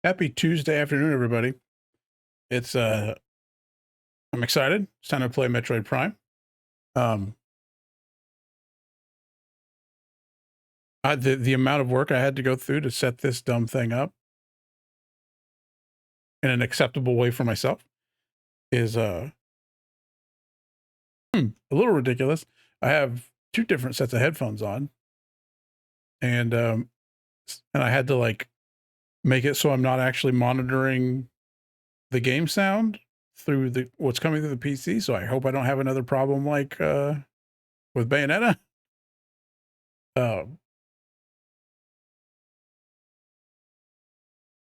Happy Tuesday afternoon, everybody. It's I'm excited. It's time to play Metroid Prime. Um the amount of work I had to go through to set this dumb thing up in an acceptable way for myself is a little ridiculous. I have two different sets of headphones on, and I had to like make it so I'm not actually monitoring the game sound through the what's coming through the PC. So I hope I don't have another problem like with Bayonetta. Uh,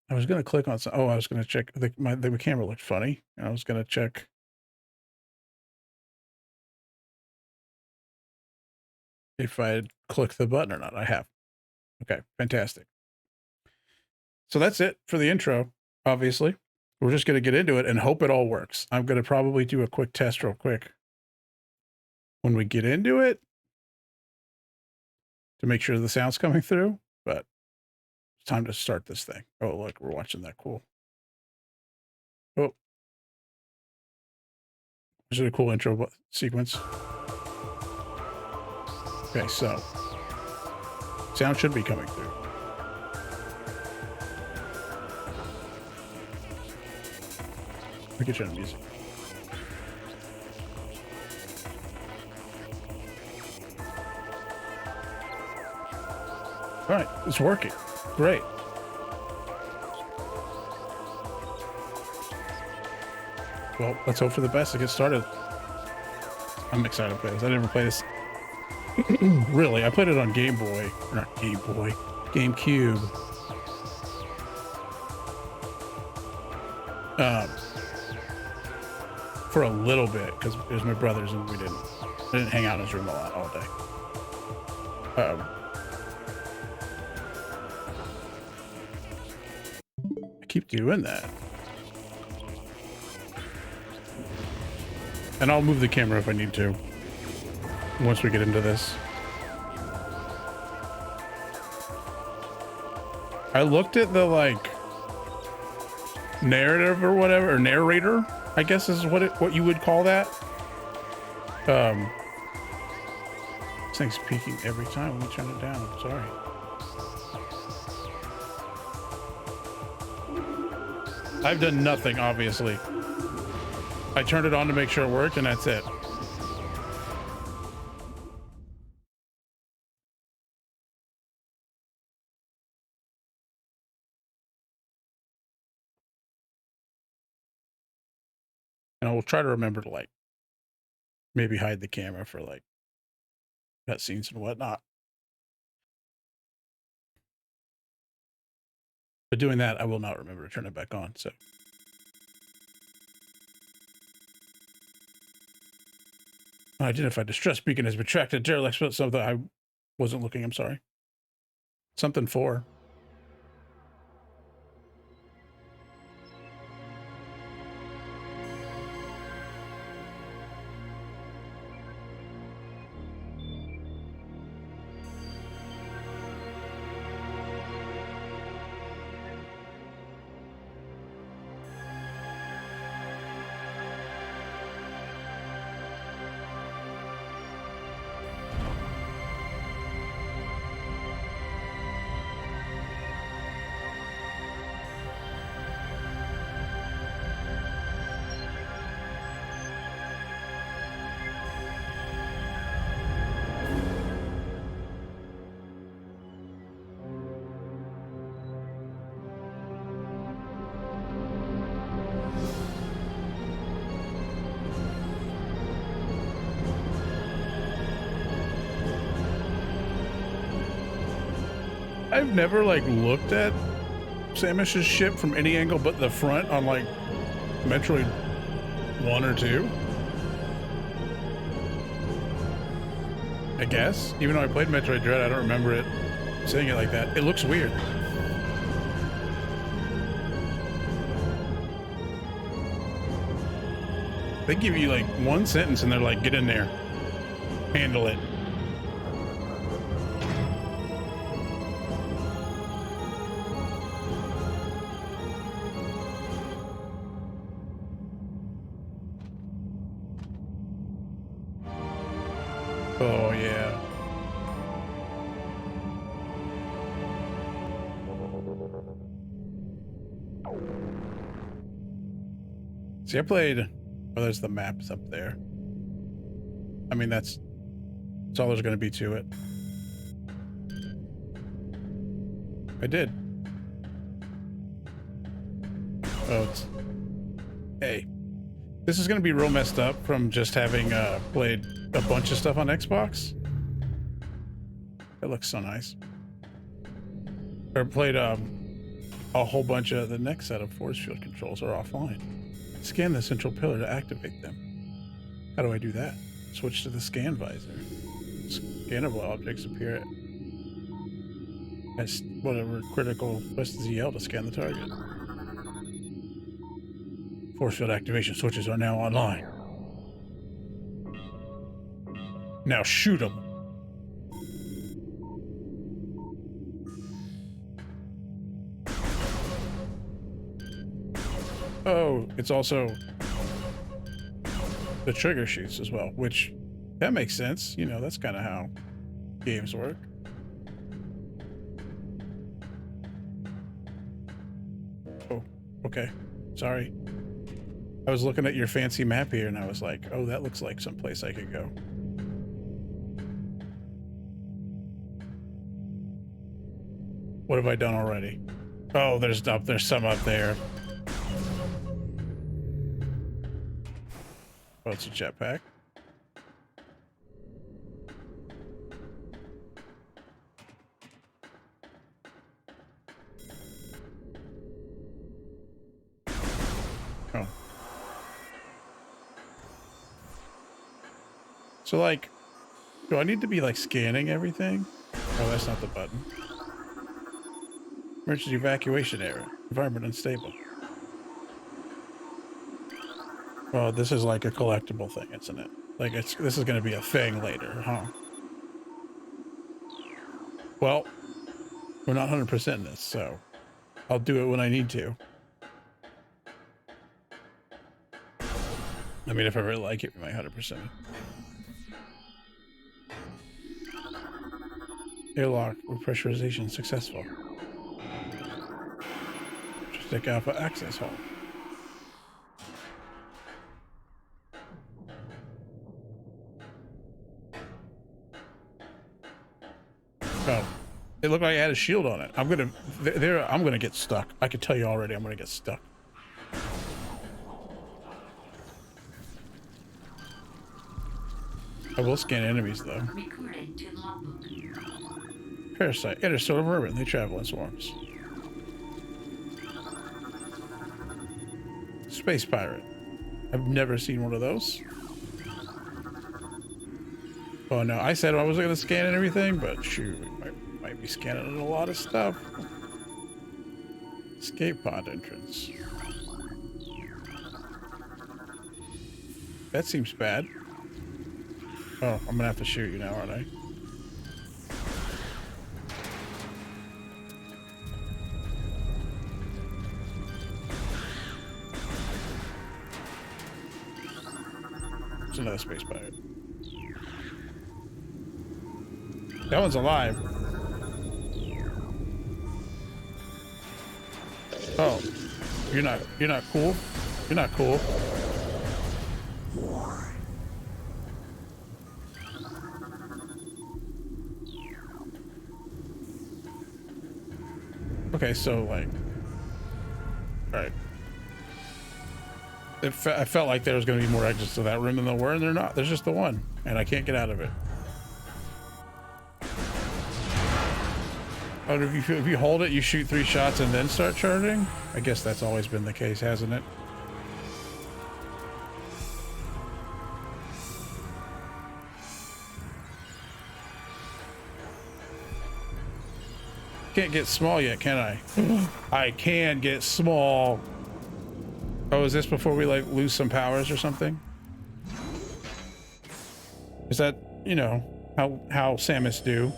I was gonna click on some. Oh, I was gonna check. The camera looked funny. I was gonna check if I had clicked the button or not. I have. Okay, fantastic. So that's it for the intro. Obviously, we're just gonna get into it and hope it all works. I'm gonna probably do a quick test real quick when we get into it to make sure the sound's coming through. But it's time to start this thing. Oh, look, we're watching that. Cool. Oh, this is a cool intro sequence. Okay, so sound should be coming through. We get you on music. All right, it's working. Great. Well, let's hope for the best to get started. I'm excited to play this. I never played this. Really, I played it on Game Boy. Or not Game Boy. GameCube. For a little bit, because it was my brother's and I didn't hang out in his room a lot all day. I keep doing that. And I'll move the camera if I need to once we get into this. I looked at the like narrative or whatever, or narrator, I guess is what you would call that. This thing's peaking every time when we turn it down. I'm sorry. I've done nothing, obviously. I turned it on to make sure it worked, and that's it. And I will try to remember to like maybe hide the camera for like cutscenes and whatnot. But doing that, I will not remember to turn it back on. So unidentified distress beacon has been tracked at derelict. Something I wasn't looking. I'm sorry. Something for. I've never like looked at Samus's ship from any angle but the front on like Metroid 1 or 2. I guess. Even though I played Metroid Dread, I don't remember it saying it like that. It looks weird. They give you like one sentence and they're like, get in there. Handle it. See, I played... Oh, there's the maps up there. I mean, that's all there's going to be to it. I did. Oh, it's... Hey. This is going to be real messed up from just having played a bunch of stuff on Xbox. It looks so nice. Or played a whole bunch of... The next set of force field controls are offline. Scan the central pillar to activate them. How do I do that? Switch to the scan visor. Scannable objects appear as whatever critical. Press ZL to scan the target. Force field activation switches are now online. Now shoot them. Oh, it's also the trigger shoots as well, which that makes sense. You know, that's kind of how games work. Oh, okay. Sorry. I was looking at your fancy map here and I was like, oh, that looks like someplace I could go. What have I done already? Oh, there's some up there. Oh, it's a jetpack. Oh. So, like, do I need to be, like, scanning everything? Oh, that's not the button. Emergency evacuation area. Environment unstable. Well, this is like a collectible thing, isn't it? Like, this is going to be a thing later, huh? Well, we're not 100% in this, so I'll do it when I need to. I mean, if I really like it, we might 100%. Airlock repressurization successful. Stick Alpha access hall. Oh, it looked like it had a shield on it. I'm gonna get stuck. I can tell you already, I'm gonna get stuck. I will scan enemies though. Parasite, interstellar vermin. They travel in swarms. Space pirate. I've never seen one of those. Oh no, I said I wasn't gonna scan everything, but shoot, might be scanning a lot of stuff. Escape pod entrance. That seems bad. Oh, I'm gonna have to shoot you now, aren't I? It's another space pirate. That one's alive. Oh, you're not cool. You're not cool. Okay, so like, all right. I felt like there was going to be more exits to that room than there were, and they're not. There's just the one, and I can't get out of it. Oh, if you hold it, you shoot 3 shots and then start charging? I guess that's always been the case, hasn't it? Can't get small yet, can I? I can get small. Oh, is this before we like lose some powers or something? Is that, you know, how Samus do?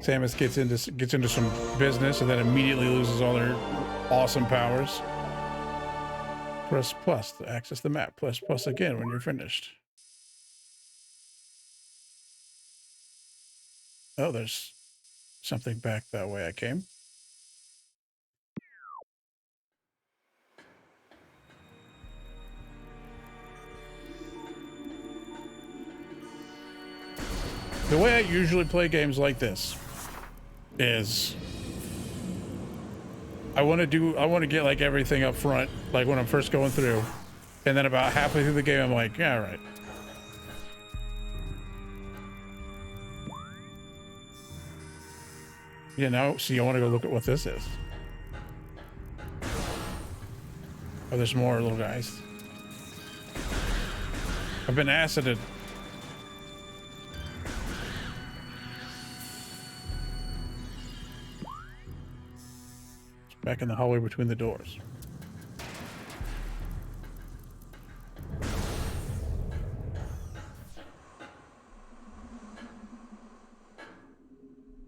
Samus gets into some business and then immediately loses all their awesome powers. Press plus to access the map. Press plus again when you're finished. Oh, there's something back that way I came. The way I usually play games like this is I want to get like everything up front, like when I'm first going through, and then about halfway through the game, I'm like, yeah, all right. You know, see, I want to go look at what this is. Oh, there's more little guys. I've been acided. Back in the hallway between the doors.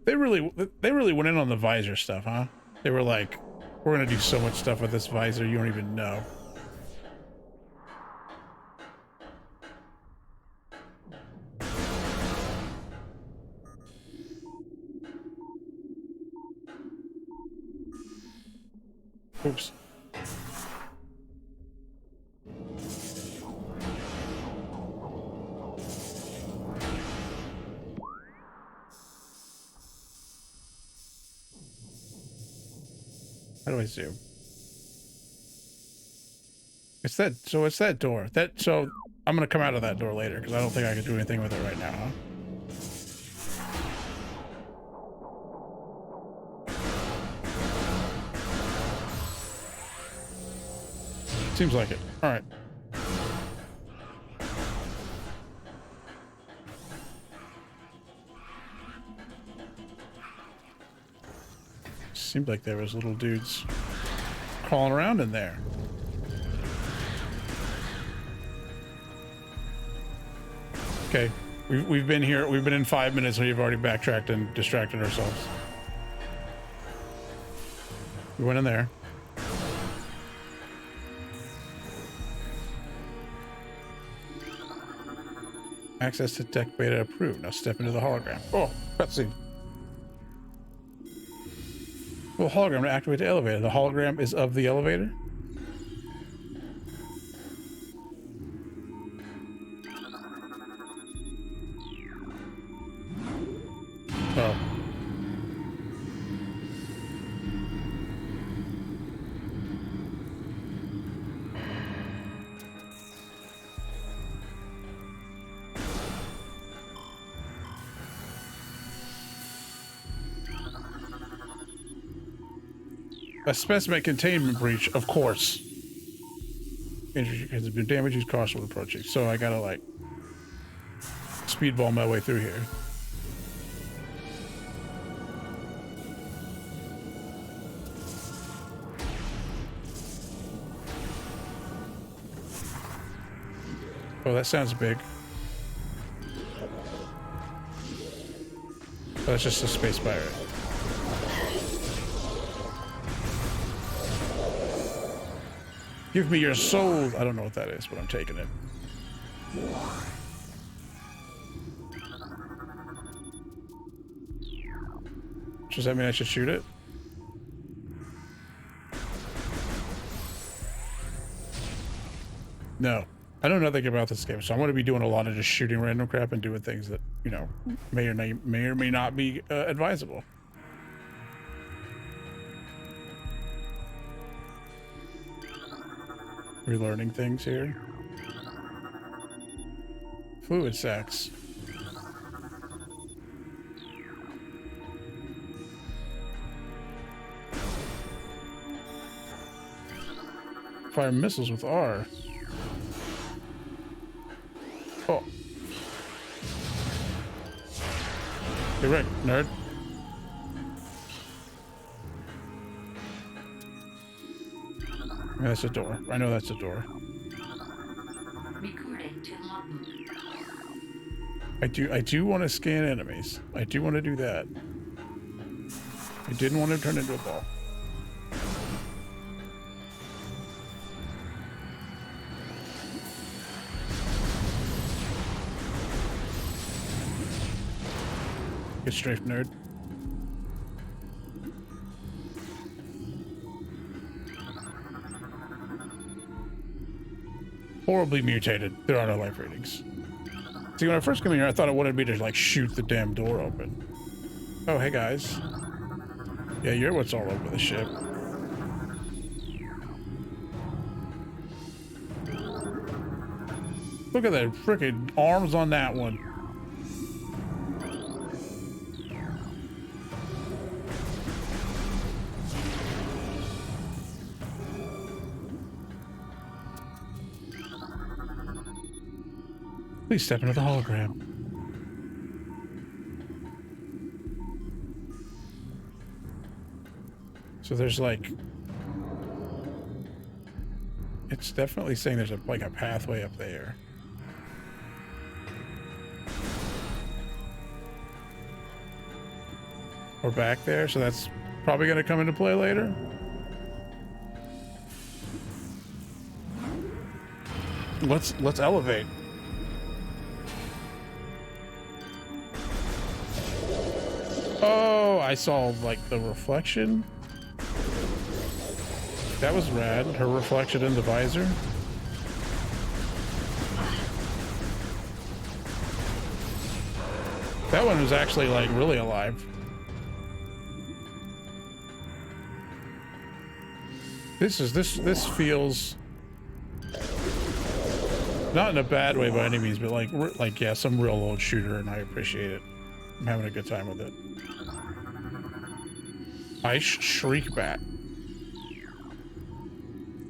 They really went in on the visor stuff, huh? They were like, we're gonna do so much stuff with this visor you don't even know. Oops. How do I zoom? It's that, so it's that door. So I'm gonna come out of that door later because I don't think I can do anything with it right now, huh? Seems like it. All right. Seemed like there was little dudes crawling around in there. Okay, we've been here. We've been in 5 minutes, and we've already backtracked and distracted ourselves. We went in there. Access to tech beta approved. Now step into the hologram. Oh, cutscene. Well, hologram to activate the elevator. The hologram is of the elevator? Oh. A specimen containment breach, of course. Injury has been damaged, use caution when approaching. So I gotta like speedball my way through here. Oh, that sounds big. Oh, that's just a space pirate. Give me your soul. I don't know what that is, but I'm taking it. Does that mean I should shoot it? No. I know nothing about this game, so I'm going to be doing a lot of just shooting random crap and doing things that, you know, may or may not be advisable. Relearning things here. Fluid sacs. Fire missiles with R. Oh. You're right, nerd. That's a door. I know that's a door. I do want to scan enemies. I do want to do that. I didn't want to turn into a ball. Get straight, nerd. Horribly mutated. There are no life ratings. See, when I first came in here, I thought it wanted me to like shoot the damn door open. Oh, hey guys. Yeah, you're what's all over the ship. Look at the freaking arms on that one. Please step into the hologram. So there's like... It's definitely saying there's a, like a pathway up there. Or back there, so that's probably going to come into play later. Let's elevate. Oh, I saw like the reflection. That was rad. Her reflection in the visor. That one was actually like really alive. This feels not in a bad way by any means, but like yeah, some real old shooter, and I appreciate it. I'm having a good time with it. Ice Shriek Bat.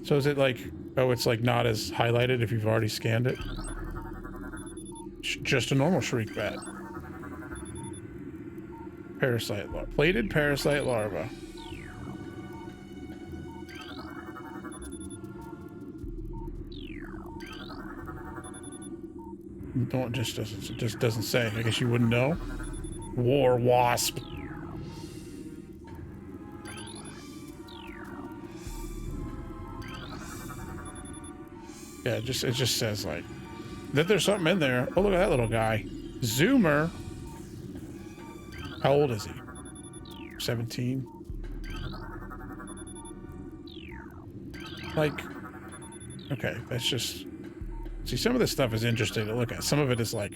So is it like, oh, it's like not as highlighted if you've already scanned it? Just a normal Shriek Bat. Parasite larva. Plated parasite larva. Don't just doesn't say. I guess you wouldn't know. War wasp. Yeah, it just says like that there's something in there. Oh, look at that little guy. Zoomer. How old is he? 17. Like, okay, that's just... See, some of this stuff is interesting to look at. Some of it is like...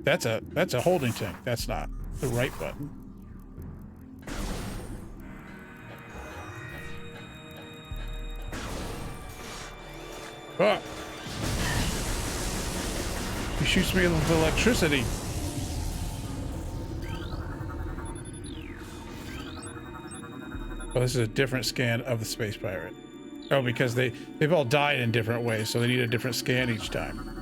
That's a holding tank. That's not the right button. Oh! He shoots me with electricity. Oh, this is a different scan of the space pirate. Oh, because they've all died in different ways, so they need a different scan each time.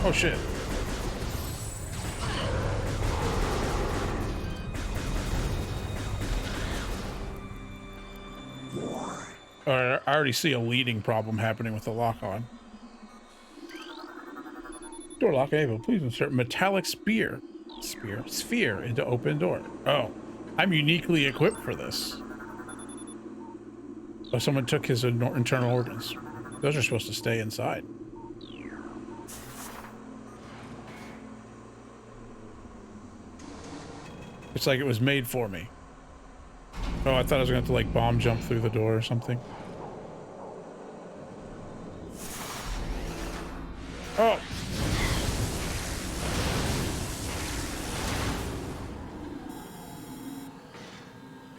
Oh shit. I already see a leading problem happening with the lock-on. Door lock enabled. Please insert metallic sphere into open door. Oh, I'm uniquely equipped for this. Oh, someone took his internal organs. Those are supposed to stay inside. It's like it was made for me. Oh, I thought I was going to have to like bomb jump through the door or something. Oh!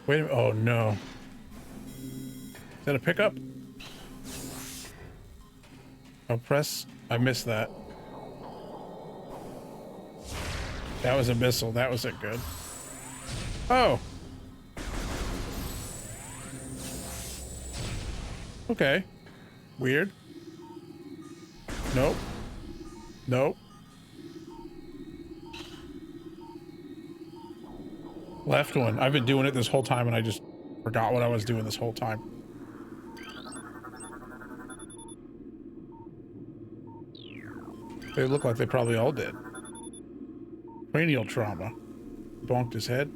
Wait a minute. Oh no. Is that a pickup? I'll press. I missed that. That was a missile. That wasn't good. Oh! Okay. Weird. Nope. Nope. Left one. I've been doing it this whole time and I just forgot what I was doing this whole time. They look like they probably all did. Cranial trauma. Bonked his head.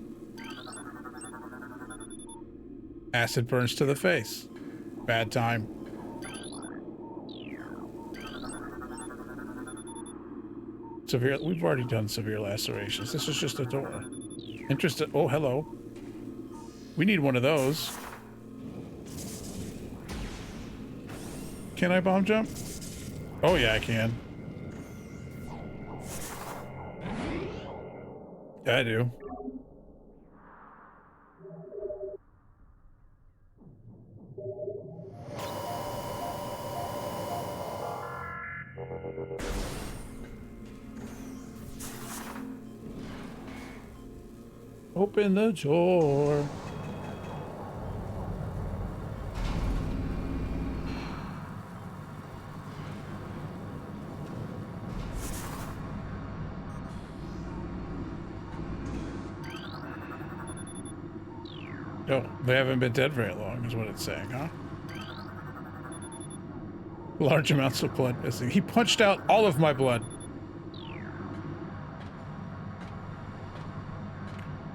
Acid burns to the face. Bad time. Severe. We've already done severe lacerations. This is just a door. Interested. Oh, hello. We need one of those. Can I bomb jump? Oh, yeah, I can. Yeah, I do. Open the door. Oh, they haven't been dead very long, is what it's saying, huh? Large amounts of blood missing. He punched out all of my blood.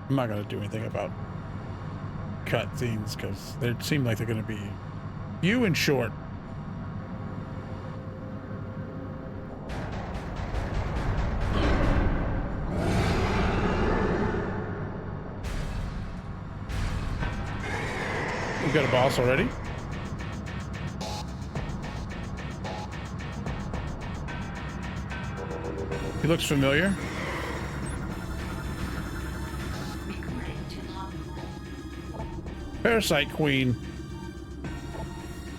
I'm not going to do anything about cutscenes because they seem like they're going to be few and short. We got a boss already? He looks familiar. Parasite Queen.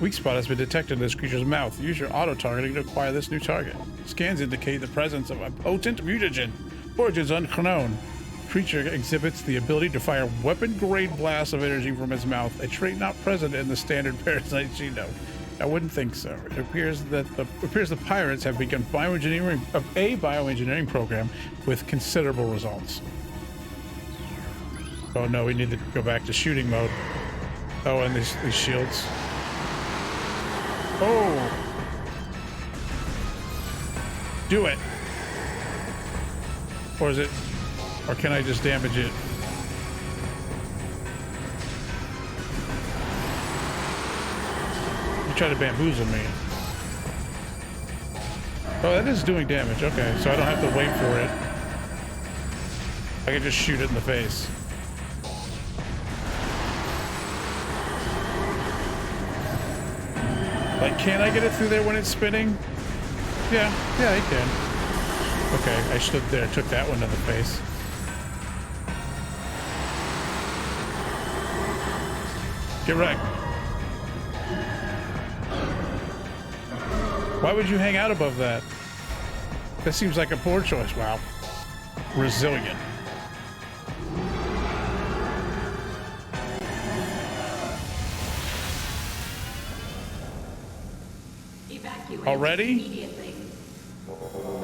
Weak spot has been detected in this creature's mouth. Use your auto-targeting to acquire this new target. Scans indicate the presence of a potent mutagen. Origins unknown. Creature exhibits the ability to fire weapon-grade blasts of energy from its mouth, a trait not present in the standard parasite genome. I wouldn't think so. It appears that the pirates have begun bioengineering program with considerable results. Oh no, we need to go back to shooting mode. Oh, and these shields. Oh! Do it! Or is it... Or can I just damage it? You try to bamboozle me. Oh, that is doing damage. Okay, so I don't have to wait for it. I can just shoot it in the face. Like, can I get it through there when it's spinning? Yeah, I can. Okay, I stood there, took that one to the face. Get wrecked. Why would you hang out above that? That seems like a poor choice. Wow. Resilient. Evacuate already? Immediately.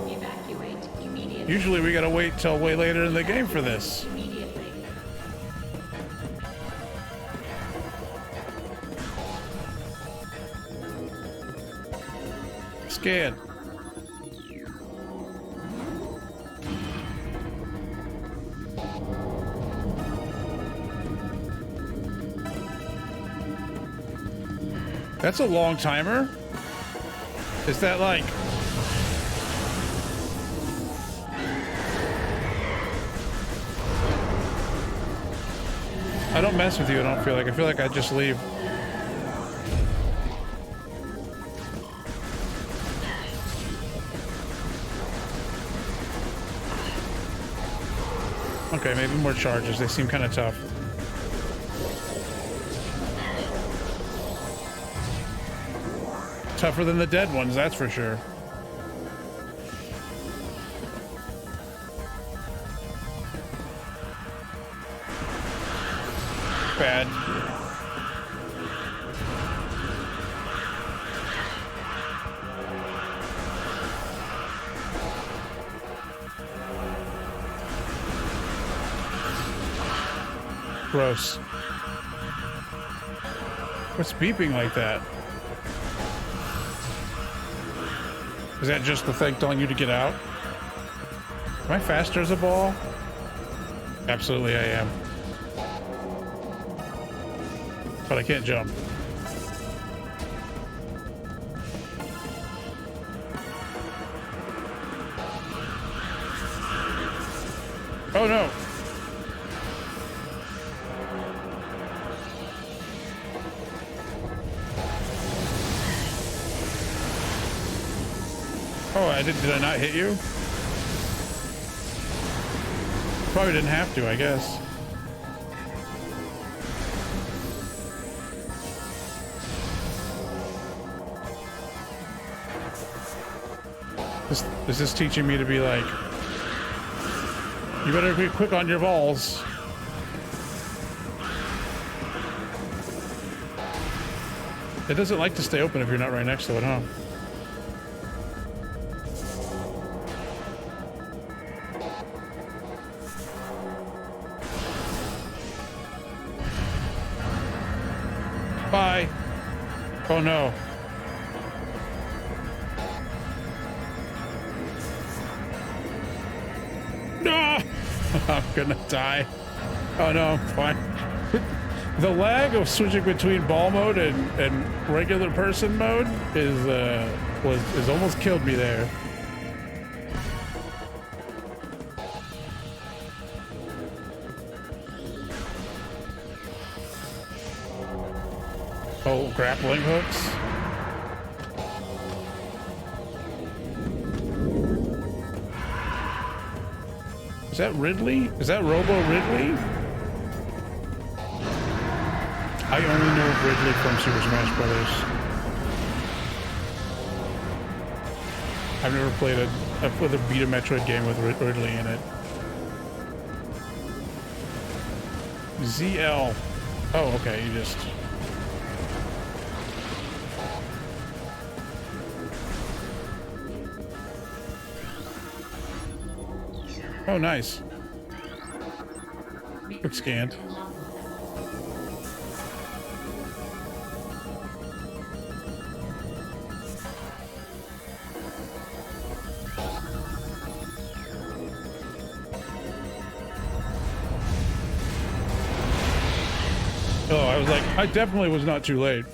Evacuate immediately. Usually we gotta wait till way later in the game for this. Immediately. Scan. That's a long timer. Is that like... I don't mess with you, I don't feel like. I feel like I just leave. Okay, maybe more charges. They seem kind of tough. Tougher than the dead ones, that's for sure. Bad. Gross. What's beeping like that? Is that just the thing telling you to get out? Am I faster as a ball? Absolutely I am. But I can't jump. Oh no. Oh, did I not hit you? Probably didn't have to, I guess. This is teaching me to be like, you better be quick on your balls. It doesn't like to stay open if you're not right next to it, huh? Bye. Oh no. No! I'm gonna die. Oh no, I'm fine. The lag of switching between ball mode and regular person mode is almost killed me there. Oh, grappling hooks. Is that Ridley? Is that Robo Ridley? I only know of Ridley from Super Smash Brothers. I've never played beat a Metroid game with Ridley in it. ZL. Oh, okay, you just... Oh, nice. Quick scan. Oh, I was like, I definitely was not too late.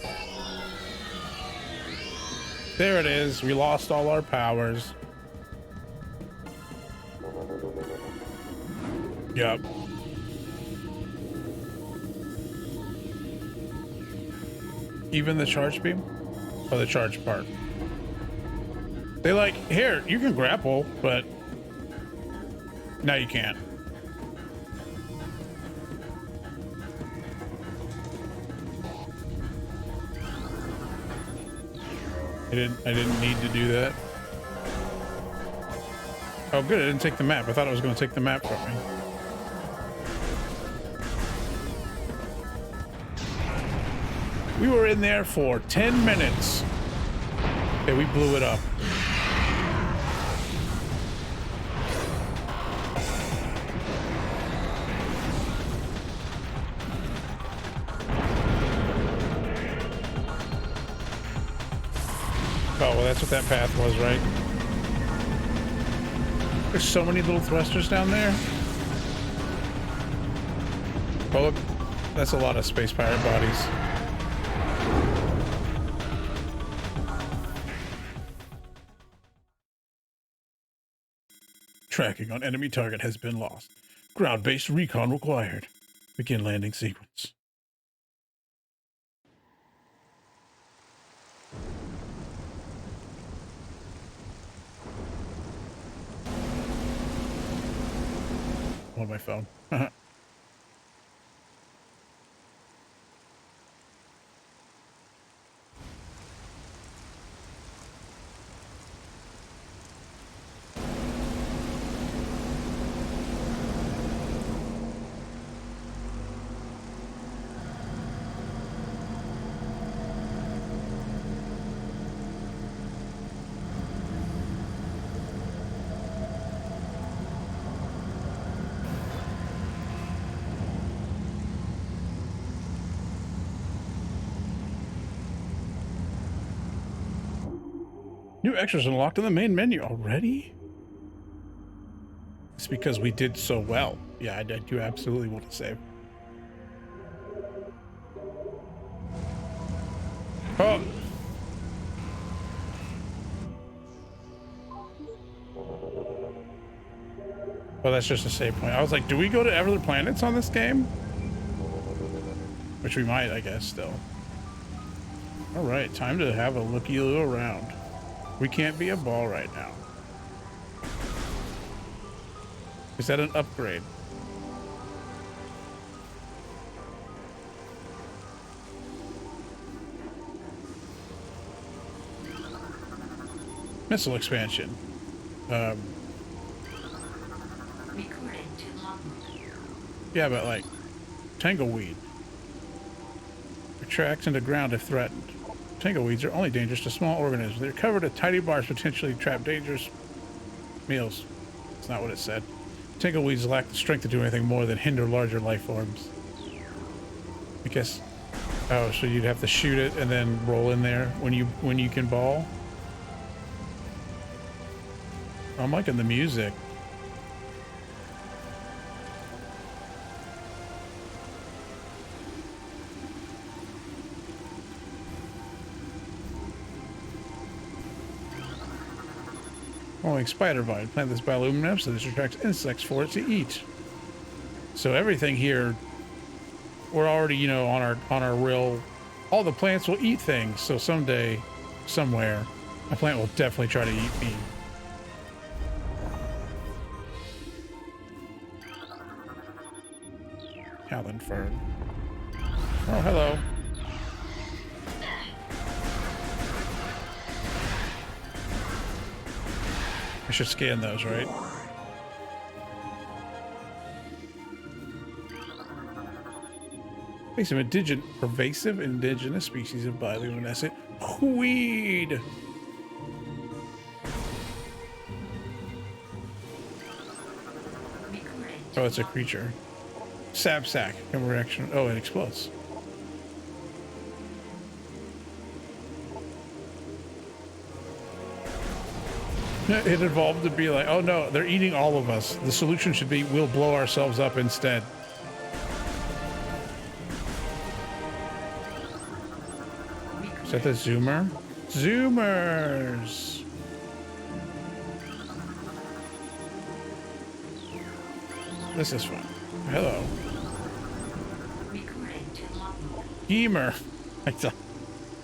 There it is. We lost all our powers. Yep. Even the charge beam? Oh, the charge part. They like, here, you can grapple, but now you can't. I didn't need to do that. Oh, good. I didn't take the map. I thought it was going to take the map from me. We were in there for 10 minutes. Okay, we blew it up. Oh, well, that's what that path was, right? There's so many little thrusters down there. Oh, look. That's a lot of space pirate bodies. Tracking on enemy target has been lost. Ground-based recon required. Begin landing sequence. On my phone. New extras unlocked in the main menu already? It's because we did so well. Yeah, I do absolutely want to save. Oh! Oh, that's just a save point. I was like, do we go to other planets on this game? Which we might, I guess, still. All right, time to have a looky-loo around. We can't be a ball right now. Is that an upgrade? Missile expansion. Yeah, but like tangleweed retracts into ground if threatened. Tangleweeds are only dangerous to small organisms. They're covered with tiny barbs, potentially trap dangerous meals. That's not what it said. Tangleweeds lack the strength to do anything more than hinder larger life forms. I guess. Oh, so you'd have to shoot it and then roll in there when you can ball. I'm liking the music. Like spider vine. Plant this bioluminescence so this attracts insects for it to eat. So everything here, we're already, you know, on our real. All the plants will eat things. So someday, somewhere, a plant will definitely try to eat me. Howland fern. Oh, hello. I should scan those, right? Pervasive indigenous species of bioluminescent weed. Oh, it's a creature. Sapsack. Chemical reaction. Oh, it explodes. It evolved to be like, oh no, they're eating all of us. The solution should be we'll blow ourselves up instead. Is that the zoomer? Zoomers! This is fun. Hello. Emer. I don't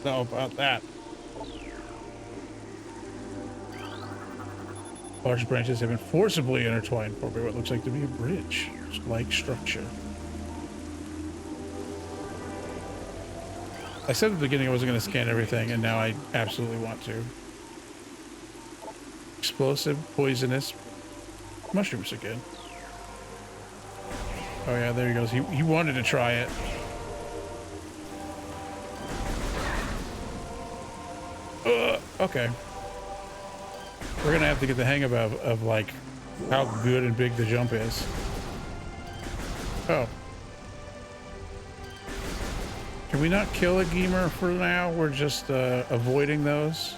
know about that. Large branches have been forcibly intertwined, forming what looks like to be a bridge-like structure. I said at the beginning I wasn't going to scan everything, and now I absolutely want to. Explosive, poisonous. Mushrooms again. Oh yeah, there he goes. He wanted to try it. Okay. We're gonna have to get the hang of like how good and big the jump is. Oh. Can we not kill a Geemer for now? We're just avoiding those.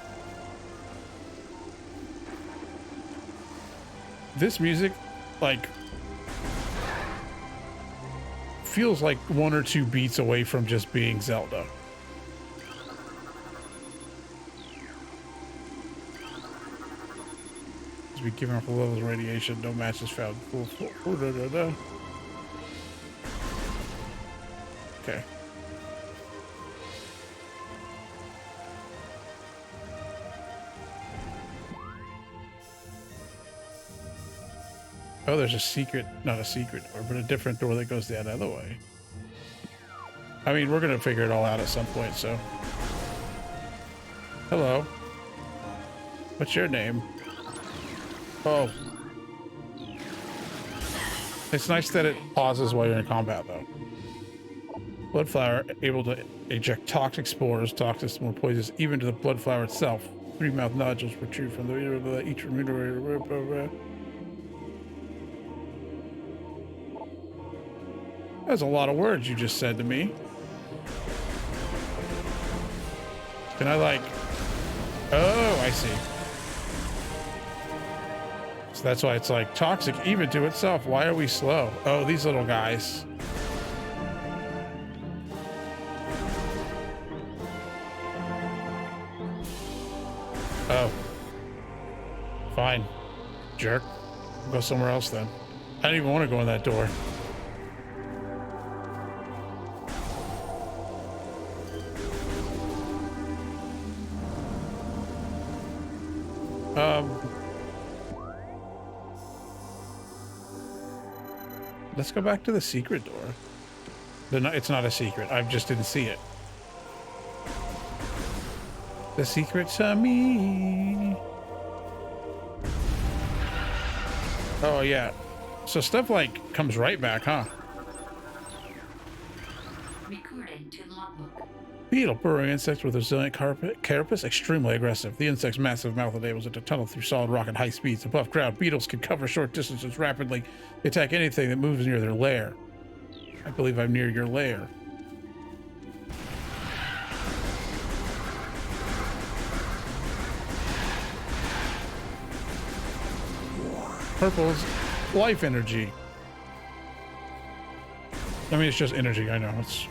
This music, like, feels like 1 or 2 beats away from just being Zelda. Be giving off a level of radiation, no match is found. Okay. Oh, there's a secret, not a secret door, but a different door that goes the other way. I mean, we're gonna figure it all out at some point, so. Hello. What's your name? Oh. It's nice that it pauses while you're in combat, though. Blood flower able to eject toxic spores, toxic more poisons, even to the blood flower itself. 3 mouth nodules protrude from the each remunerator. That's a lot of words you just said to me. Can I like... Oh, I see. So that's why it's like toxic even to itself. Why are we slow? Oh, these little guys. Oh. Fine. Jerk. Go somewhere else then. I don't even want to go in that door. Let's go back to the secret door. It's not a secret. I just didn't see it. The secret's on me. Oh, yeah. So stuff like comes right back, huh? Recording to logbook. Beetle, burrowing insect with resilient carapace, extremely aggressive. The insect's massive mouth enables it to tunnel through solid rock at high speeds. Above ground, beetles can cover short distances rapidly. They attack anything that moves near their lair. I believe I'm near your lair. Purple's life energy. I mean, it's just energy, I know. It's...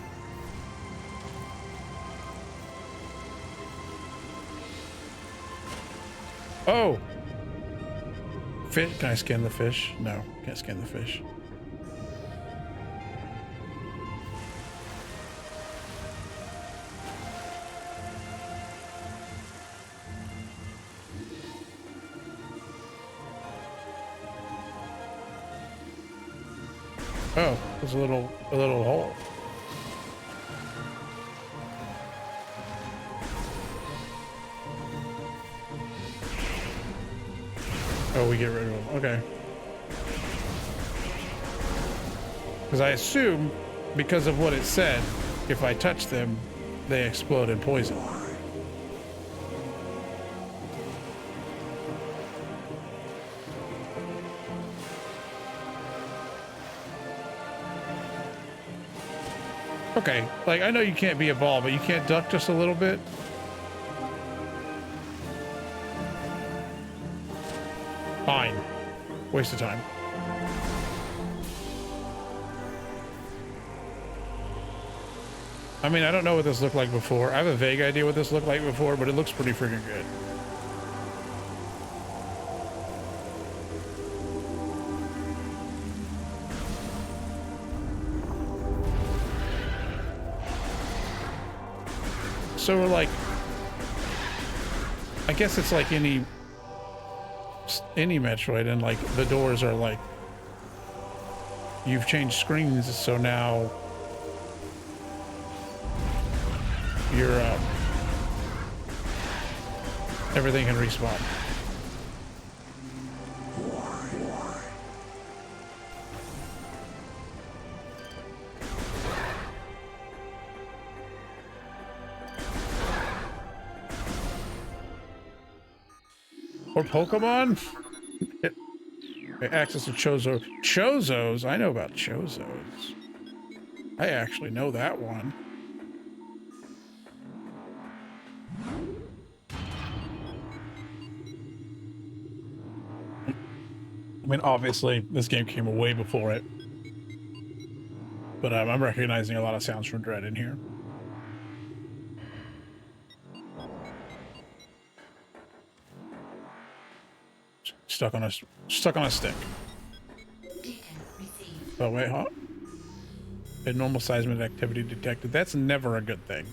Oh! Fish? Can I scan the fish? No, can't scan the fish. Oh, there's a little hole. Oh, we get rid of them. Okay. Because I assume, because of what it said, if I touch them, they explode in poison. Okay, like, I know you can't be a ball, but you can't duck just a little bit? Fine. Waste of time. I mean, I don't know what this looked like before. I have a vague idea what this looked like before, but it looks pretty freaking good. So we're like, I guess it's like any Metroid, and like the doors are like, you've changed screens, so now you're everything can respawn. Or Pokemon? Access to Chozo. Chozos? I know about Chozos. I actually know that one. I mean, obviously, this game came way before it. But I'm recognizing a lot of sounds from Dread in here. Stuck on a stick. Oh wait, huh? Abnormal seismic activity detected. That's never a good thing.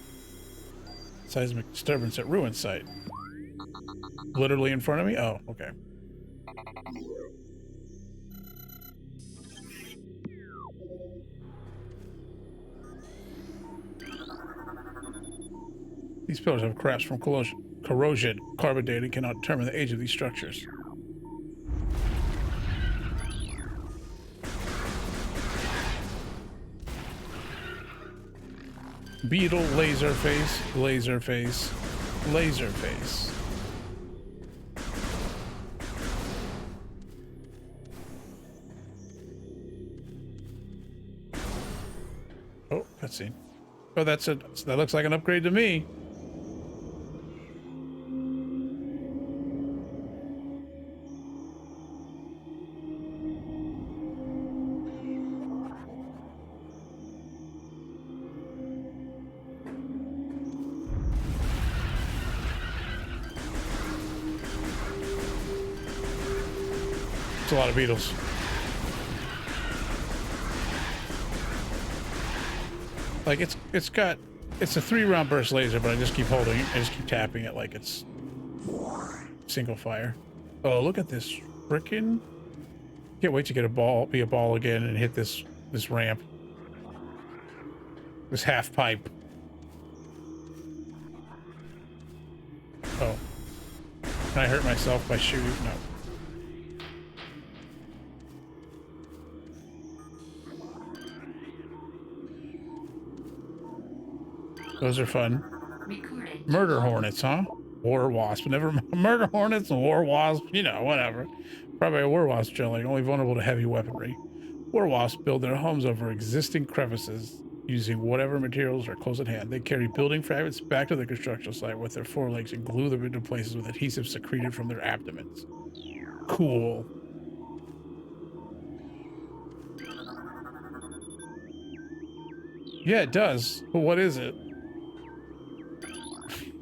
Seismic disturbance at ruin site. Literally in front of me? Oh, okay. These pillars have cracks from corrosion. Carbon dating cannot determine the age of these structures. Beetle, laser face, laser face, laser face. Oh, cutscene. Oh, that's it. That looks like an upgrade to me. It's a lot of beetles. Like it's a 3-round burst laser, but I just keep holding it. I just keep tapping it like it's single fire. Oh, look at this frickin'. Can't wait to get be a ball again and hit this ramp. This half pipe. Oh. Can I hurt myself by shooting? No. Those are fun. Recording. Murder hornets, huh? War wasp. Never murder hornets and war wasp. You know, whatever. Probably a war wasp drilling, only vulnerable to heavy weaponry. War wasps build their homes over existing crevices using whatever materials are close at hand. They carry building fragments back to the construction site with their forelegs and glue them into places with adhesive secreted from their abdomens. Cool. Yeah, it does. But what is it?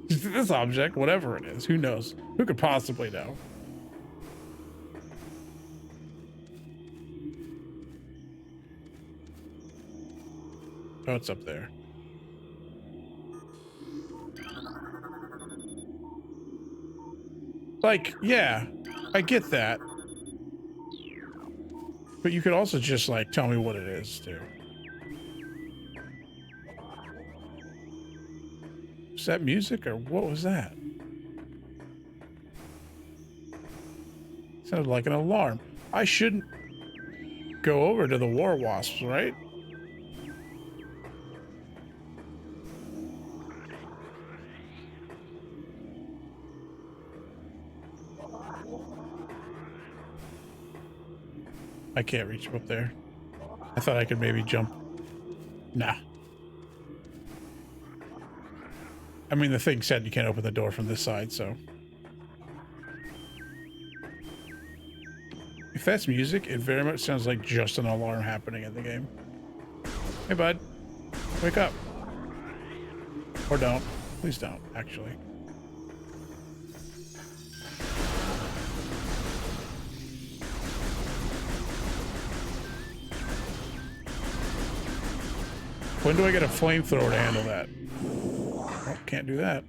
This object, whatever it is, who knows? Who could possibly know? Oh, it's up there. Like, yeah, I get that. But you could also just, like, tell me what it is, too. Was that music, or what was that? Sounded like an alarm. I shouldn't go over to the war wasps, right? I can't reach up there. I thought I could maybe jump. Nah. I mean, the thing said you can't open the door from this side, so. If that's music, it very much sounds like just an alarm happening in the game. Hey, bud. Wake up. Or don't. Please don't, actually. When do I get a flamethrower to handle that? Oh, can't do that.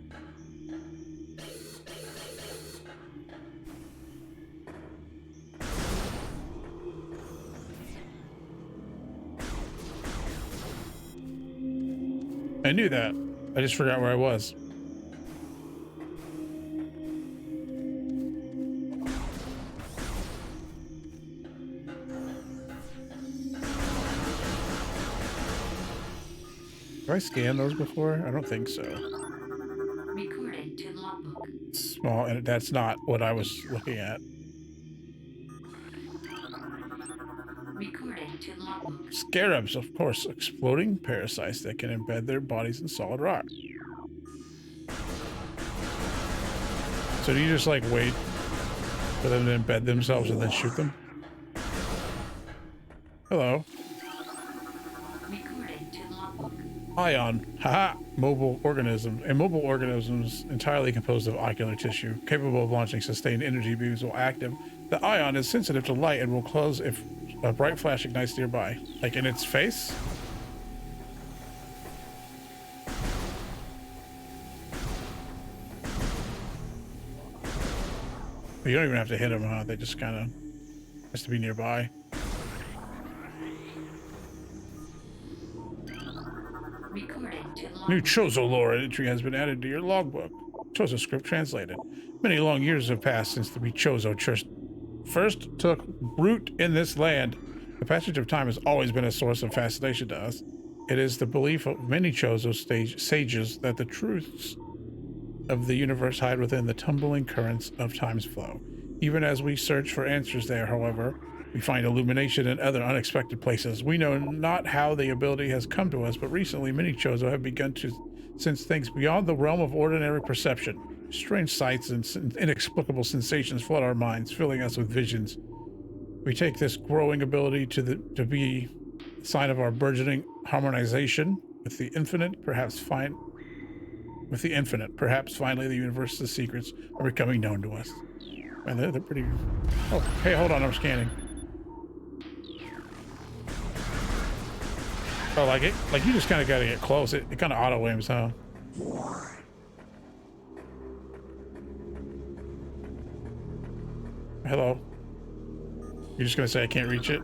I knew that. I just forgot where I was. Have I scanned those before? I don't think so. Recording to logbook. Small, and that's not what I was looking at. Recording to logbook. Scarabs, of course, exploding parasites that can embed their bodies in solid rock. So do you just like wait for them to embed themselves and then shoot them? Hello. Recording to logbook. Ion. Haha. Mobile organisms. Immobile organisms entirely composed of ocular tissue, capable of launching sustained energy beams while active. The ion is sensitive to light and will close if a bright flash ignites nearby. Like in its face? You don't even have to hit them, huh? They just kind of has to be nearby. New Chozo lore entry has been added to your logbook. Chozo script translated. Many long years have passed since the Chozo first took root in this land. The passage of time has always been a source of fascination to us. It is the belief of many Chozo sages that the truths of the universe hide within the tumbling currents of time's flow. Even as we search for answers there, however, we find illumination in other unexpected places. We know not how the ability has come to us, but recently many Chozo have begun to sense things beyond the realm of ordinary perception. Strange sights and inexplicable sensations flood our minds, filling us with visions. We take this growing ability to be a sign of our burgeoning harmonization with the infinite, perhaps finally the universe's secrets are becoming known to us. Man, they're pretty... Oh, hey, hold on, I'm scanning. Oh, like it? Like you just kind of got to get close. It kind of auto aims, huh? Hello. You're just gonna say I can't reach it?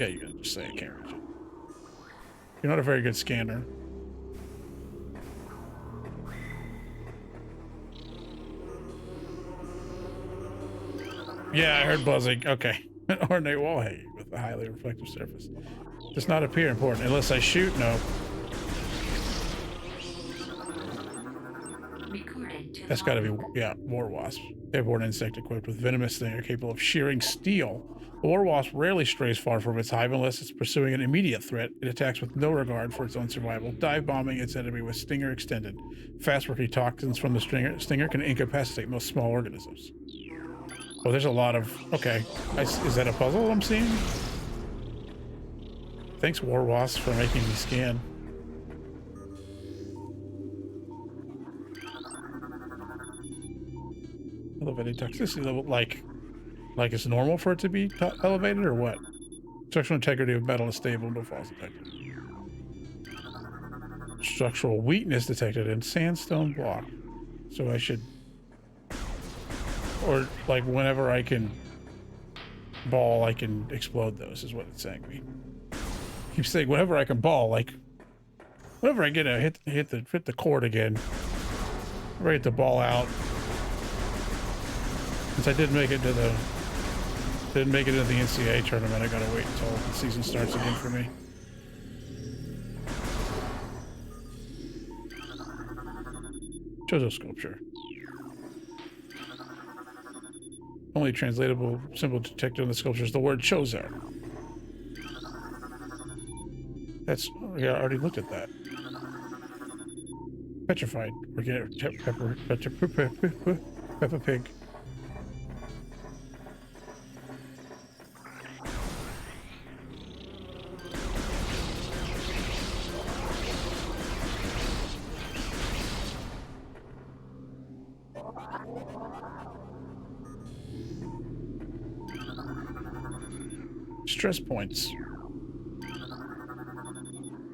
Yeah, you're gonna just say I can't reach it. You're not a very good scanner. Yeah, I heard buzzing. Okay. An ornate wall hanging with a highly reflective surface. Does not appear important unless I shoot. No. Recording to That's got to be, logbook. yeah, war wasp. Airborne insect equipped with venomous stinger capable of shearing steel. The war wasp rarely strays far from its hive unless it's pursuing an immediate threat. It attacks with no regard for its own survival, dive bombing its enemy with stinger extended. Fast-working toxins from the stinger can incapacitate most small organisms. Oh, there's a lot of... Okay. Is that a puzzle I'm seeing? Thanks, war wasp, for making me scan. Elevated toxicity level, like it's normal for it to be elevated, or what? Structural integrity of metal is stable, no faults detected. Structural weakness detected in sandstone block. So I should, or like whenever I can ball, I can explode those, is what it's saying to me. Keep saying whenever I can ball, like whenever I get a hit the cord again, ready to ball out. Since I didn't make it to the NCAA tournament, I gotta wait until the season starts again for me. Chozo sculpture. Only translatable symbol detected in the sculpture is the word Chozo. That's, yeah, I already looked at that. Petrified. Organic Peppa Pig. Stress points.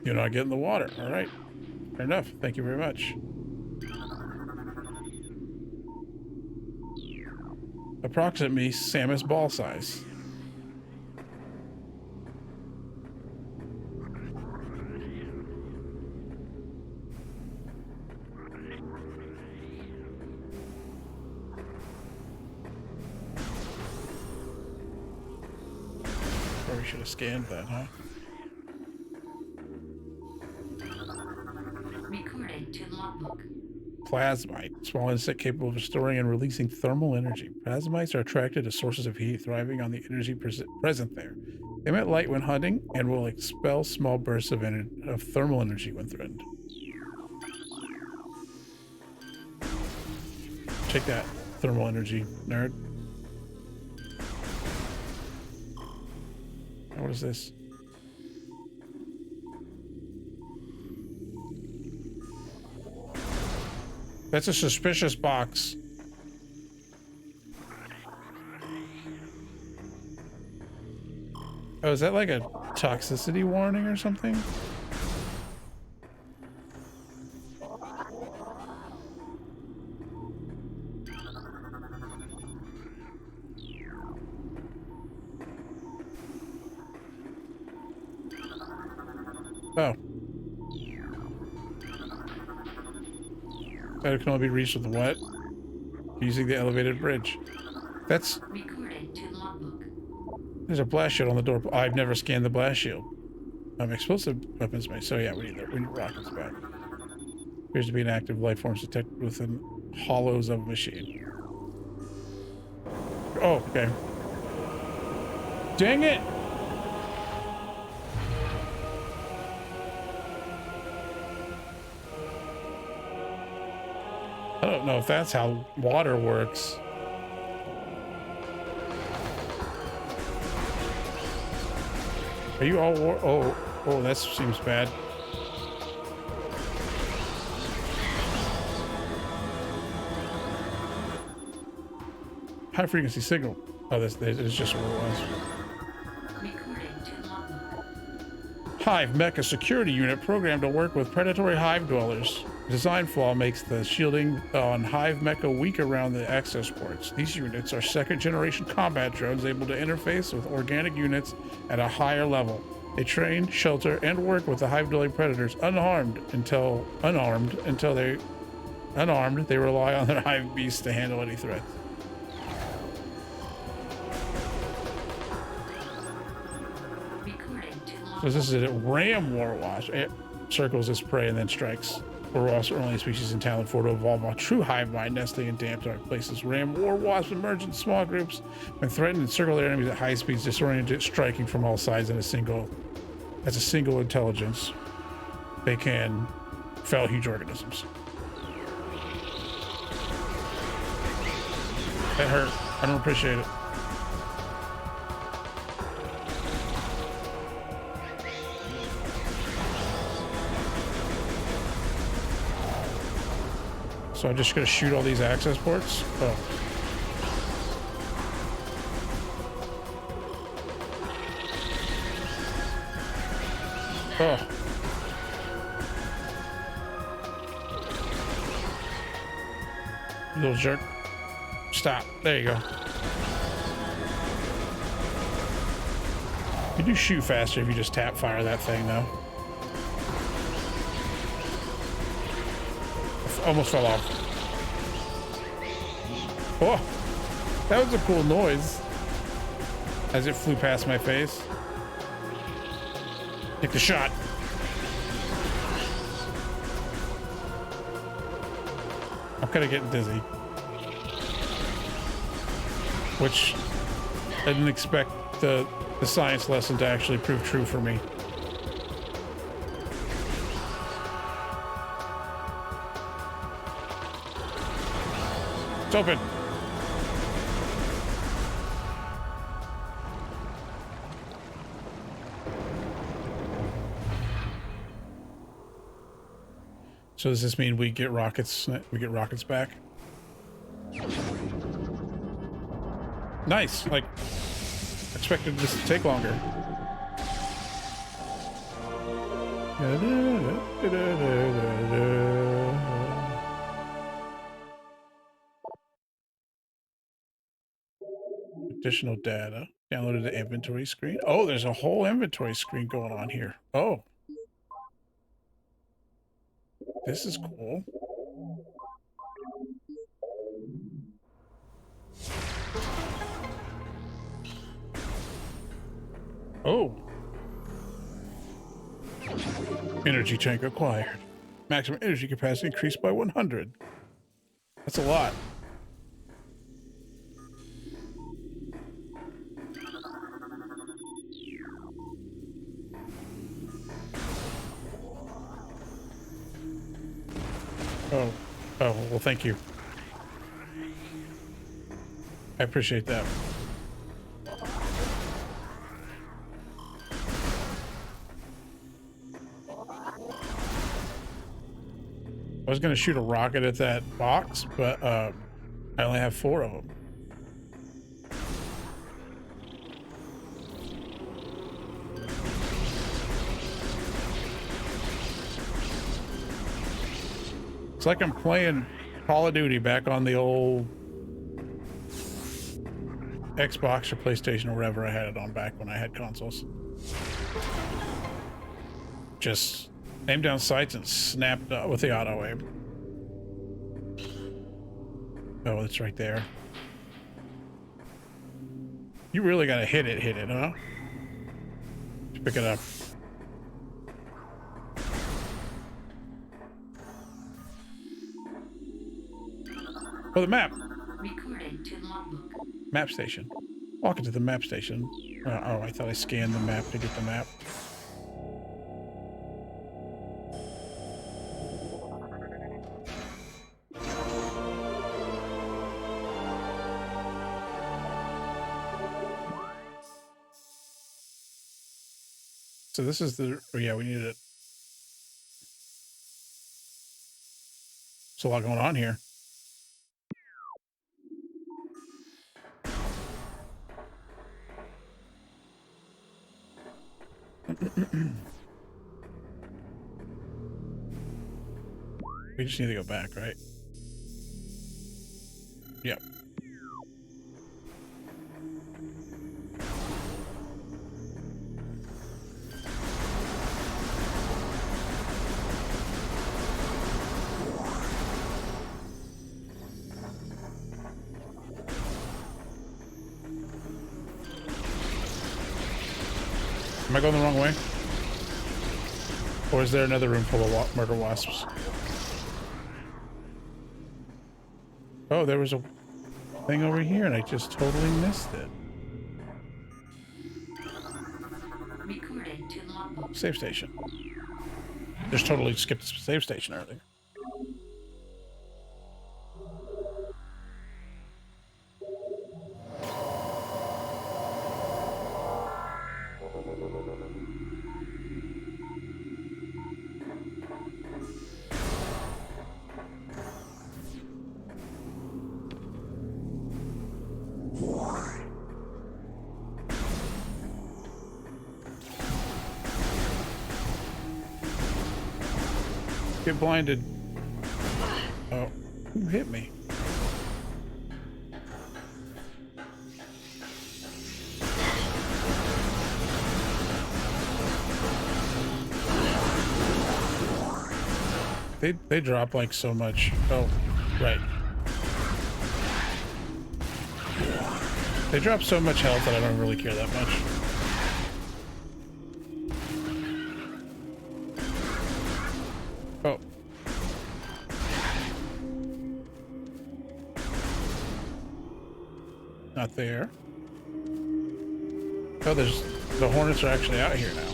You're not getting the water. All right. Fair enough. Thank you very much. Approximately Samus ball size. Probably should have scanned that, huh? Recording to logbook. Plasmite. Small insect capable of storing and releasing thermal energy. Plasmites are attracted to sources of heat, thriving on the energy present there. They emit light when hunting and will expel small bursts of thermal energy when threatened. Take that, thermal energy, nerd. What is this? That's a suspicious box. Oh, is that like a toxicity warning or something? Oh. That can only be reached with what? Using the elevated bridge. That's... Recording to logbook. There's a blast shield on the door. I've never scanned the blast shield. Explosive weapons may. So yeah, we need rockets back. Appears to be an active life form detected within hollows of a machine. Oh, okay. Dang it! I don't know if that's how water works. Are you all war? Oh, that seems bad. High frequency signal. Oh, this is just what it was. Recording to logbook. Hive Mecha security unit programmed to work with predatory hive dwellers. Design flaw makes the shielding on Hive Mecha weak around the access ports. These units are second generation combat drones able to interface with organic units at a higher level. They train, shelter, and work with the hive dwelling predators unarmed until they rely on their hive beasts to handle any threats. So this is a ram warwash. It circles its prey and then strikes. Warwasps are only a species in Talon 4 to evolve on true hive mind, nesting in damp, dark places. Ram warwasps emerge in small groups when threatened and circle their enemies at high speeds, disoriented, striking from all sides in a single intelligence. They can fell huge organisms. That hurt. I don't appreciate it. So I'm just gonna shoot all these access ports. Oh. Oh. You little jerk. Stop. There you go. You do shoot faster if you just tap fire that thing, though. Almost fell off. Oh, that was a cool noise as it flew past my face. Take the shot. I'm kind of getting dizzy, which I didn't expect the science lesson to actually prove true for me. It's open. So does this mean we get rockets? We get rockets back? Nice. Like, expected this to take longer. Additional data. Downloaded the inventory screen. Oh, there's a whole inventory screen going on here. Oh. This is cool. Oh. Energy tank acquired. Maximum energy capacity increased by 100. That's a lot. Oh, well, thank you. I appreciate that. I was going to shoot a rocket at that box, but I only have 4 of them. It's like I'm playing Call of Duty back on the old Xbox or PlayStation or wherever I had it on back when I had consoles. Just aim down sights and snap with the auto aim. Oh, it's right there. You really gotta hit it, huh? To pick it up. Oh, the map. Recording to logbook. Map station. Walk into the map station. Oh, I thought I scanned the map to get the map. So this is the, oh yeah, we needed it. There's a lot going on here. We just need to go back, right? Yep. Am I going the wrong way? Or is there another room full of murder wasps? Oh, there was a thing over here and I just totally missed it. Recorded to logbook. Save station. Just totally skipped the save station earlier. Get blinded. Oh, who hit me? They drop like so much. Oh, right. They drop so much health that I don't really care that much. Oh. Not there. Oh, the hornets are actually out here now.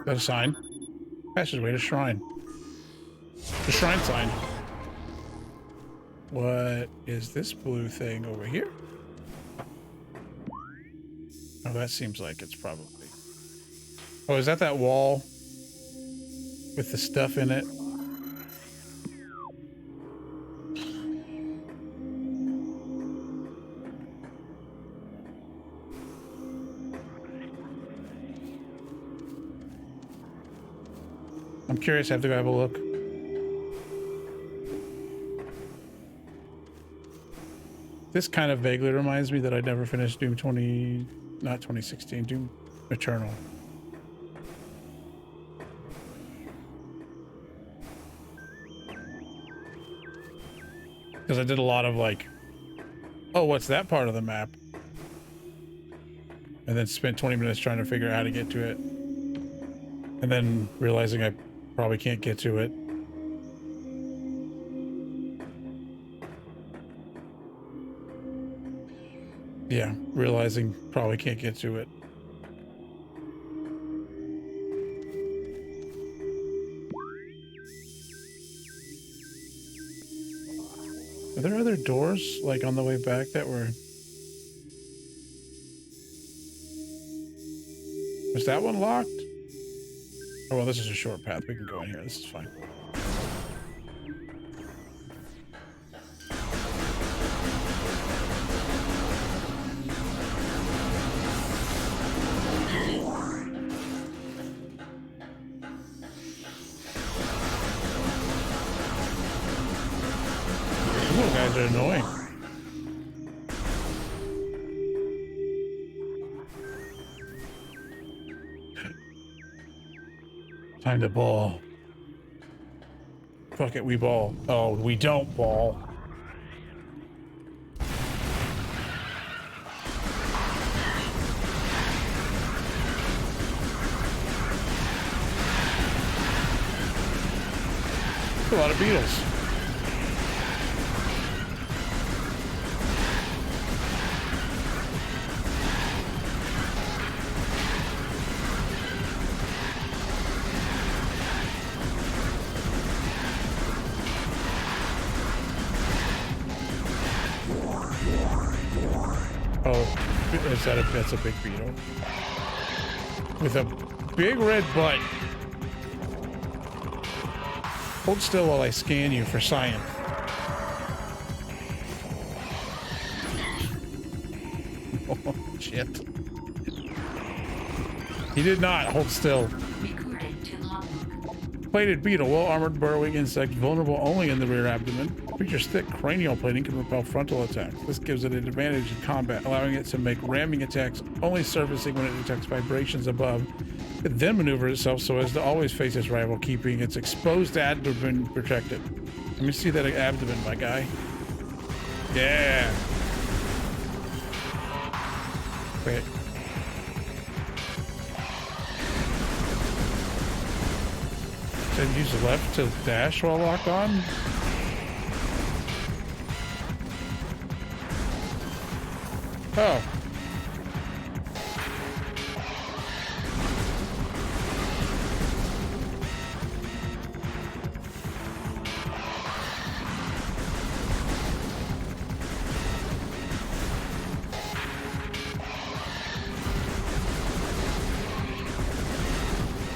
That's a sign. Passageway to shrine. The shrine sign. What is this blue thing over here? Oh, that seems like it's probably... Oh, is that wall with the stuff in it? I'm curious. I have to go have a look. This kind of vaguely reminds me that I never finished Doom 20... Not 2016, Doom Eternal. Because I did a lot of like, oh, what's that part of the map? And then spent 20 minutes trying to figure out how to get to it. And then realizing I probably can't get to it. Yeah, realizing probably can't get to it. Are there other doors, like, on the way back that were... Was that one locked? Oh, well, this is a short path. We can go in here. This is fine. These guys are annoying. Time to ball. Fuck it, we ball. Oh, we don't ball. A lot of beetles. That's a big beetle with a big red butt. Hold still while I scan you for science. Oh, shit. He did not hold still. Recording to logbook. Plated beetle, well-armored burrowing insect, vulnerable only in the rear abdomen. Features thick cranial plating, can repel frontal attacks. This gives it an advantage in combat, allowing it to make ramming attacks, only surfacing when it detects vibrations above. It then maneuvers itself so as to always face its rival, keeping its exposed abdomen protected. Let me see that abdomen, my guy. Yeah. Wait. Then use left to dash while locked on. Oh.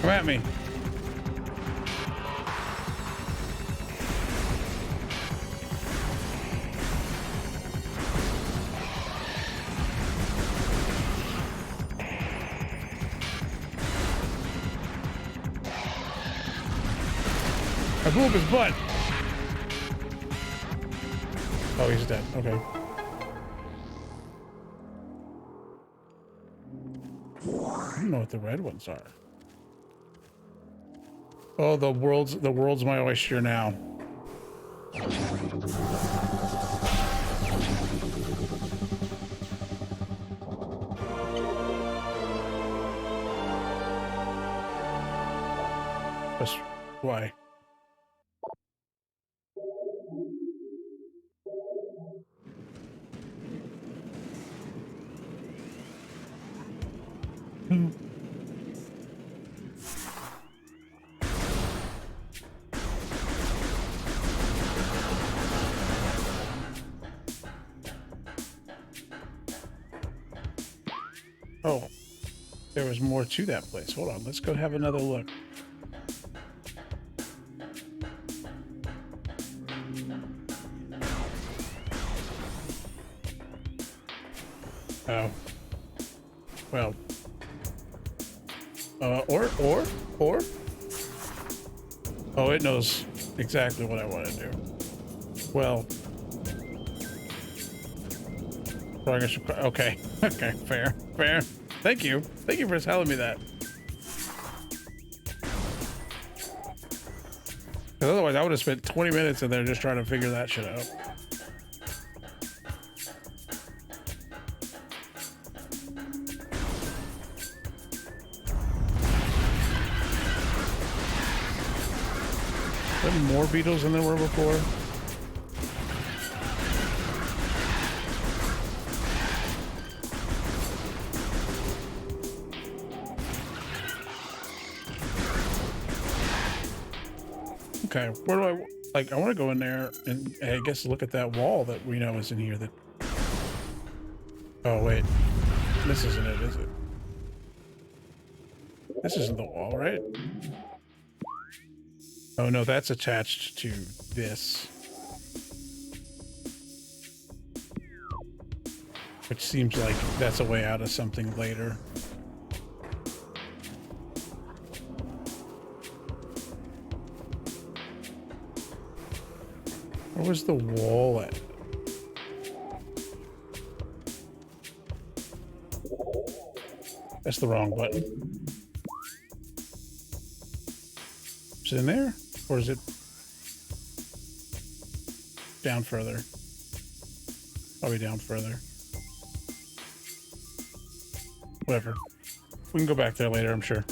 Come at me. I blew up his butt. Oh, he's dead. Okay. I don't know what the red ones are. Oh, the world's my oyster now. That's why. Oh, there was more to that place. Hold on, let's go have another look. Oh. Well. Or? Oh, it knows exactly what I want to do. Well. Progress. Okay. Okay. Fair. Fair. Thank you. Thank you for telling me that. Because otherwise, I would have spent 20 minutes in there just trying to figure that shit out. Are there more beetles than there were before? Okay, where do I, like, I want to go in there and I guess look at that wall that we know is in here that, oh wait, this isn't it, is it? This isn't the wall, right? Oh no, that's attached to this. Which seems like that's a way out of something later. Where was the wall at? That's the wrong button. Is it in there? Or is it down further? Probably down further. Whatever. We can go back there later, I'm sure.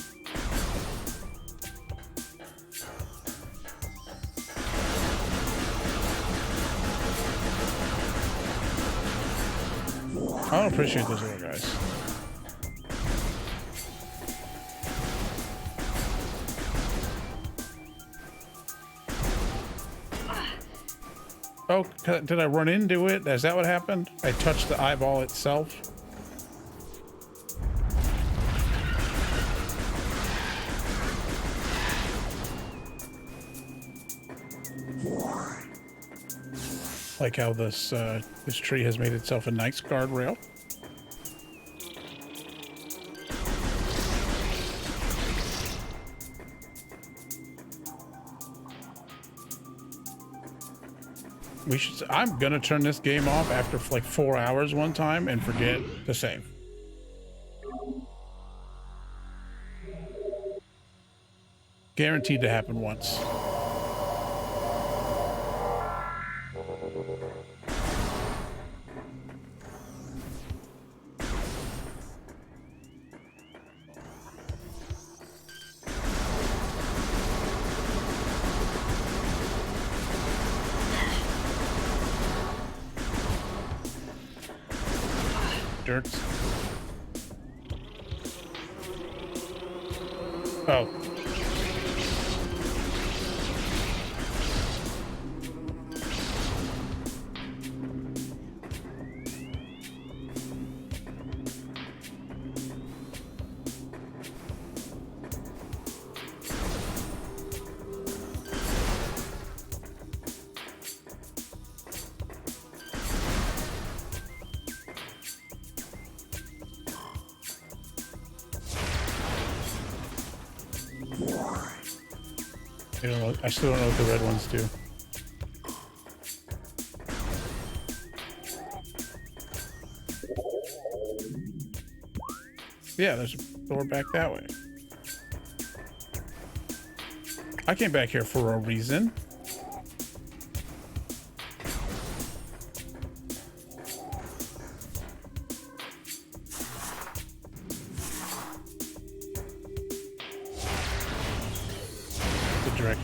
I don't appreciate those little guys. Oh, did I run into it? Is that what happened? I touched the eyeball itself? Like how this tree has made itself a nice guardrail. I'm gonna turn this game off after like 4 hours one time and forget to save. Guaranteed to happen once. Jerks. Oh. I still don't know what the red ones do. Yeah, there's a door back that way. I came back here for a reason.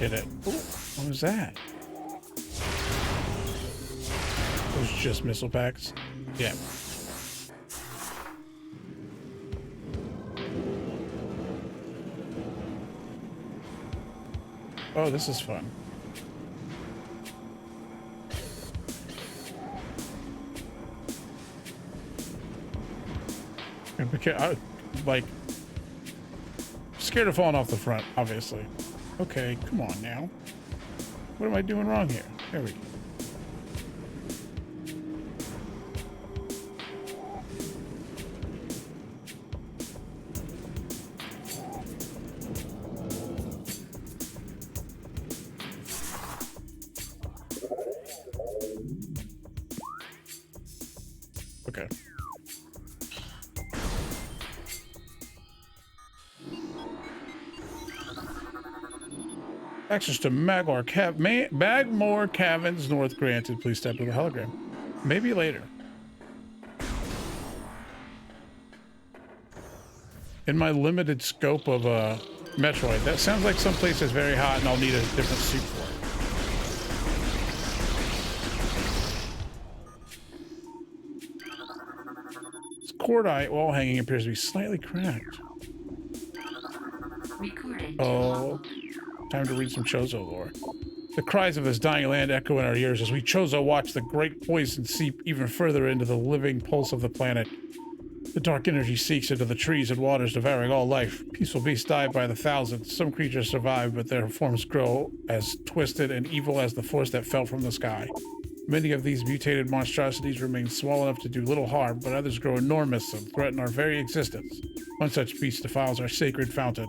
Hit it. Ooh, what was that? It was just missile packs. Yeah. Oh, this is fun. I'm like scared of falling off the front, obviously. Okay, come on now. What am I doing wrong here? There we go. Okay. Access to Magmore Caverns North granted. Please step to the hologram. Maybe later. In my limited scope of Metroid, that sounds like someplace that's very hot and I'll need a different suit for it. This cordite wall hanging appears to be slightly cracked. Oh. Time to read some Chozo lore. The cries of this dying land echo in our ears as we Chozo watch the great poison seep even further into the living pulse of the planet. The dark energy seeks into the trees and waters, devouring all life. Peaceful beasts die by the thousands. Some creatures survive, but their forms grow as twisted and evil as the force that fell from the sky. Many of these mutated monstrosities remain small enough to do little harm, but others grow enormous and threaten our very existence. One such beast defiles our sacred fountain,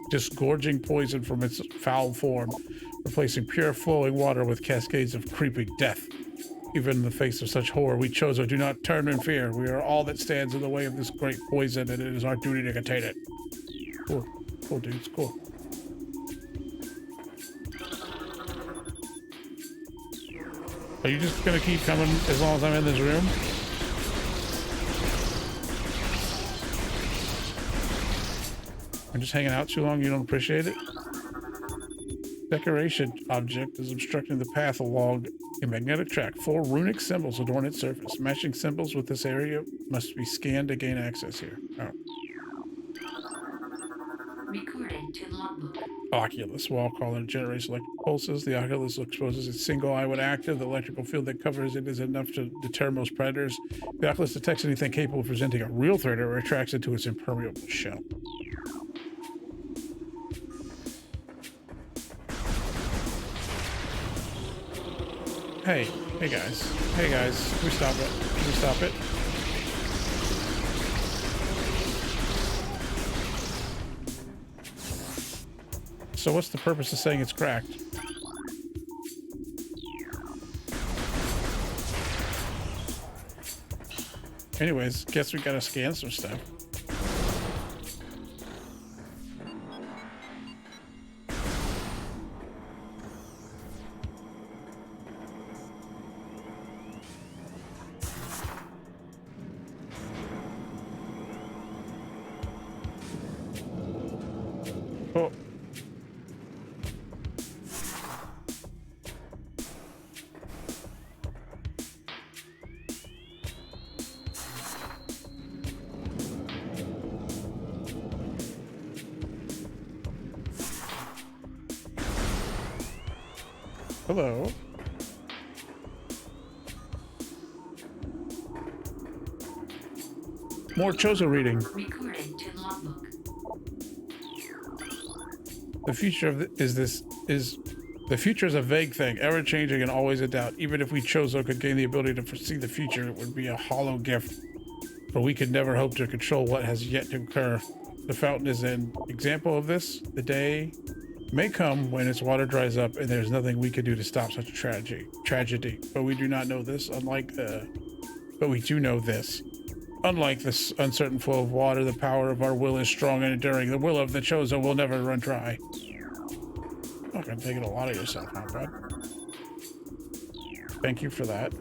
disgorging poison from its foul form, replacing pure flowing water with cascades of creeping death. Even in the face of such horror, we Chozo do not turn in fear. We are all that stands in the way of this great poison, and it is our duty to contain it. Cool. Cool, dudes. Cool. Are you just gonna keep coming as long as I'm in this room? I'm just hanging out too long, you don't appreciate it? Decoration object is obstructing the path along a magnetic track. 4 runic symbols adorn its surface. Matching symbols with this area must be scanned to gain access here. Oh. Recording to logbook. Oculus wall collar generates electric pulses. The Oculus exposes its single eye when active. The electrical field that covers it is enough to deter most predators. The Oculus detects anything capable of presenting a real threat or retracts it to its impermeable shell. Hey, hey guys. Hey guys, can we stop it? Can we stop it? So what's the purpose of saying it's cracked? Anyways, guess we gotta scan some stuff. Oh. Hello. More Chozo reading. Recorded to logbook. The future of the future is a vague thing, ever changing and always in doubt. Even if we Chozo could gain the ability to foresee the future, it would be a hollow gift. For we could never hope to control what has yet to occur. The fountain is an example of this. The day may come when its water dries up and there's nothing we can do to stop such a tragedy. But we do not know this, but we do know this. Unlike this uncertain flow of water, the power of our will is strong and enduring. The will of the Chozo will never run dry. Not gonna take it a lot of yourself, huh, bud? Thank you for that.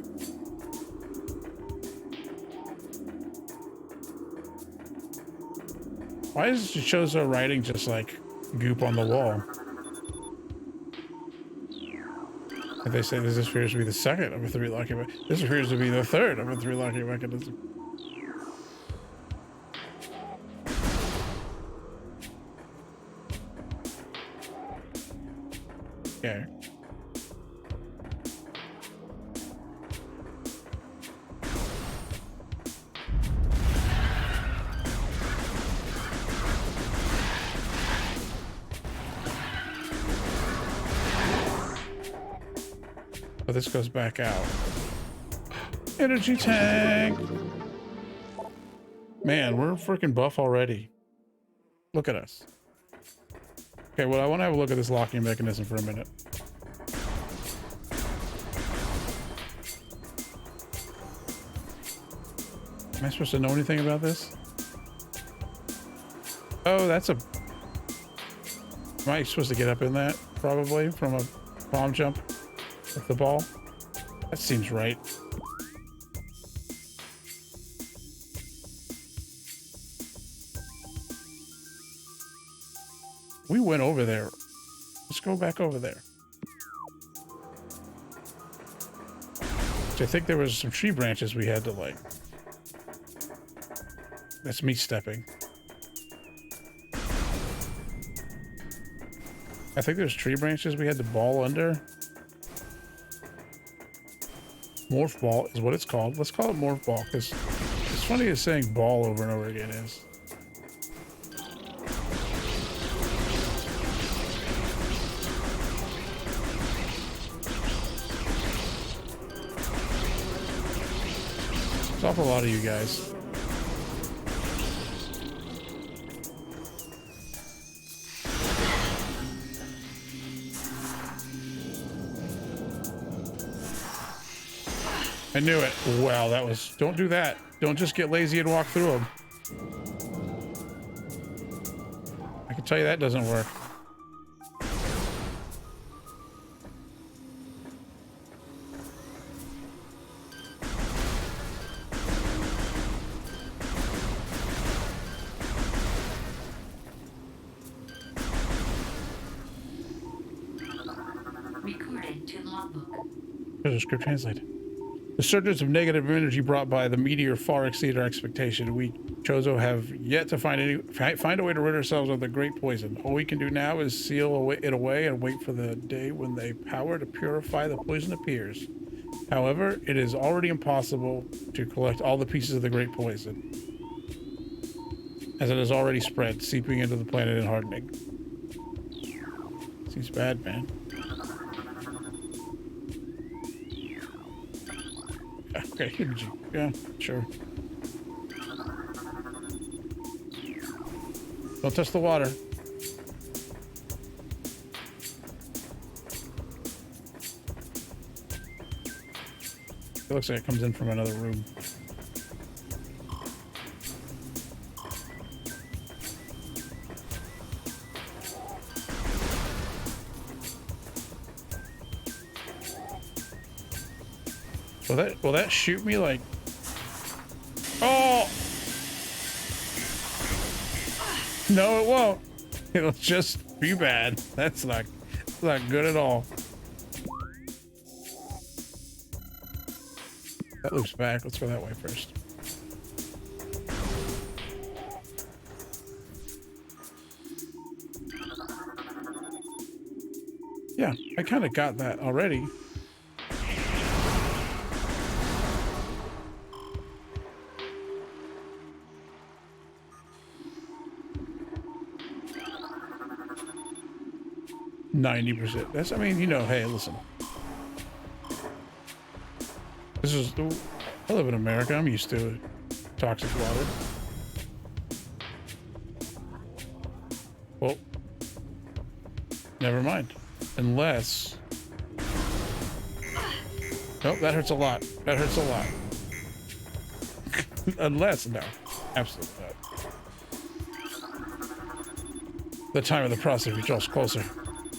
Why is the Chozo writing just like goop on the wall? And they say this appears to be the second of a three lucky. This appears to be the third of a three lucky mechanism. Okay. But this goes back out. Energy tank! Man, we're freaking buff already. Look at us. Okay, well, I want to have a look at this locking mechanism for a minute. Am I supposed to know anything about this? Oh, that's a... Am I supposed to get up in that? Probably, from a bomb jump with the ball? That seems right. We went over there. Let's go back over there. So I think there was some tree branches we had to like. That's me stepping. I think there's tree branches we had to ball under. Morph ball is what it's called. Let's call it morph ball because it's funny as saying ball over and over again is. It's off a lot of you guys. I knew it. Wow, that was... Don't do that. Don't just get lazy and walk through them. I can tell you that doesn't work. Recorded to logbook. There's a script translated. The surges of negative energy brought by the meteor far exceed our expectation. We Chozo have yet to find a way to rid ourselves of the great poison. All we can do now is seal it away and wait for the day when the power to purify the poison appears. However, it is already impossible to collect all the pieces of the great poison, as it has already spread, seeping into the planet and hardening. Seems bad, man. Okay, energy. Yeah, sure. Don't touch the water. It looks like it comes in from another room. Will that shoot me like... Oh! No, it won't. It'll just be bad. That's not good at all. That loops back. Let's go that way first. Yeah, I kind of got that already. %. That's, I mean, you know, hey, listen. This is, I live in America. I'm used to it. Toxic water. Well, never mind. Unless... Nope, that hurts a lot. That hurts a lot. Unless, no. Absolutely not. The time of the process draws closer.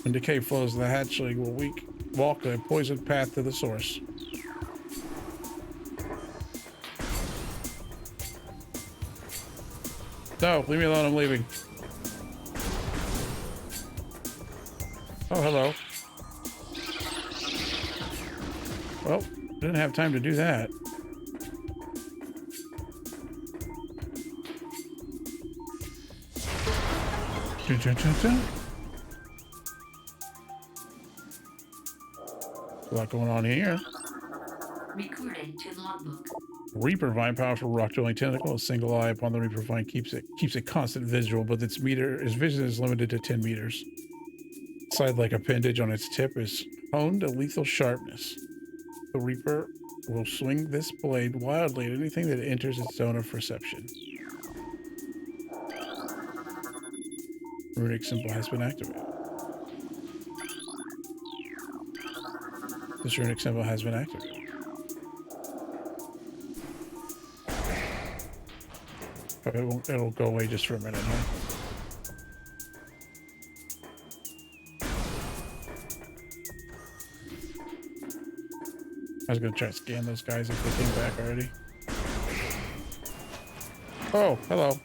When decay flows, the hatchling will walk a poisoned path to the source. No, leave me alone, I'm leaving. Oh, hello. Well, didn't have time to do that. Dun, dun, dun, dun. A lot going on here. Recording to logbook. Reaper Vine, powerful rock dwelling tentacle. A single eye upon the Reaper Vine keeps a constant visual, but its vision is limited to 10 meters. Side-like appendage on its tip is honed to lethal sharpness. The Reaper will swing this blade wildly at anything that enters its zone of perception. Runic symbol has been activated. This runic symbol has been activated. But it'll go away just for a minute, huh? I was gonna try to scan those guys if they came back already. Oh, hello.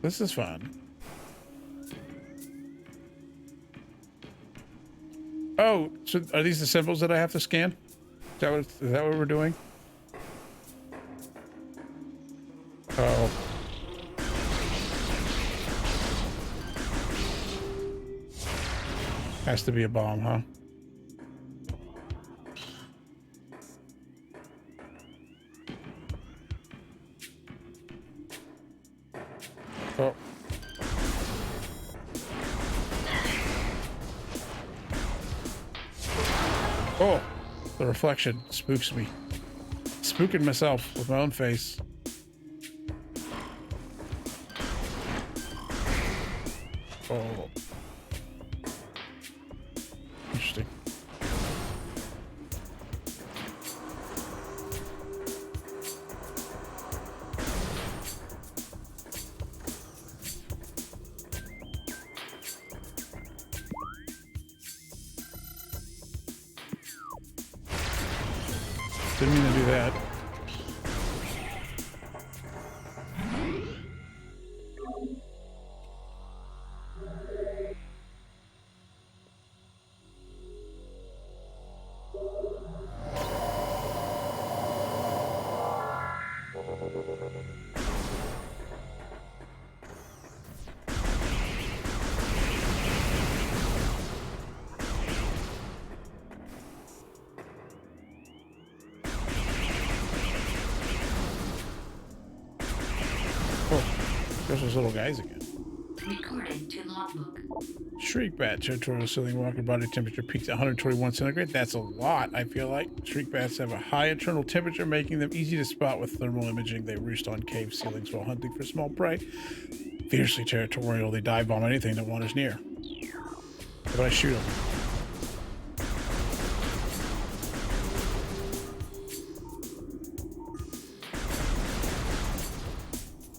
This is fun. Oh, so are these the symbols that I have to scan? Is that what we're doing? Oh. Has to be a bomb, huh? Oh. Oh, the reflection spooks me. Spooking myself with my own face. Oh. Interesting. Didn't mean to do that. There's those little guys again. Recording to logbook. Shriek bat, territorial ceiling walker body temperature peaks at 121 centigrade. That's a lot, I feel like. Shriek bats have a high internal temperature, making them easy to spot with thermal imaging. They roost on cave ceilings while hunting for small prey. Fiercely territorial, they dive bomb anything that wanders near. How about I shoot them?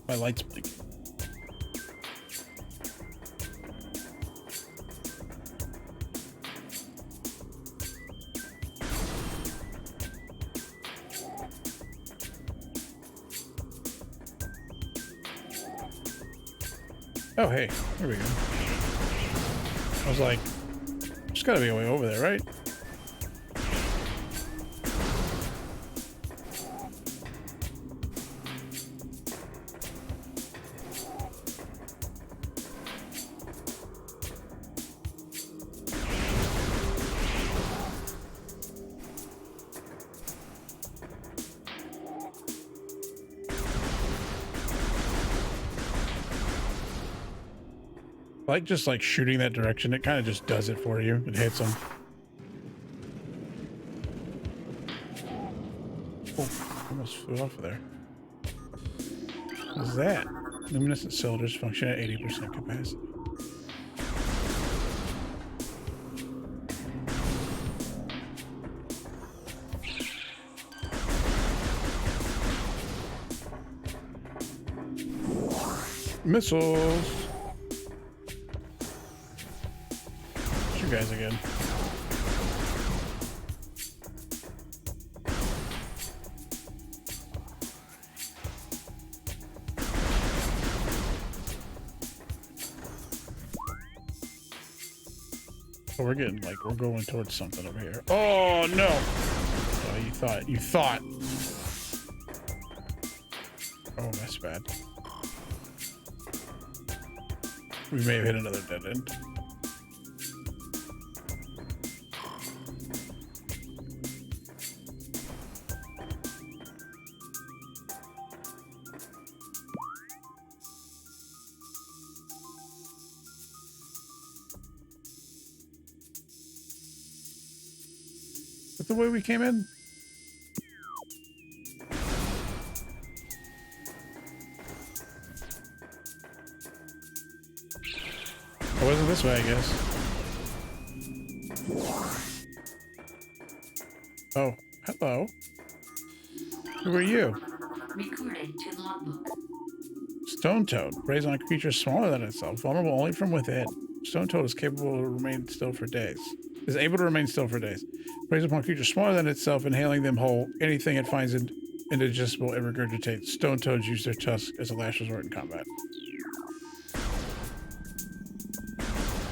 My light's blinking. Oh, hey, here we go. I was like, there's gotta be a way over there, right? I like just like shooting that direction. It kind of just does it for you. It hits them. Oh, almost flew off of there. What is that? Luminescent cylinders function at 80% capacity. Missiles. You guys again. Oh, we're getting like we're going towards something over here. Oh no! Oh, you thought. Oh, that's bad. We may have hit another dead end. The way we came in? It wasn't this way, I guess. Oh, hello. Who are you? Recording to logbook. Stone Toad preys on a creature smaller than itself, vulnerable only from within. Stone Toad is capable to remain still for days. Is able to remain still for days. Preys upon creatures smaller than itself, inhaling them whole. Anything it finds indigestible, it regurgitates. Stone Toads use their tusks as a last resort in combat.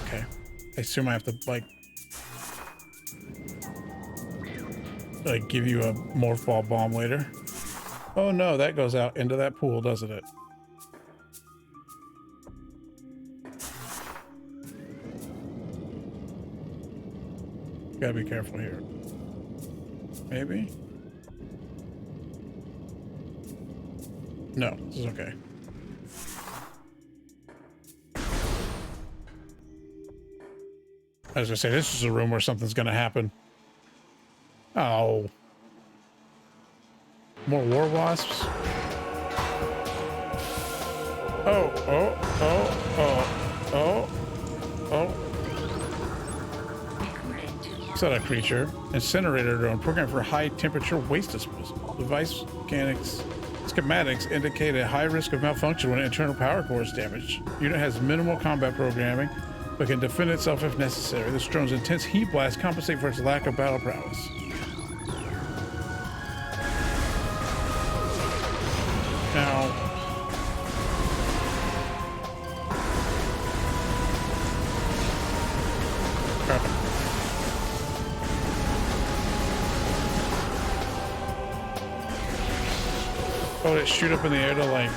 Okay. I assume I have to, like give you a morph ball bomb later. Oh no, that goes out into that pool, doesn't it? Gotta be careful here. Maybe? No, this is okay. I was gonna say, this is a room where something's gonna happen. Oh. More war wasps? Oh, oh, oh, oh, oh, oh. Is that a creature? Incinerator drone programmed for high temperature waste disposal. Device schematics indicate a high risk of malfunction when internal power core is damaged. Unit has minimal combat programming, but can defend itself if necessary. This drone's intense heat blasts compensate for its lack of battle prowess. Now, oh, it shoot up in the air to like.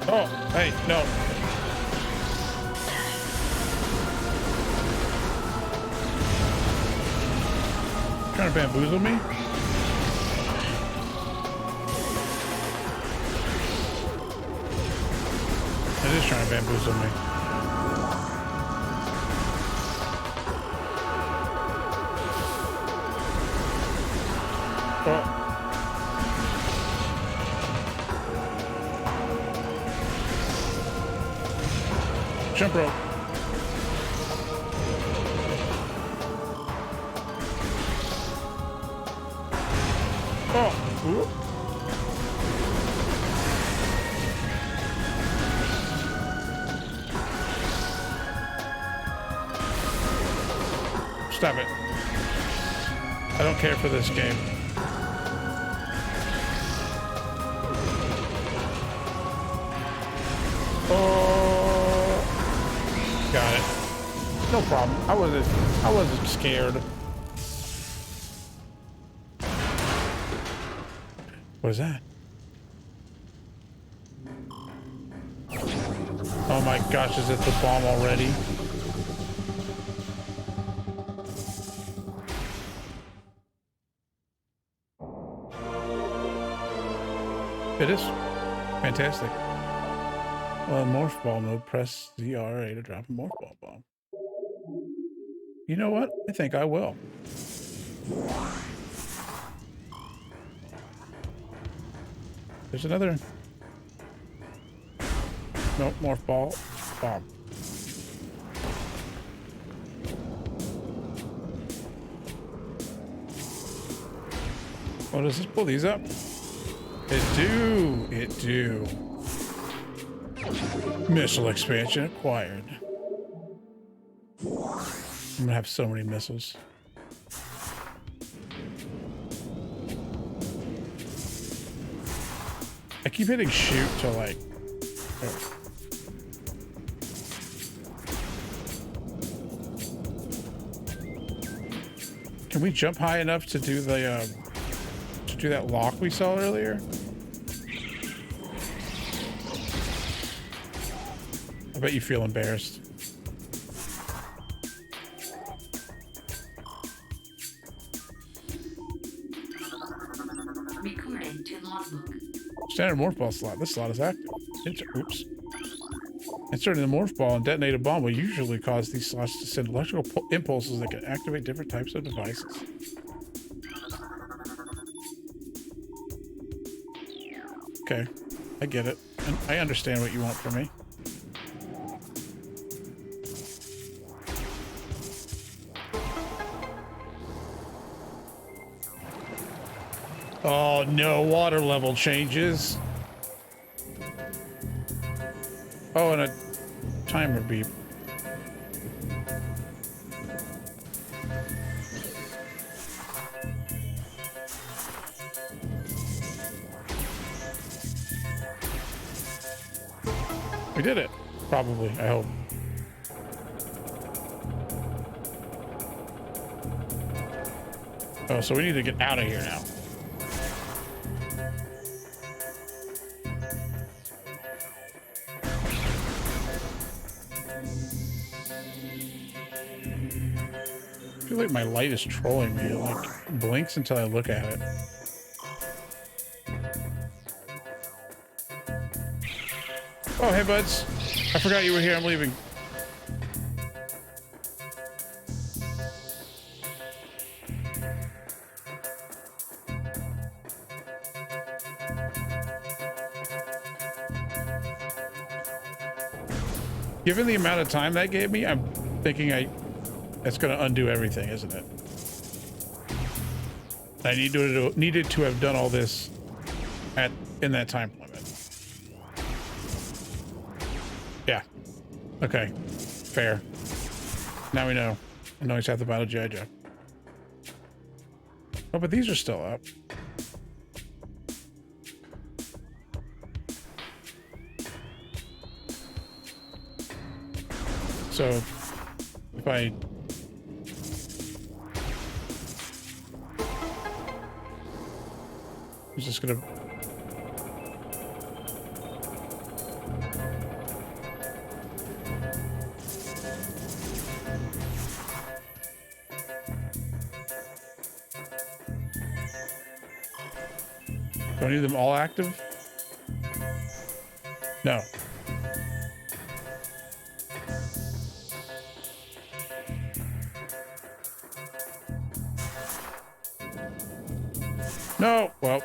Oh, hey, no. Trying to bamboozle me? It is is trying to bamboozle me. Oh. Jump rope. Oh. Ooh. Stop it. I don't care for this game. Oh, got it. No problem. I wasn't scared. What is that? Oh my gosh, is it the bomb already? It is. Fantastic. Well, morph ball mode, press ZRA to drop a morph ball bomb. You know what? I think I will. There's another. Nope, morph ball. Bomb. Oh, does this pull these up? It do. It do. Missile expansion acquired. I'm gonna have so many missiles. I keep hitting shoot to like. Oh. Can we jump high enough to do the to do that lock we saw earlier? I bet you feel embarrassed. Recorded to logbook. Standard morph ball slot. This slot is active. Oops. Inserting the morph ball and detonate a bomb will usually cause these slots to send electrical impulses that can activate different types of devices. Okay, I get it. And I understand what you want from me. Oh no, water level changes. Oh, and a timer beep. We did it. Probably, I hope. Oh, so we need to get out of here now. I feel like my light is trolling me. It like blinks until I look at it. Oh, hey, buds. I forgot you were here. I'm leaving. Given the amount of time that gave me, I'm thinking that's going to undo everything, isn't it? I needed to have done all this in that time limit. Yeah. Okay. Fair. Now we know. I know he's at the battle G.I. Joe. Oh, but these are still up. So if I was just gonna do I need them all active? No. No, well.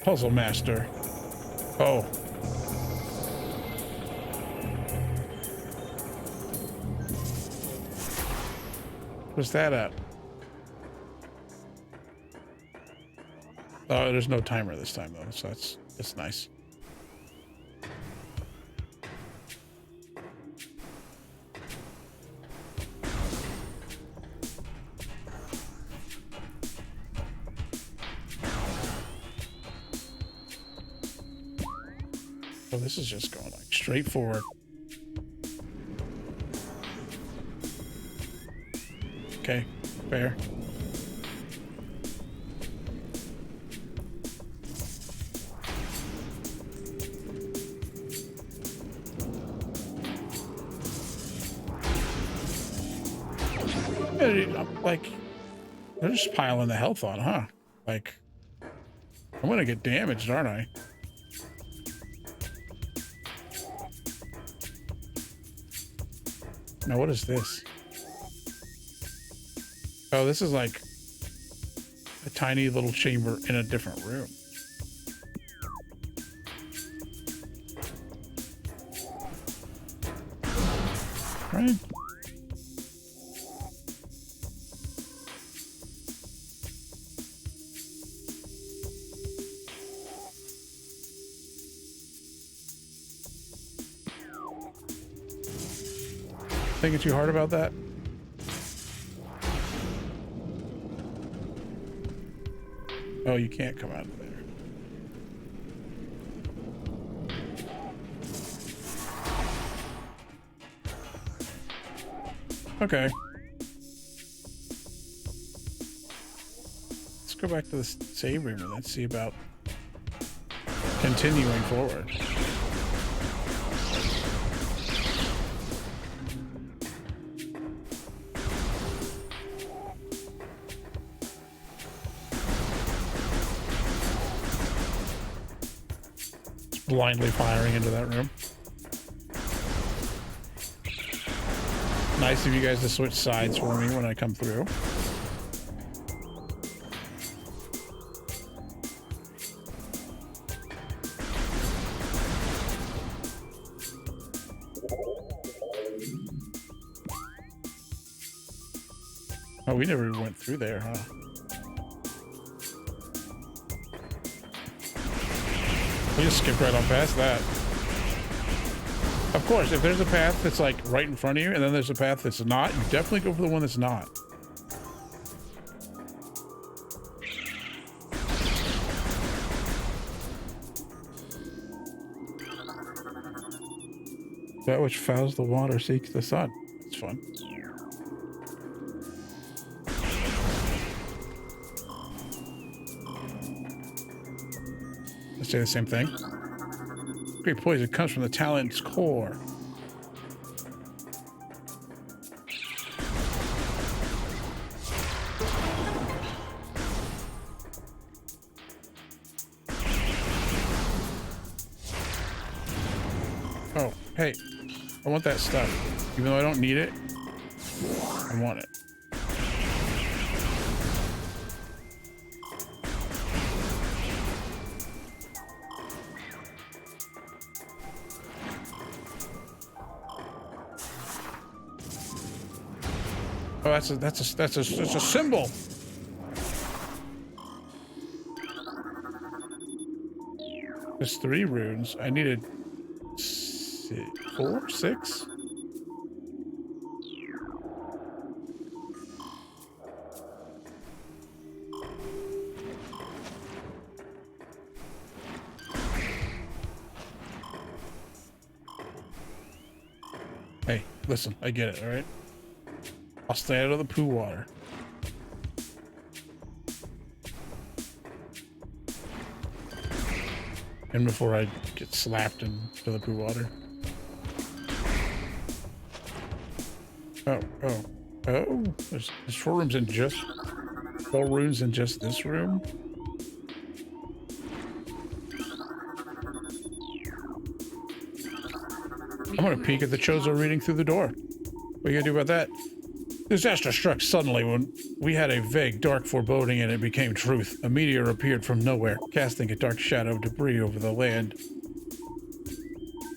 Puzzle Master. Oh. What's that at? Oh, there's no timer this time though, so that's nice. Oh, this is just going like straight forward. Okay, fair. Like, they're just piling the health on, huh? Like, I'm gonna get damaged, aren't I? Now, what is this? Oh, this is like a tiny little chamber in a different room. Right? Thinking too hard about that? Oh, you can't come out of there. Okay. Let's go back to the save room and let's see about continuing forward. Blindly firing into that room. Nice of you guys to switch sides for me when I come through. Oh, we never went through there, huh? We just skipped right on past that. Of course, if there's a path that's like right in front of you and then there's a path that's not, you definitely go for the one that's not. That which fouls the water seeks the sun. It's fun. Let's say the same thing. Great poison comes from the talent's core. Oh, hey, I want that stuff. Even though I don't need it, I want it. Oh, that's a symbol. There's 3 runes. I needed 4, 6. Hey, listen, I get it, all right? I'll stay out of the poo water. And before I get slapped into the poo water. Oh. There's 4 rooms in just 4 rooms in just this room. I'm gonna peek at the Chozo reading through the door. What are you gonna do about that? Disaster struck suddenly when we had a vague, dark foreboding and it became truth. A meteor appeared from nowhere, casting a dark shadow of debris over the land.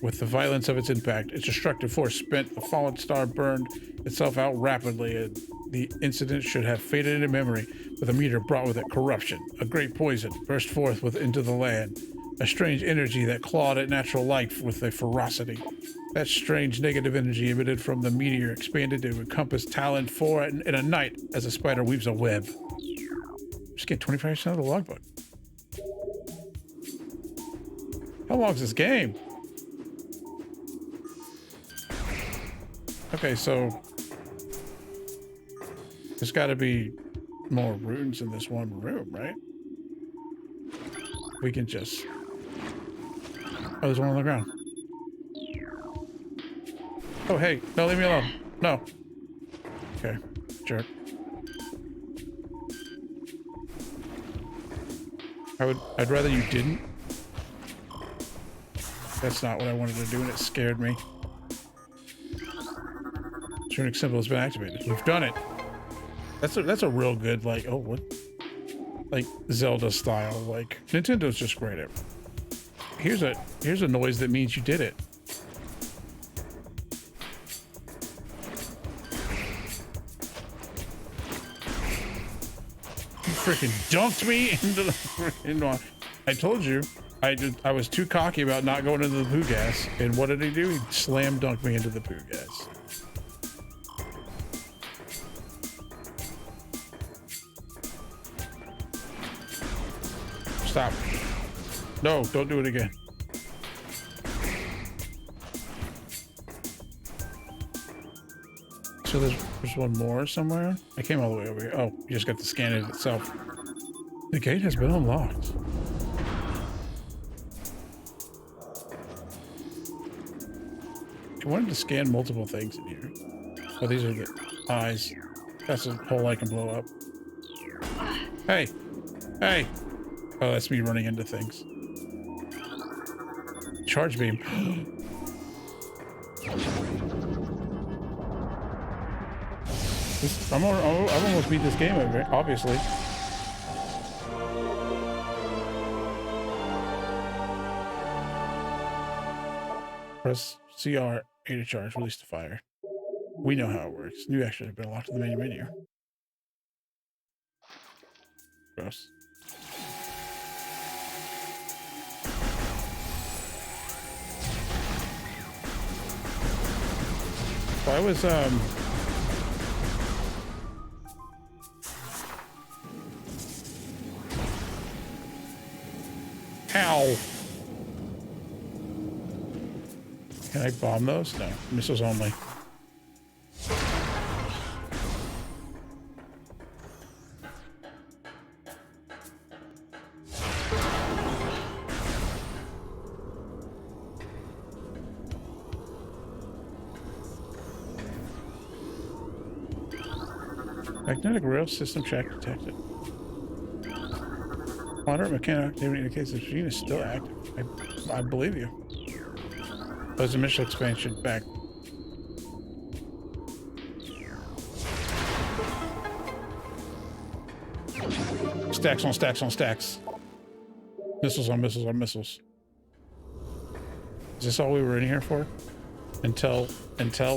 With the violence of its impact, its destructive force spent, the fallen star burned itself out rapidly, and the incident should have faded into memory, but the meteor brought with it corruption. A great poison burst forth into the land, a strange energy that clawed at natural life with a ferocity. That strange negative energy emitted from the meteor expanded to encompass Talon 4 in a night as a spider weaves a web. Just get 25% of the logbook. How long is this game? Okay, so there's got to be more runes in this one room, right? We can just... Oh, there's one on the ground. Oh, hey, no, leave me alone. No. Okay, jerk. I'd rather you didn't. That's not what I wanted to do, and it scared me. Runic symbol has been activated. We've done it. That's a real good, like, oh, what? Like Zelda style. Like, Nintendo's just great at it. Here's a noise that means you did it. You freaking dunked me into the freaking... I told you. I was too cocky about not going into the poo gas. And what did he do? He slam dunked me into the poo gas. Stop. No, don't do it again. So there's one more somewhere? I came all the way over here. Oh, you just got to scan it itself. The gate has been unlocked. I wanted to scan multiple things in here. Oh, these are the eyes. That's a hole I can blow up. Hey! Hey! Oh, that's me running into things. Charge beam. I've almost beat this game, obviously. Press CR, A to charge, release the fire. We know how it works. New action has been unlocked in the main menu. Gross. I was, Ow! Can I bomb those? No. Missiles only. Magnetic rail system check detected. Moderate mechanical activity indicates the machine is still active. I believe you. There's a mission expansion back. Stacks on stacks on stacks. Missiles on missiles on missiles. Is this all we were in here for? Until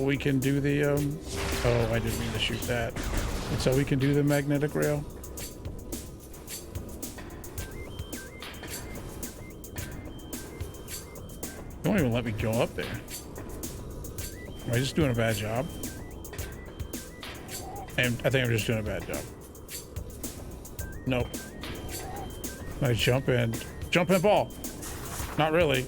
we can do the oh, I didn't mean to shoot that. Until we can do the magnetic rail. They won't even let me go up there. Am I just doing a bad job? And I think I'm just doing a bad job. Nope. I jump in. Jump in ball. Not really.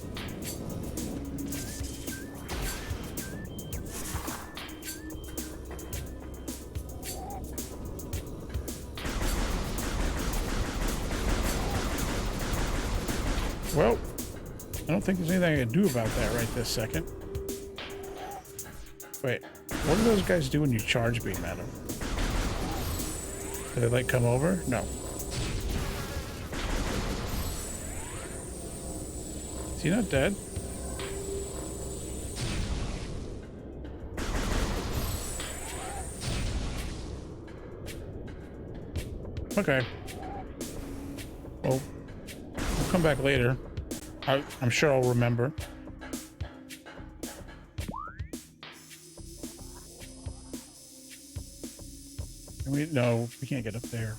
Well, I don't think there's anything I can do about that right this second. Wait, what do those guys do when you charge beam at them? Do they like come over? No. Is he not dead? Okay. Well, we'll come back later. I'm sure I'll remember. No, we can't get up there.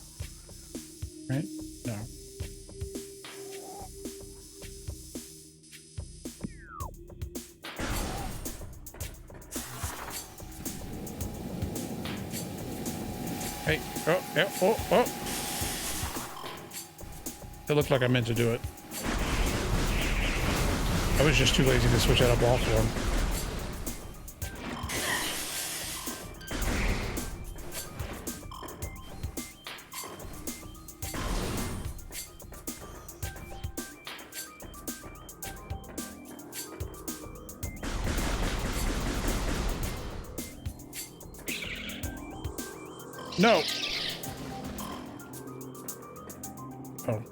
Right? No. Hey, oh, yeah, oh. It looked like I meant to do it. I was just too lazy to switch out a ball form. No. Oh.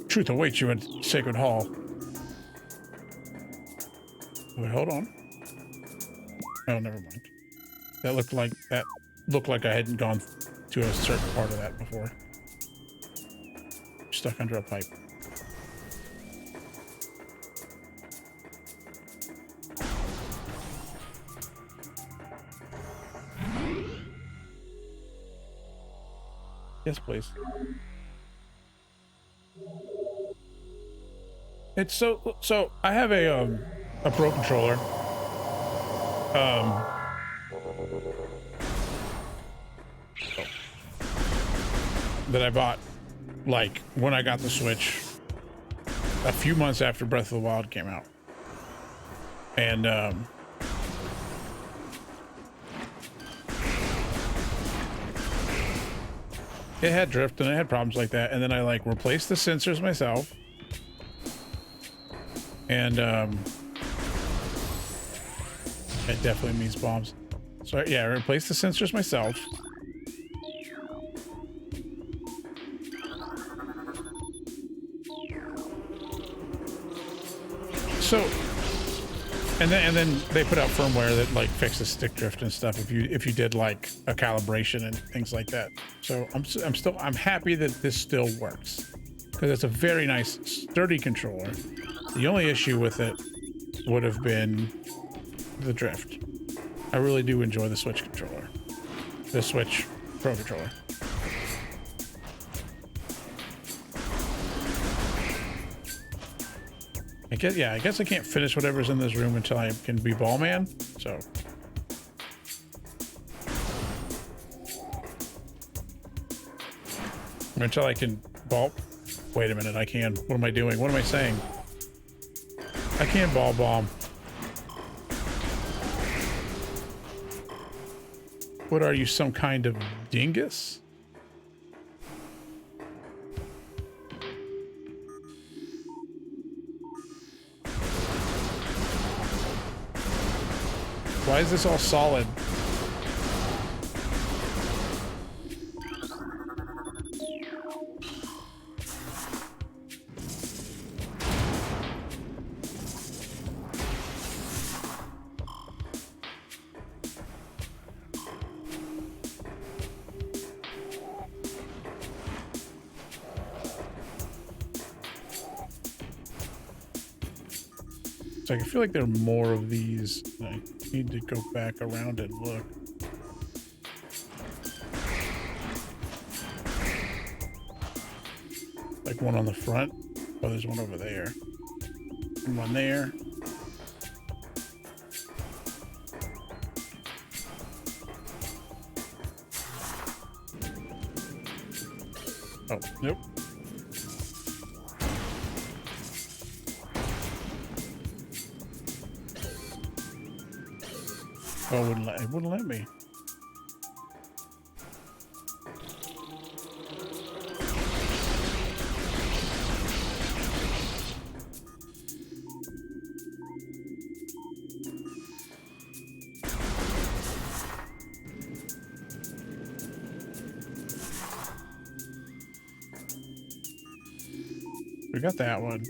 Truth awaits you in Sacred Hall. Wait, hold on. Oh, never mind. That looked like I hadn't gone to a certain part of that before. Stuck under a pipe. Yes, please. It's so I have a Pro controller. That I bought like when I got the Switch a few months after Breath of the Wild came out. And it had drift and it had problems like that, and then I like replaced the sensors myself. And it definitely means bombs. So yeah, I replaced the sensors myself. So and then they put out firmware that like fixes stick drift and stuff if you did like a calibration and things like that. So I'm happy that this still works because it's a very nice sturdy controller. The only issue with it would have been the drift. I really do enjoy the Switch controller, the Switch Pro controller. I guess I can't finish whatever's in this room until I can be Ball Man. So until I can ball. Wait a minute, I can. What am I doing? What am I saying? I can't ball bomb. What are you, some kind of dingus? Why is this all solid? It's like, I feel like there are more of these. I need to go back around and look. Like one on the front. Oh, there's one over there. And one there. Oh, nope. Oh, it wouldn't let me. We got that one.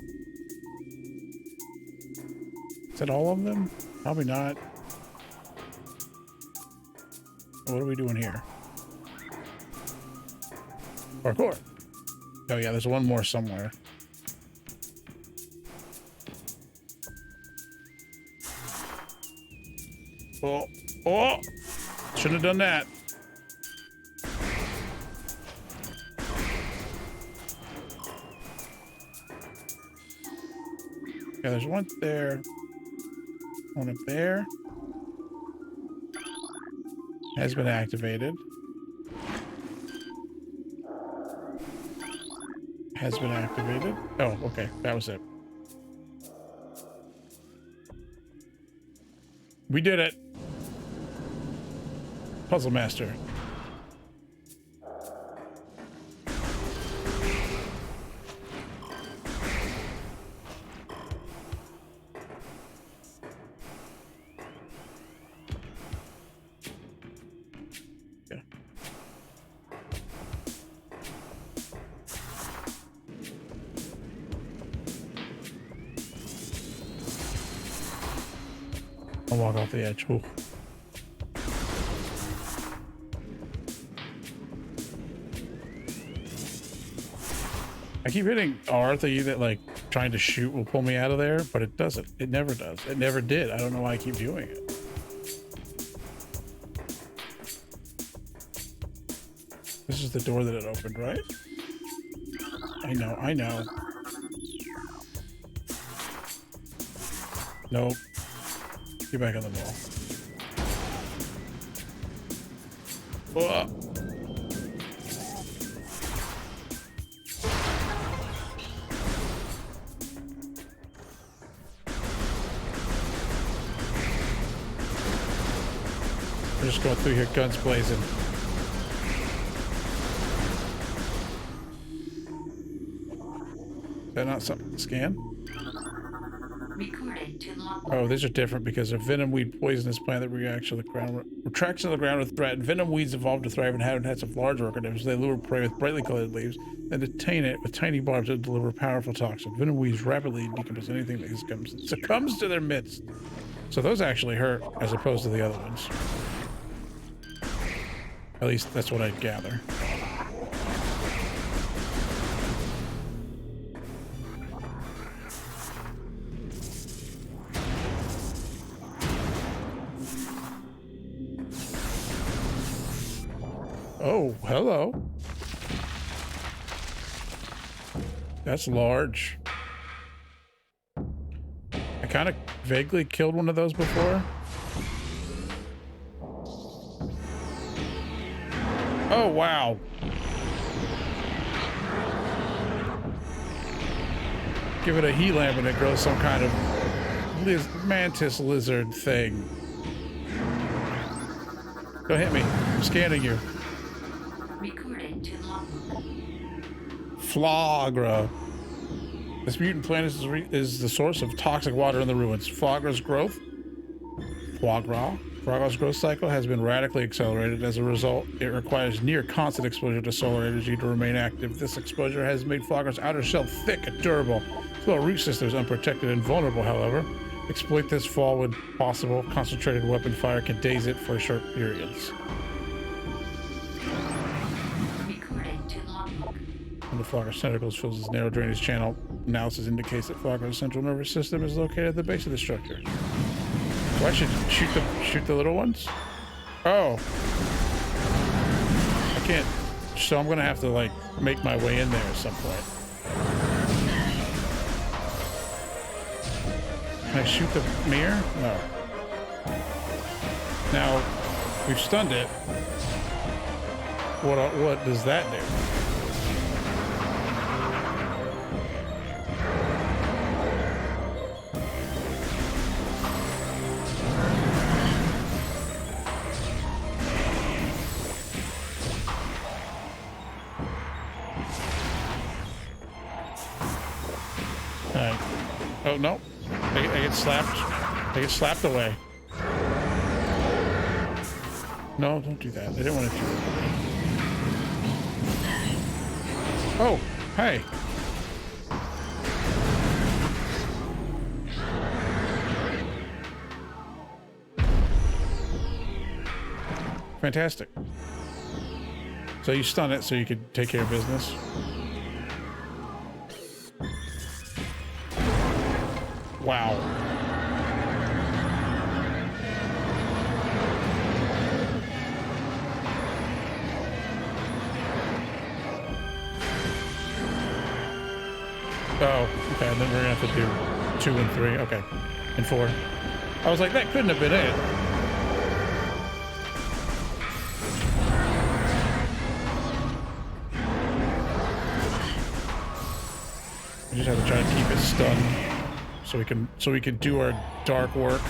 Is that all of them? Probably not. What are we doing here? Parkour. Oh yeah, there's one more somewhere. Oh, oh! Shouldn't have done that. Yeah, there's one there. One up there. Has been activated. Has been activated. Oh, okay. That was it. We did it. Puzzle Master. Yeah. I'll walk off the edge. Ooh. I keep hitting R thinking that like trying to shoot will pull me out of there, but it doesn't. It never does. It never did. I don't know why I keep doing it. This is the door that it opened, right? I know, I know. Nope. Get back on the ball. Whoa. We're just going through here, guns blazing. Is that not something to scan? Recorded to logbook. Oh, these are different because a venom weed poisonous plant that reacts to the ground, retracts to the ground with threat. Venom weeds evolved to thrive in habitats of large organisms. They lure prey with brightly colored leaves and detain it with tiny barbs that deliver powerful toxin. Venom weeds rapidly decompose anything that succumbs to their midst. So those actually hurt as opposed to the other ones. At least that's what I'd gather. Oh, hello. That's large. I kind of vaguely killed one of those before. Oh, wow. Give it a heat lamp and it grows some kind of mantis lizard thing. Don't hit me. I'm scanning you. Recorded to logbook. Flagra. This mutant plant is the source of toxic water in the ruins. Flagra's growth cycle has been radically accelerated. As a result, it requires near constant exposure to solar energy to remain active. This exposure has made Flagra's outer shell thick and durable. Its lower root system is unprotected and vulnerable, however. Exploit this fall when possible. Concentrated weapon fire can daze it for short periods. Recorded to logbook. When the Flagra's tentacles fills its narrow drainage channel, analysis indicates that Flagra's central nervous system is located at the base of the structure. So I should shoot the little ones? Oh. I can't. So I'm gonna have to like make my way in there at some point. Can I shoot the mirror? No. Now, we've stunned it. What does that do? Oh, no. I get slapped. I get slapped away. No, don't do that. I didn't want to do that. Oh, hey. Fantastic. So you stun it so you could take care of business. Wow. Oh, okay, then we're gonna have to do 2 and 3, okay, and 4. I was like, that couldn't have been it. We just have to try to keep it stunned so we can do our dark work.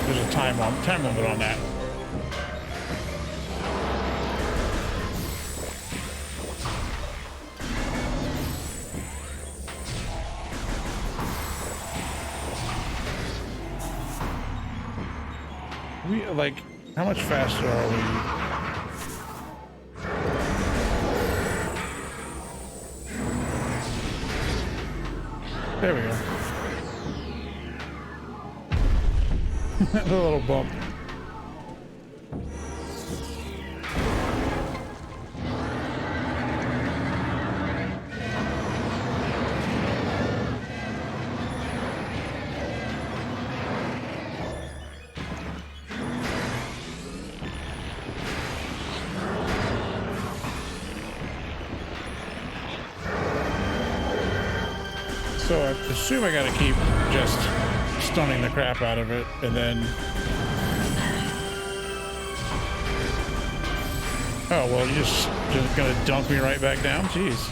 There's a time limit on that. We like, how much faster are we? There we go. A little bump. So I assume I gotta keep just stunning the crap out of it, and then... Oh, well, you're just gonna dunk me right back down? Jeez.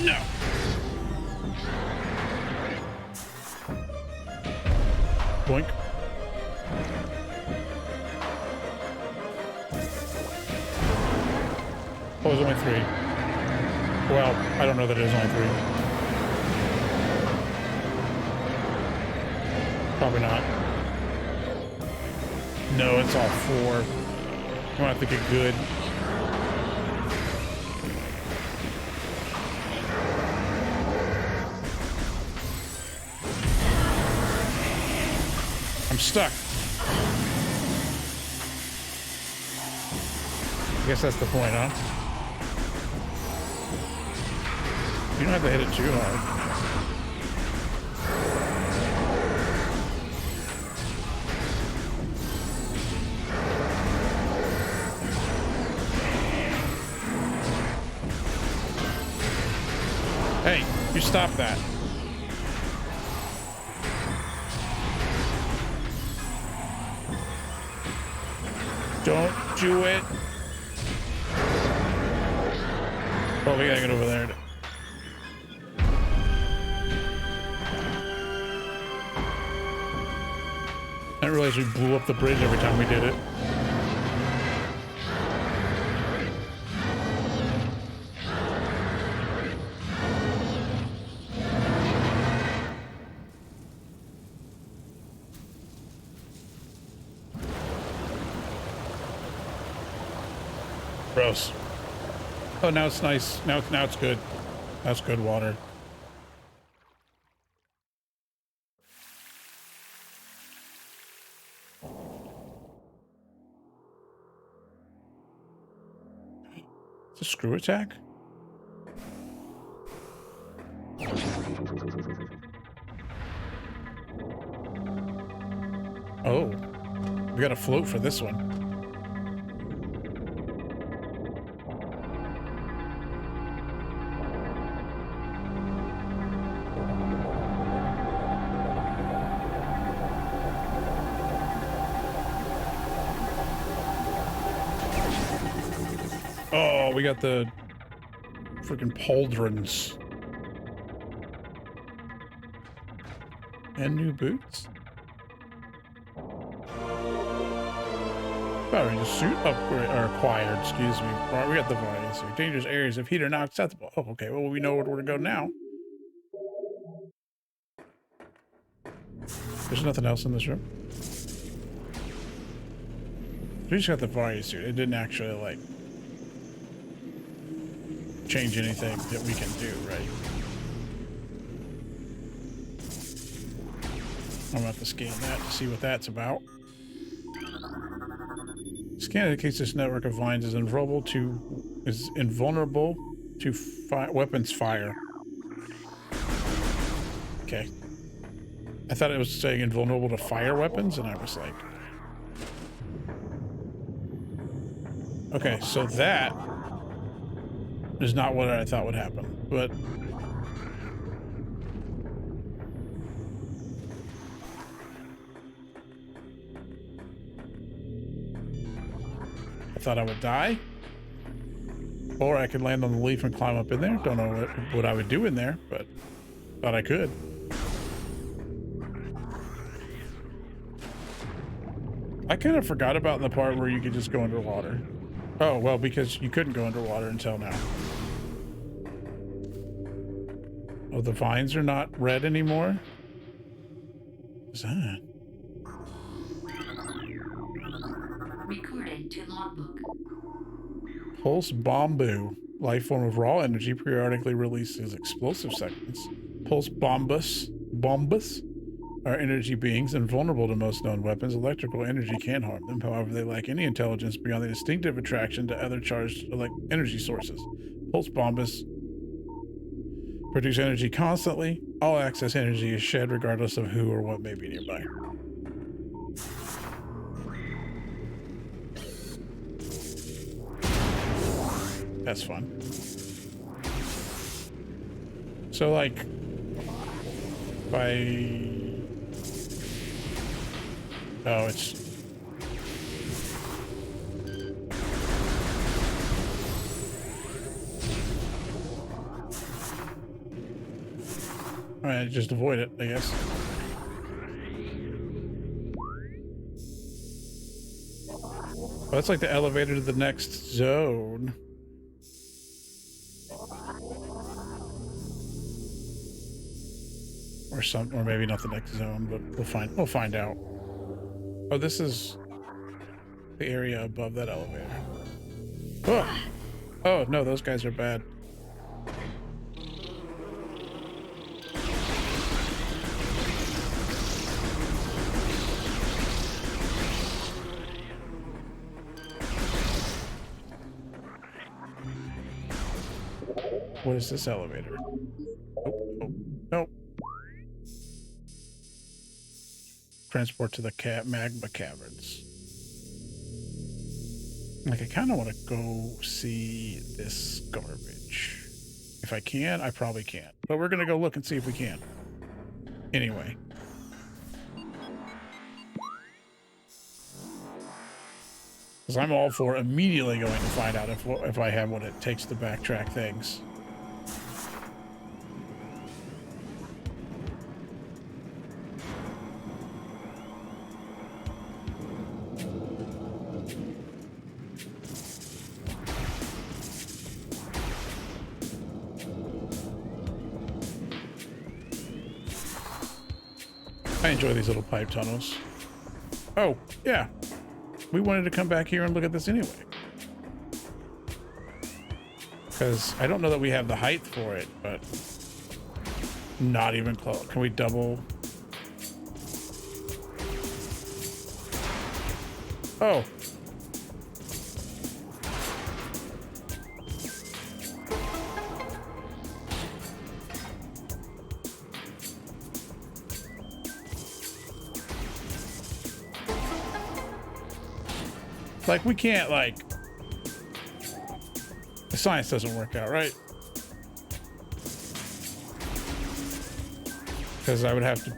No. Boink. Oh, there's only 3. Well, I don't know that it is only 3. Probably not. No, it's all 4. You want to get good. I'm stuck. I guess that's the point, huh? You don't have to hit it too hard. Hey, you stop that. Don't do it. Oh, we gotta get over there. I didn't realize we blew up the bridge every time we did it. Gross. Oh, now it's nice. Now it's good. That's good water. It's a screw attack? Oh. We got a float for this one. Oh, we got the freaking pauldrons. And new boots. Power the suit upgrade or acquired, excuse me. All right, we got the variety suit. Dangerous areas of heat are not acceptable. Oh, okay. Well, we know where to go now. There's nothing else in this room. We just got the variety suit. It didn't actually, like, change anything that we can do, right? I'm gonna have to scan that to see what that's about. Scan indicates this network of vines is invulnerable to weapons fire. Okay. I thought it was saying invulnerable to fire weapons, and I was like, okay, so that is not what I thought would happen, but I thought I would die, or I could land on the leaf and climb up in there. Don't know what I would do in there, but thought I could. I kind of forgot about the part where you could just go underwater. Oh, well, because you couldn't go underwater until now. Oh, the vines are not red anymore? What's that? Recording to logbook. Pulse Bombu. Life form of raw energy periodically releases explosive segments. Pulse Bombus are energy beings invulnerable to most known weapons. Electrical energy can harm them. However, they lack any intelligence beyond the instinctive attraction to other charged energy sources. Pulse Bombus produce energy constantly. All excess energy is shed regardless of who or what may be nearby. That's fun. So, like, oh, it's... Alright, just avoid it, I guess. Well, that's like the elevator to the next zone. Or maybe not the next zone, but we'll find out. Oh, this is the area above that elevator. Oh, oh no, those guys are bad. What is this elevator? Oh, nope. Transport to the magma caverns. Like, I kind of want to go see this garbage. If I can, I probably can't. But we're going to go look and see if we can. Anyway. Because I'm all for immediately going to find out if I have what it takes to backtrack things. I enjoy these little pipe tunnels. Oh, yeah. We wanted to come back here and look at this anyway. Because I don't know that we have the height for it, but not even close. Can we double? Oh. Like, we can't, like... The science doesn't work out, right? Because I would have to...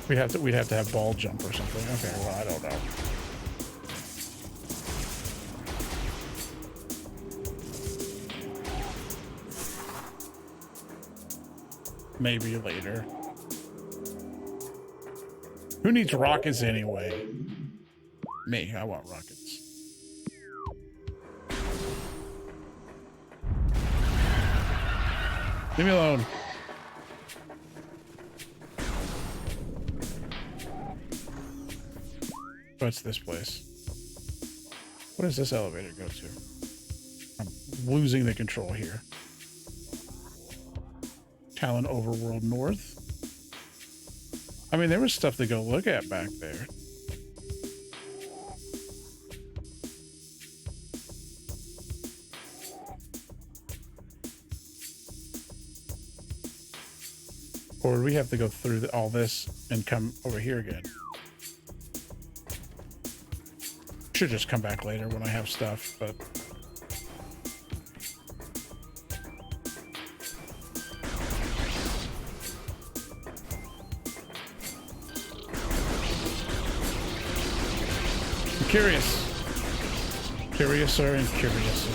We'd have to have ball jump or something. Okay, well, I don't know. maybe later. Who needs rockets anyway? Me, I want rockets. Leave me alone. What's this place? What does this elevator go to? I'm losing the control here. Talon Overworld North. I mean, there was stuff to go look at back there. Or do we have to go through all this and come over here again? Should just come back later when I have stuff, but... I'm curious. Curiouser and curiouser.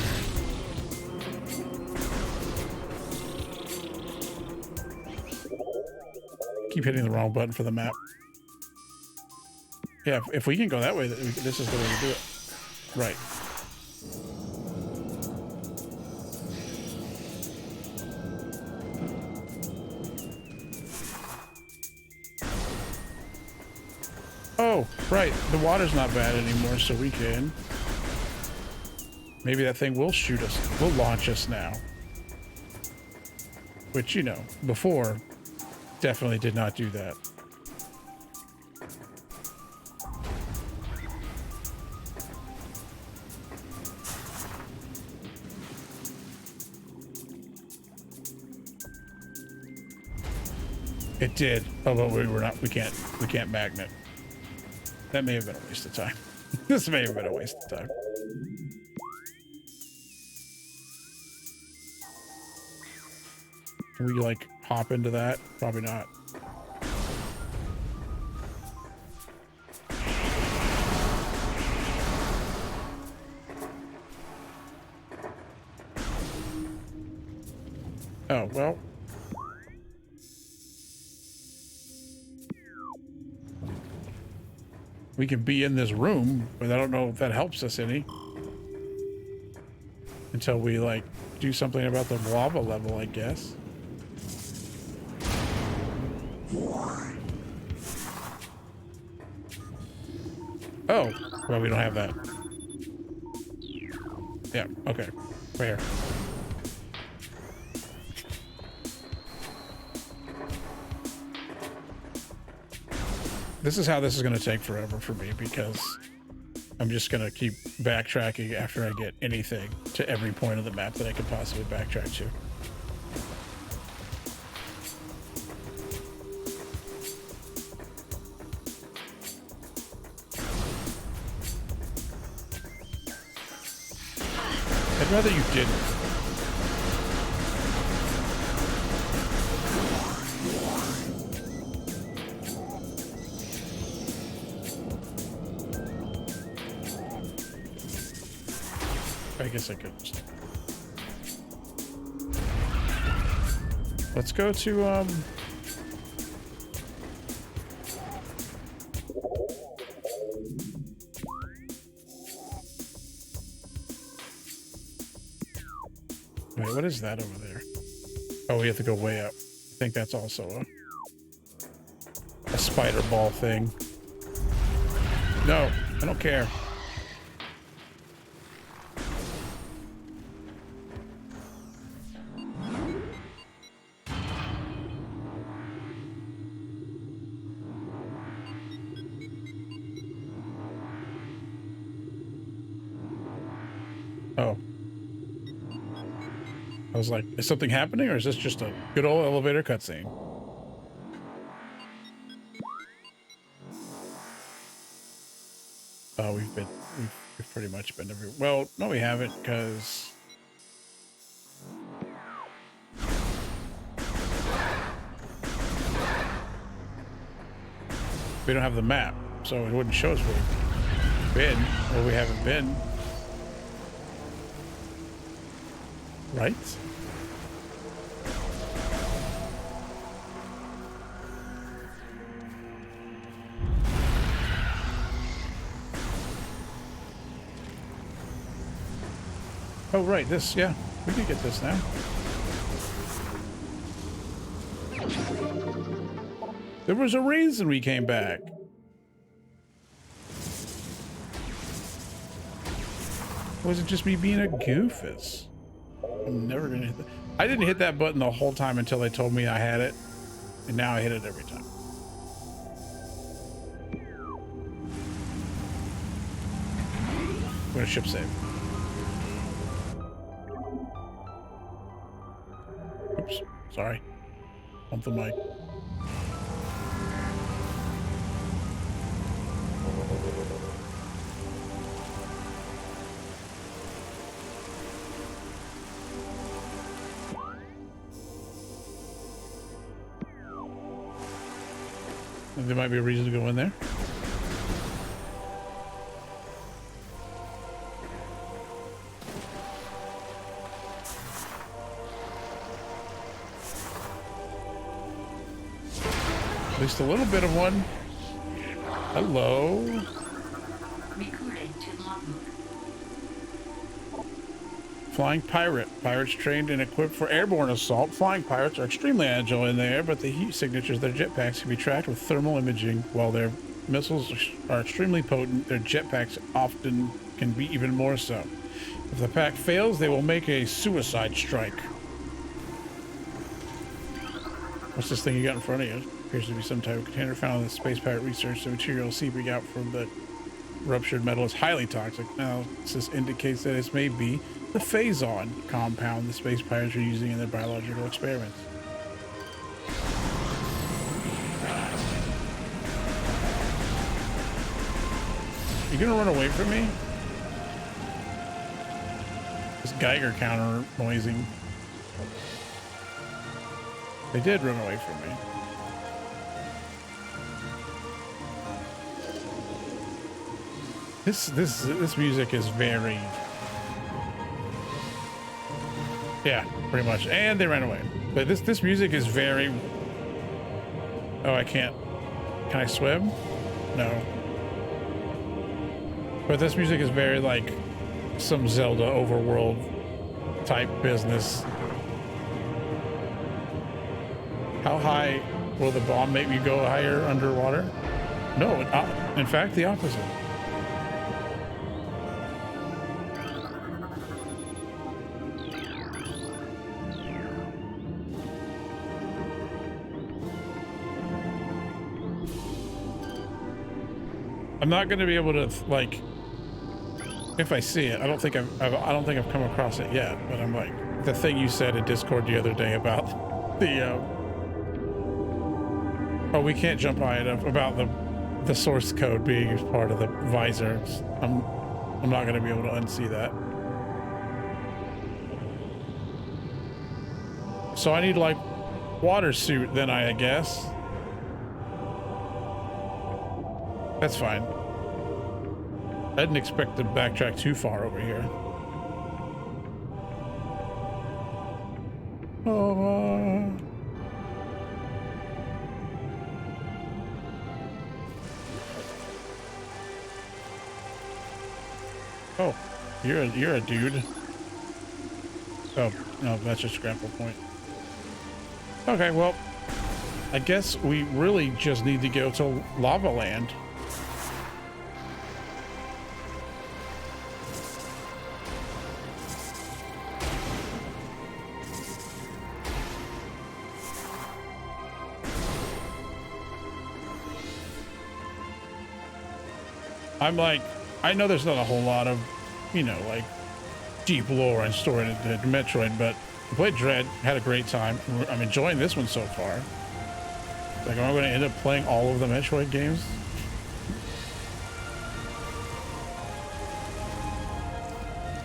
Keep hitting the wrong button for the map. Yeah, if we can go that way, this is the way to do it. Right. Oh, right. The water's not bad anymore, so we can... Maybe that thing will shoot us. Will launch us now. Which, you know, before... Definitely did not do that. It did. Oh, but we can't magnet. That may have been a waste of time. This may have been a waste of time. Can we like hop into that? Probably not. Oh, well. We can be in this room, but I don't know if that helps us any. Until we, like, do something about the lava level, I guess. Oh, well, we don't have that. Yeah, okay. Right here. This is how this is going to take forever for me, because I'm just going to keep backtracking after I get anything to every point of the map that I could possibly backtrack to. I'd rather you didn't. I guess I could just... Let's go to, Wait, what is that over there? Oh, we have to go way up. I think that's also a spider ball thing. No, I don't care. Oh. I was like, is something happening, or is this just a good old elevator cutscene? Oh, we've pretty much been everywhere. Well, no, we haven't, because we don't have the map, so it wouldn't show us where we've been, or we haven't been. Right? Oh, right. This, yeah. We can get this now. There was a reason we came back. It wasn't just me being a goofus. I'm never gonna hit that. I didn't hit that button the whole time until they told me I had it. And now I hit it every time. I'm gonna ship save. Oops, sorry. Bump the mic. There might be a reason to go in there. At least a little bit of one. Hello. Recording to logbook. Flying pirate. Pirates trained and equipped for airborne assault. Flying pirates are extremely agile in the air, but the heat signatures of their jetpacks can be tracked with thermal imaging. While their missiles are extremely potent, their jetpacks often can be even more so. If the pack fails, they will make a suicide strike. What's this thing you got in front of you? Appears to be some type of container found in the space pirate research. The material seeping out from the ruptured metal is highly toxic. Analysis indicates that it may be the phazon compound the space pirates are using in their biological experiments. You gonna run away from me? This Geiger counter noising. They did run away from me. This music is very... Yeah, pretty much. And they ran away. But this music is very... Oh, I can't... Can I swim? No. But this music is very like some Zelda overworld type business. How high will the bomb make me go higher underwater? No, in fact, the opposite. I'm not going to be able to like, if I see it, I don't think I've come across it yet. But I'm like the thing you said in Discord the other day about the oh, we can't jump high enough, about the source code being part of the visor. I'm not going to be able to unsee that. So I need like water suit then, I guess. That's fine. I didn't expect to backtrack too far over here. Oh. Oh, you're a dude. Oh, no, that's just grapple point. Okay, well, I guess we really just need to go to Lava Land. I'm like, I know there's not a whole lot of, you know, like deep lore and story in Metroid, but I played Dread, had a great time. I'm enjoying this one so far. Like, am I going to end up playing all of the Metroid games?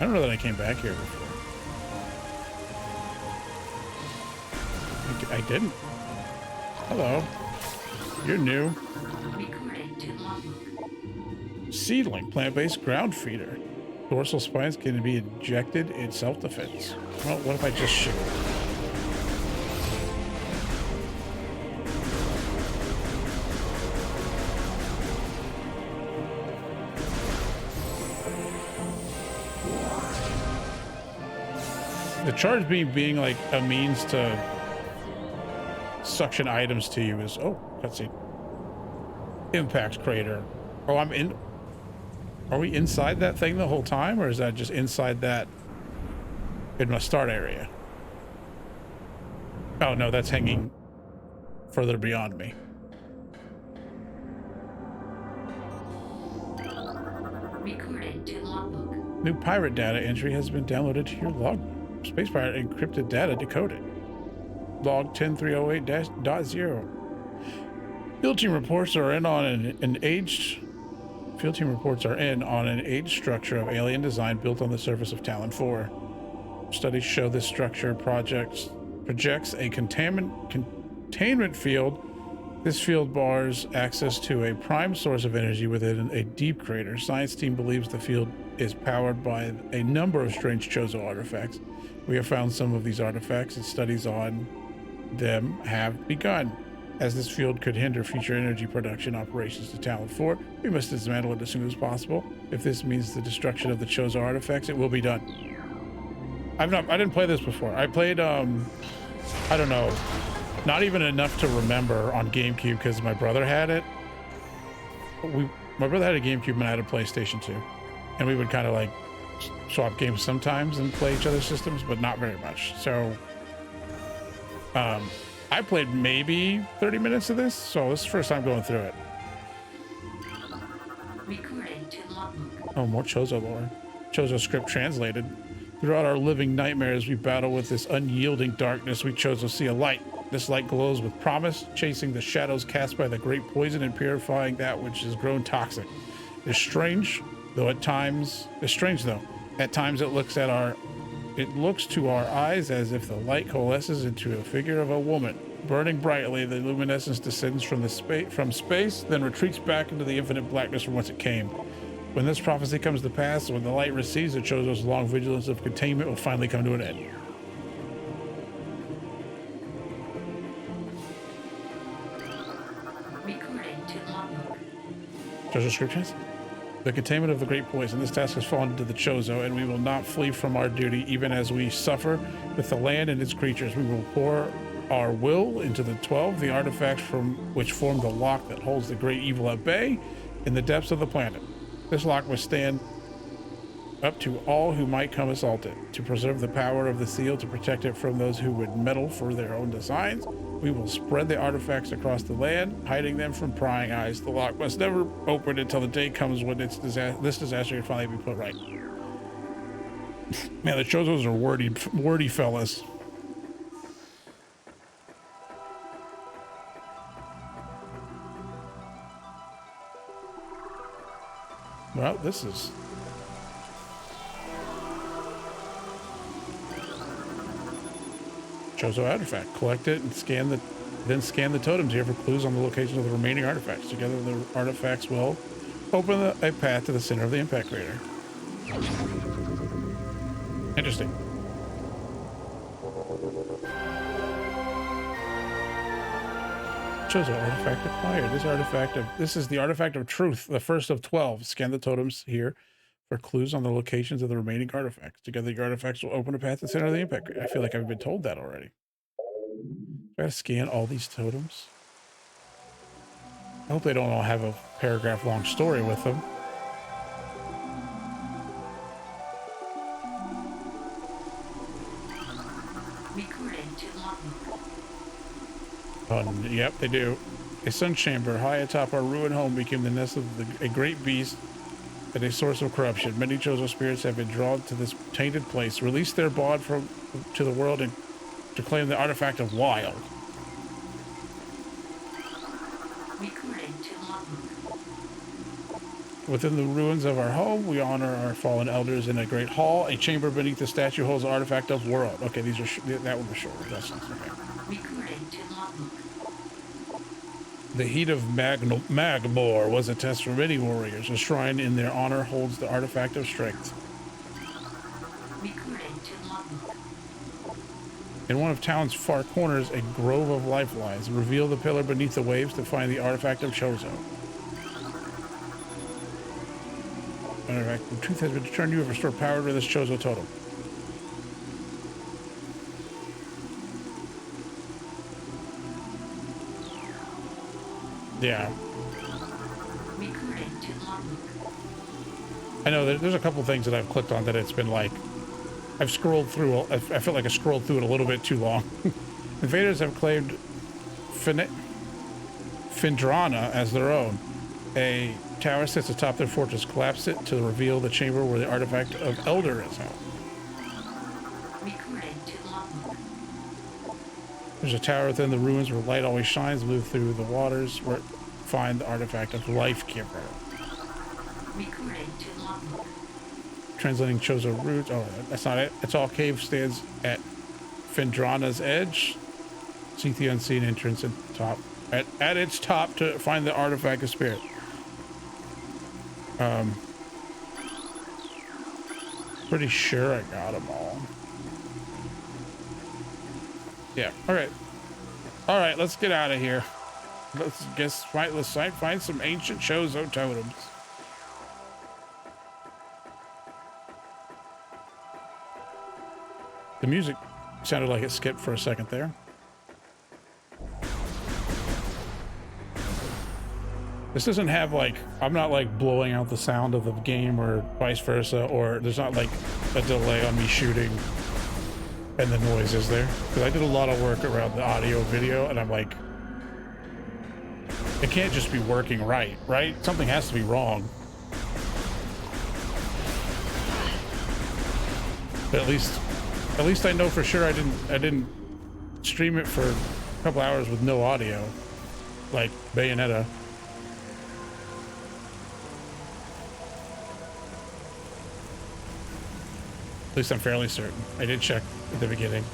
I don't know that I came back here before. I didn't. Hello. You're new. Recording to logbook. Seedling, plant-based ground feeder. Dorsal spines can be injected in self-defense. Well, what if I just shoot? The charge beam being like a means to suction items to you is, oh, cutscene. Impact crater. Oh, I'm in. Are we inside that thing the whole time, or is that just inside that in my start area? Oh no, that's hanging further beyond me. Recording to logbook. New pirate data entry has been downloaded to your logbook. Space pirate encrypted data decoded. Log 10308-0. Field team reports are in on an aged structure of alien design built on the surface of Talon 4. Studies show this structure projects a containment field. This field bars access to a prime source of energy within a deep crater. Science team believes the field is powered by a number of strange Chozo artifacts. We have found some of these artifacts, and studies on them have begun. As this field could hinder future energy production operations to Talon 4, we must dismantle it as soon as possible. If this means the destruction of the Chozo artifacts, it will be done. I didn't play this before. I played, I don't know, not even enough to remember on GameCube because my brother had it. My brother had a GameCube and I had a PlayStation 2. And we would kind of like swap games sometimes and play each other's systems, but not very much. So, I played maybe 30 minutes of this, so this is the first time going through it. Recording to logbook. Oh, more Chozo lore. Chozo script translated. Throughout our living nightmares, we battle with this unyielding darkness. We Chozo see a light. This light glows with promise, chasing the shadows cast by the great poison and purifying that which has grown toxic. It's strange, though. At times it looks to our eyes as if the light coalesces into a figure of a woman. Burning brightly, the luminescence descends from space, then retreats back into the infinite blackness from whence it came. When this prophecy comes to pass, when the light recedes, it shows us long vigilance of containment will finally come to an end. Recording to logbook. Chozo scriptures? The containment of the great poison. This task has fallen to the Chozo, and we will not flee from our duty, even as we suffer with the land and its creatures. We will pour our will into the 12, the artifacts from which form the lock that holds the great evil at bay in the depths of the planet. This lock must stand up to all who might come assault it. To preserve the power of the seal, to protect it from those who would meddle for their own designs, we will spread the artifacts across the land, hiding them from prying eyes. The lock must never open until the day comes when this disaster can finally be put right. Man, the Chozos are wordy fellas. Well, this is... Chozo artifact. Collect it and then scan the totems here for clues on the location of the remaining artifacts. Together, the artifacts will open a path to the center of the impact crater. Interesting. Chozo artifact acquired. This is the artifact of truth, the first of 12. Scan the totems here for clues on the locations of the remaining artifacts. Together, the artifacts will open a path to the center of the impact. I feel like I've been told that already. I gotta scan all these totems. I hope they don't all have a paragraph long story with them. Recording to logbook. Yep, they do. A sun chamber high atop our ruined home became the nest of a great beast and a source of corruption. Many Chozo spirits have been drawn to this tainted place, released their bond to the world, and to claim the artifact of wild. Recording to logbook. Within the ruins of our home, we honor our fallen elders in a great hall. A chamber beneath the statue holds the artifact of world. Okay, these are that one was short. That's okay. Recording to logbook. The heat of Magmor was a test for many warriors. A shrine in their honor holds the artifact of strength. Recording to logbook. In one of Talon's far corners, a grove of lifelines. Reveal the pillar beneath the waves to find the artifact of Chozo. Artifact of truth has been returned. You have restored power to this Chozo totem. Yeah. Recruiting to logbook. I know there's a couple things that I've clicked on that it's been like, I've scrolled through, I feel like I scrolled through it a little bit too long. Invaders have claimed Findrana as their own. A tower sits atop their fortress. Collapse it to reveal the chamber where the artifact of Elder is held. Recruiting to logbook. There's a tower within the ruins where light always shines. Move through the waters where find the artifact of Life Giver. Recruiting to logbook. Translating Chozo route. Oh, that's not it. It's all cave stands at Findrana's edge. Seek the unseen entrance at the top. At its top to find the artifact of spirit. Pretty sure I got them all. Yeah. All right. All right. Let's get out of here. Let's find some ancient Chozo totems. The music sounded like it skipped for a second there. This doesn't have like, I'm not like blowing out the sound of the game or vice versa, or there's not like a delay on me shooting and the noise is there. Because I did a lot of work around the audio video and I'm like, it can't just be working right? Something has to be wrong. But at least I know for sure I didn't stream it for a couple hours with no audio, like Bayonetta. At least I'm fairly certain. I did check at the beginning.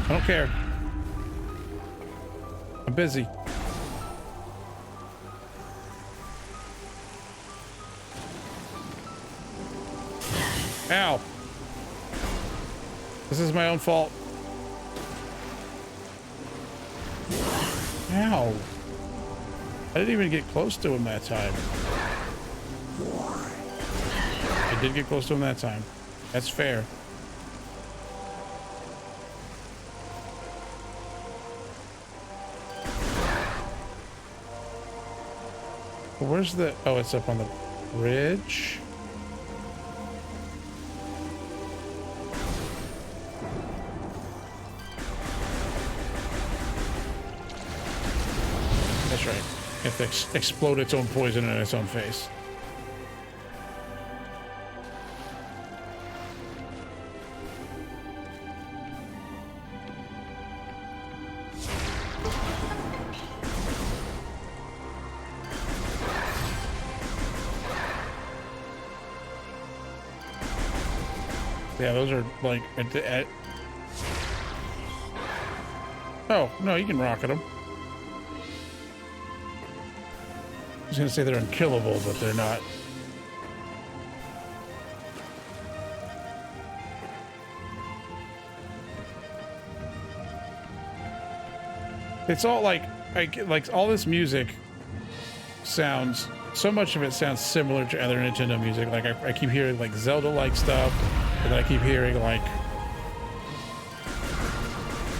I don't care. I'm busy. Ow. This is my own fault. Ow. I didn't even get close to him that time. I did get close to him that time. That's fair. Where's the... Oh, it's up on the bridge. That's right. You have to explode its own poison in its own face. Yeah, those are like Oh, no, you can rocket them. I was gonna say they're unkillable, but they're not. It's all like all this music sounds, so much of it sounds similar to other Nintendo music. Like I keep hearing like Zelda-like stuff, and then I keep hearing like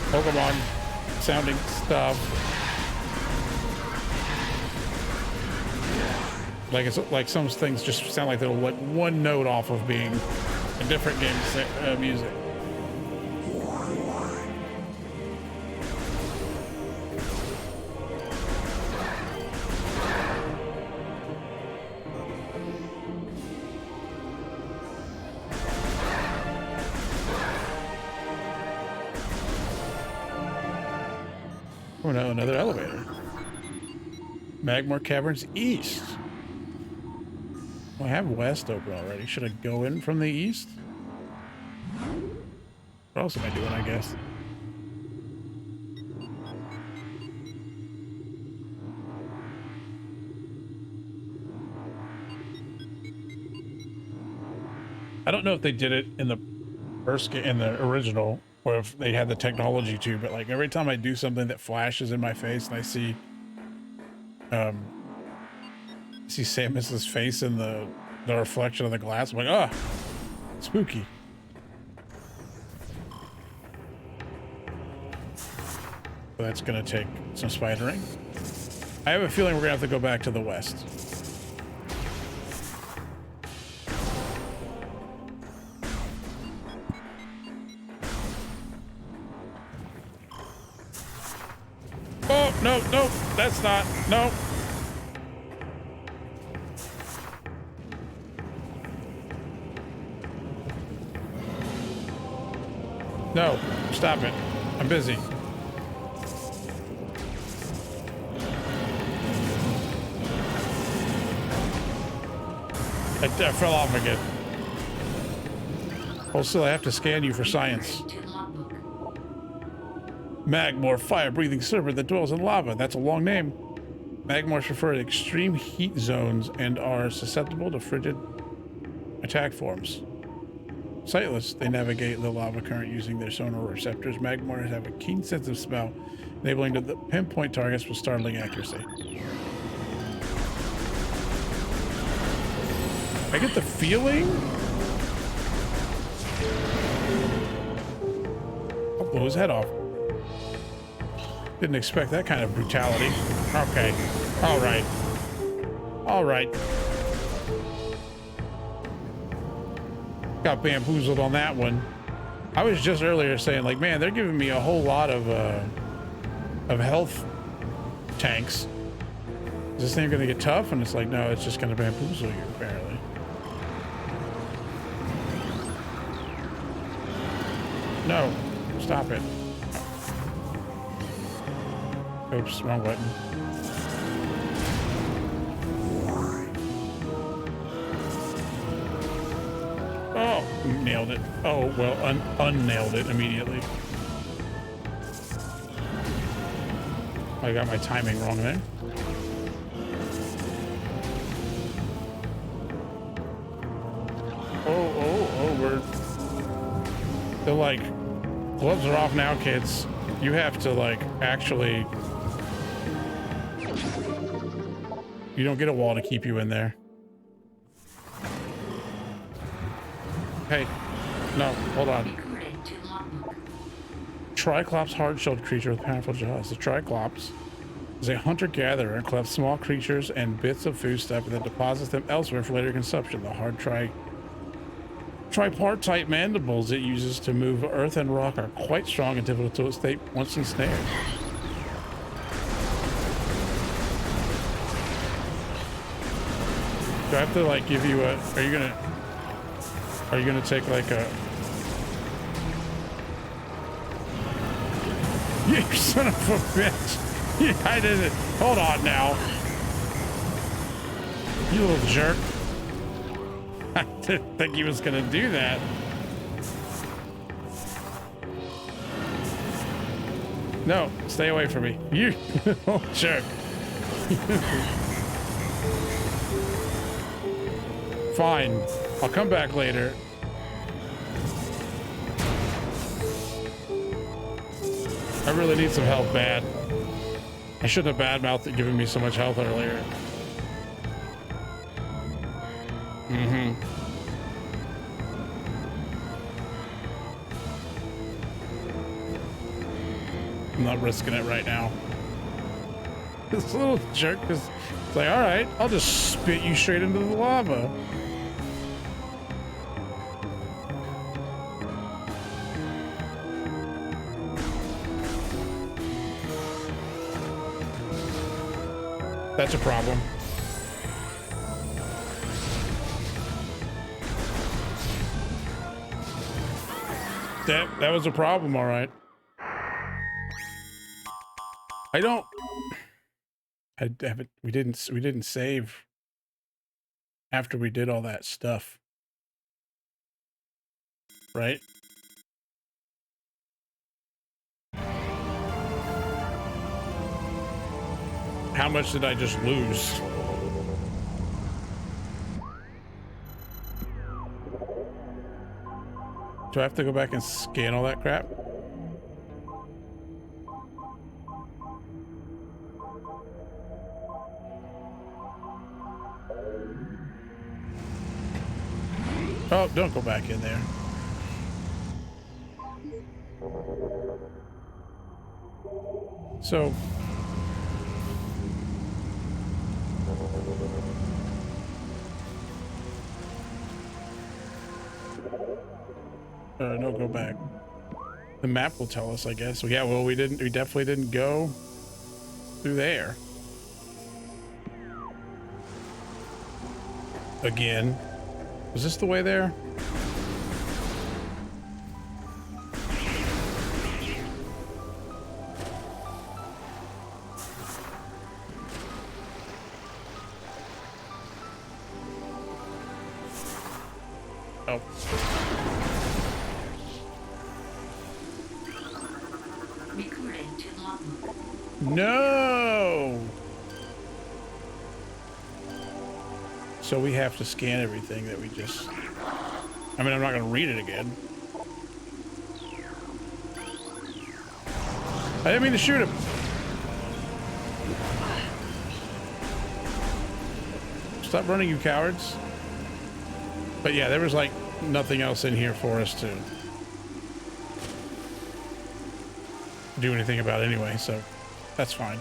Pokemon sounding stuff. Like it's like some things just sound like they're like one note off of being a different game's music. Oh no, another elevator. Magmore Caverns East. Well, I have West open already. Should I go in from the east? What else am I doing, I guess? I don't know if they did it in the first game, in the original, or if they had the technology to, but like every time I do something that flashes in my face and I see Samus's face in the reflection of the glass, I'm like, oh, Spooky. So that's gonna take some spidering. I have a feeling we're gonna have to go back to the west. Oh, no, no, that's not, no. No, stop it. I'm busy. I fell off again. Oh, still, I have to scan you for science. Magmor, fire-breathing serpent that dwells in lava. That's a long name. Magmors prefer extreme heat zones and are susceptible to frigid attack forms. Sightless, they navigate the lava current using their sonar receptors. Magmors have a keen sense of smell, enabling them to pinpoint targets with startling accuracy. I get the feeling... I'll blow his head off. Didn't expect that kind of brutality. Okay. All right. All right. Got bamboozled on that one. I was just earlier saying, like, man, they're giving me a whole lot of health tanks. Is this thing gonna get tough? And it's like, no, it's just gonna bamboozle you, apparently. No, stop it. Oops, wrong button. Oh, nailed it. Oh, well, unnailed it immediately. I got my timing wrong there. They're like, gloves are off now, kids. You have to, like, actually... You don't get a wall to keep you in there. Hey, no, hold on. Triclops, hard-shelled creature with powerful jaws. The Triclops is a hunter-gatherer and collects small creatures and bits of foodstuff and then deposits them elsewhere for later consumption. The hard tripartite mandibles it uses to move earth and rock are quite strong and difficult to escape once ensnared. Do I have to, like, give you a... Are you gonna take, like, a... You son of a bitch! Yeah, I did it! Hold on now! You little jerk! I didn't think he was gonna do that. No, stay away from me. You little jerk! Fine. I'll come back later. I really need some help bad. I shouldn't have badmouthed it giving me so much health earlier. I'm not risking it right now. This little jerk is like, all right, I'll just spit you straight into the lava. That's a problem. That was a problem, all right. I haven't, we didn't save after we did all that stuff. Right? How much did I just lose? Do I have to go back and scan all that crap? Oh, don't go back in there. So no, go back. The map will tell us, I guess. So yeah, well, we definitely didn't go through there. Again. Was this the way there? Oh. Recording to logbook. No! So we have to scan everything that we just... I mean, I'm not going to read it again. I didn't mean to shoot him. Stop running, you cowards. But yeah, there was like nothing else in here for us to do anything about anyway, so that's fine.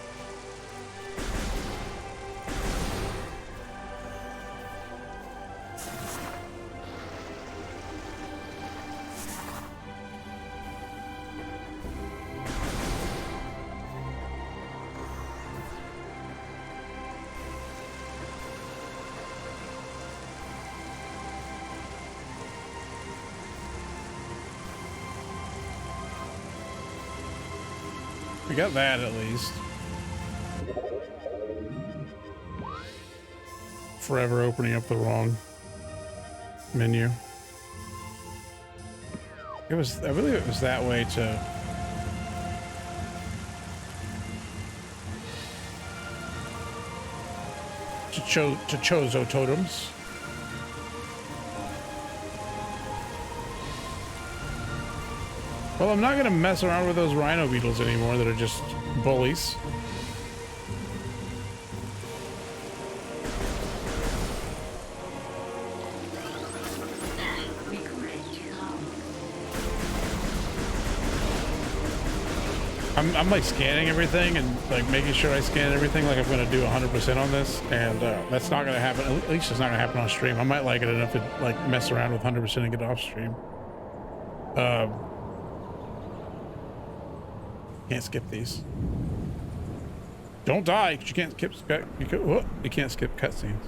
We got that at least. Forever opening up the wrong menu. It was, I believe it was that way to Chozo totems. Well, I'm not going to mess around with those rhino beetles anymore that are just bullies. I'm like scanning everything and like making sure I scan everything like I'm going to do 100% on this, and that's not going to happen. At least it's not going to happen on stream. I might like it enough to like mess around with 100% and get off stream. Can't skip these. Don't die, 'cause you can't skip. You can't skip cutscenes.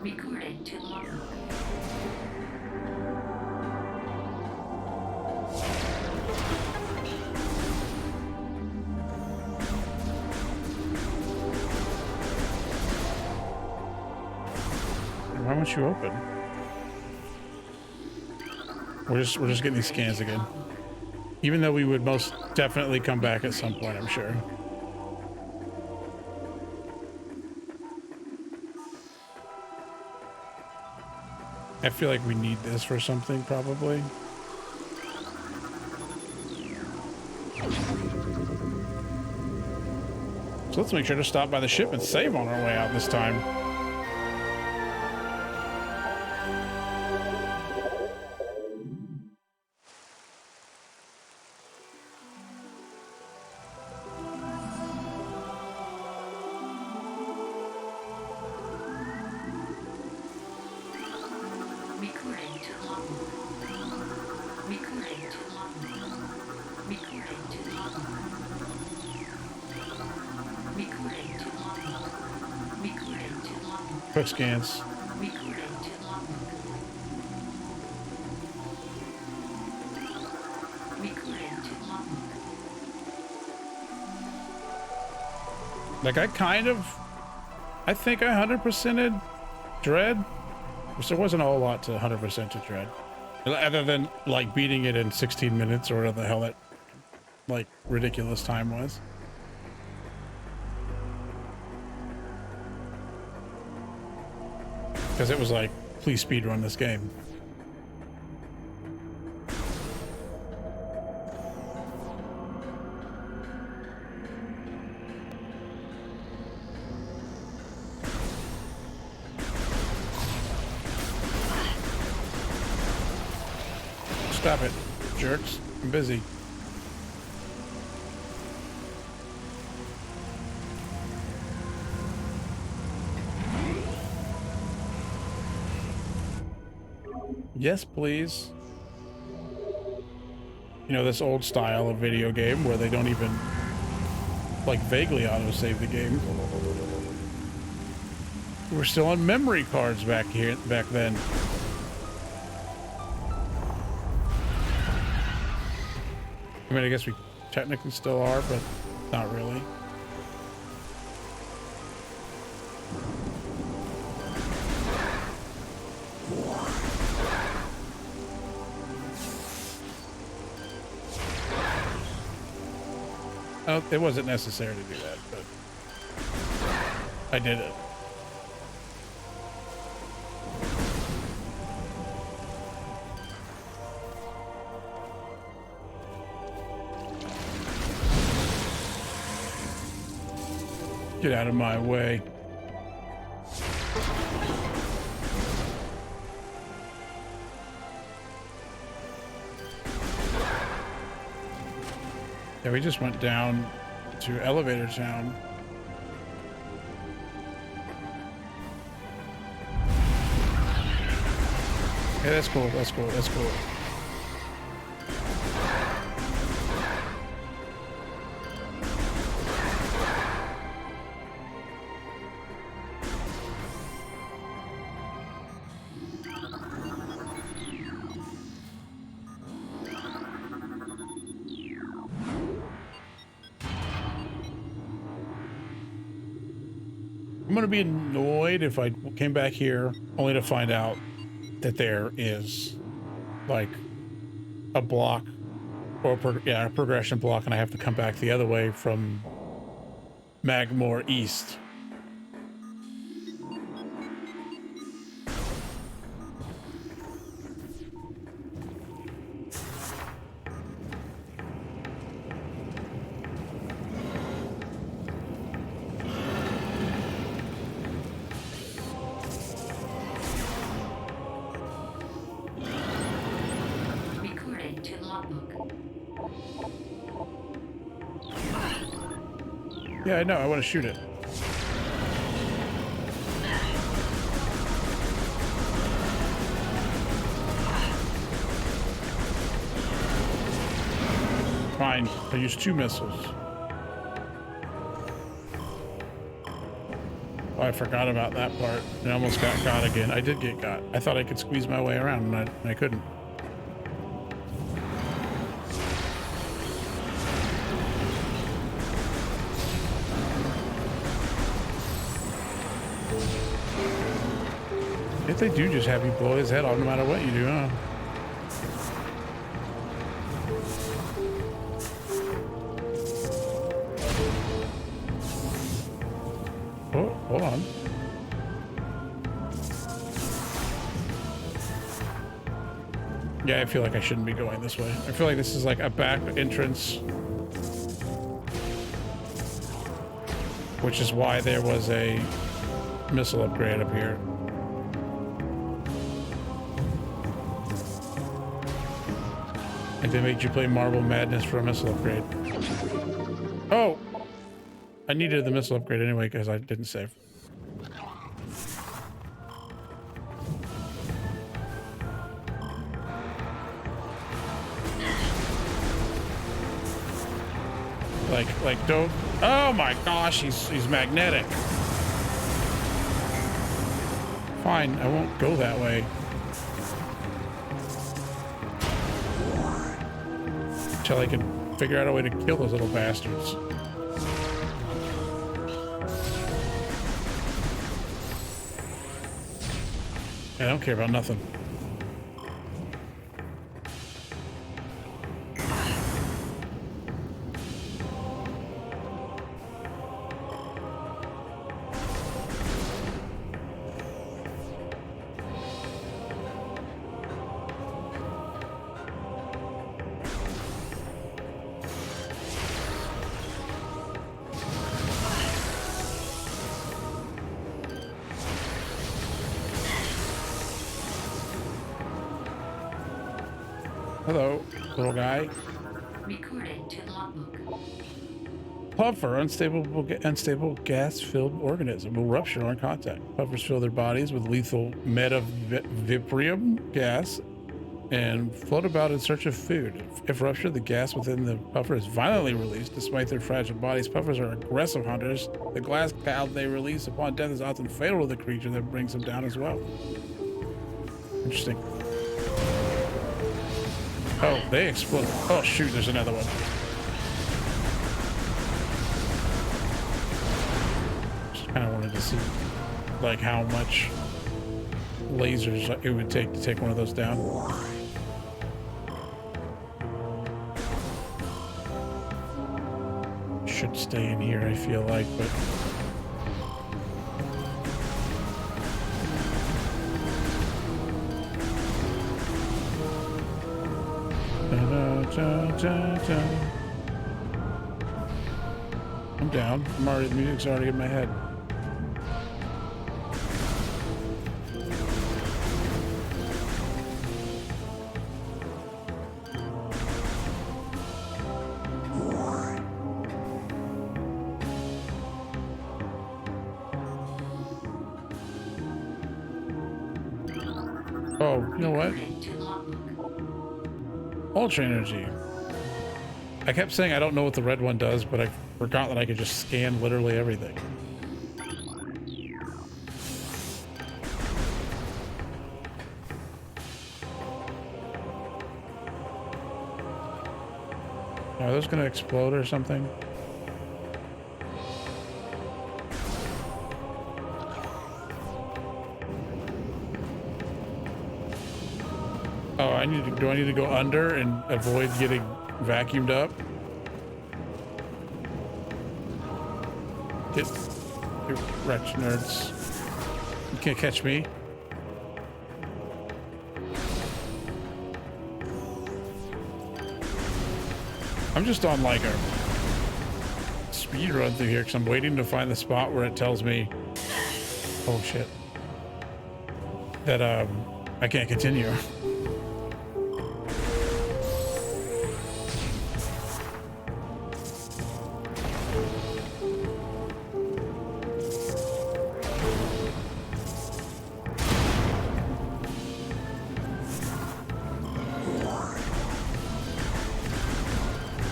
Recording to logbook. Why won't you open? We're just getting these scans again. Even though we would most definitely come back at some point, I'm sure. I feel like we need this for something, probably. So let's make sure to stop by the ship and save on our way out this time. Quick scans. Like I think I 100%ed Dread, which there wasn't a whole lot to 100% to Dread, other than like beating it in 16 minutes or whatever the hell that like ridiculous time was. Because it was like, please speedrun this game. stop it, jerks. I'm busy. Yes, please. You know, this old style of video game where they don't even, like, vaguely autosave the game. We're still on memory cards back then. I mean, I guess we technically still are, but not really. Oh, it wasn't necessary to do that, but I did it. Get out of my way. Yeah, we just went down to Elevator Town. Okay, that's cool, that's cool, that's cool. I'm gonna be annoyed if I came back here only to find out that there is like a block or a progression block, and I have to come back the other way from Magmore East. Yeah, I know. I want to shoot it. Fine. I used 2 missiles. Oh, I forgot about that part. I almost got again. I did get got. I thought I could squeeze my way around, and I couldn't. If they do just have you blow his head off no matter what you do, huh? Oh, hold on. Yeah, I feel like I shouldn't be going this way. I feel like this is like a back entrance. Which is why there was a missile upgrade up here. Like they made you play Marble Madness for a missile upgrade. Oh! I needed the missile upgrade anyway because I didn't save. Like don't. Oh my gosh, he's magnetic. Fine, I won't go that way. Until I can figure out a way to kill those little bastards. I don't care about nothing. Hello, little guy. Recording to logbook. Puffer, unstable gas-filled organism, will rupture on contact. Puffers fill their bodies with lethal metavibrium gas and float about in search of food. If ruptured, the gas within the puffer is violently released. Despite their fragile bodies, puffers are aggressive hunters. The glass cloud they release upon death is often fatal to the creature that brings them down as well. Interesting. Oh, they explode. Oh, shoot, there's another one. Just kind of wanted to see, like, how much lasers it would take to take one of those down. Should stay in here, I feel like, but I'm down. The music's already in my head. Oh, you know what? Ultra energy. I kept saying I don't know what the red one does, but I forgot that I could just scan literally everything. Are those going to explode or something? Oh, do I need to go under and avoid getting vacuumed up? Get wretched nerds. You can't catch me. I'm just on like a speed run through here because I'm waiting to find the spot where it tells me, oh shit, that I can't continue.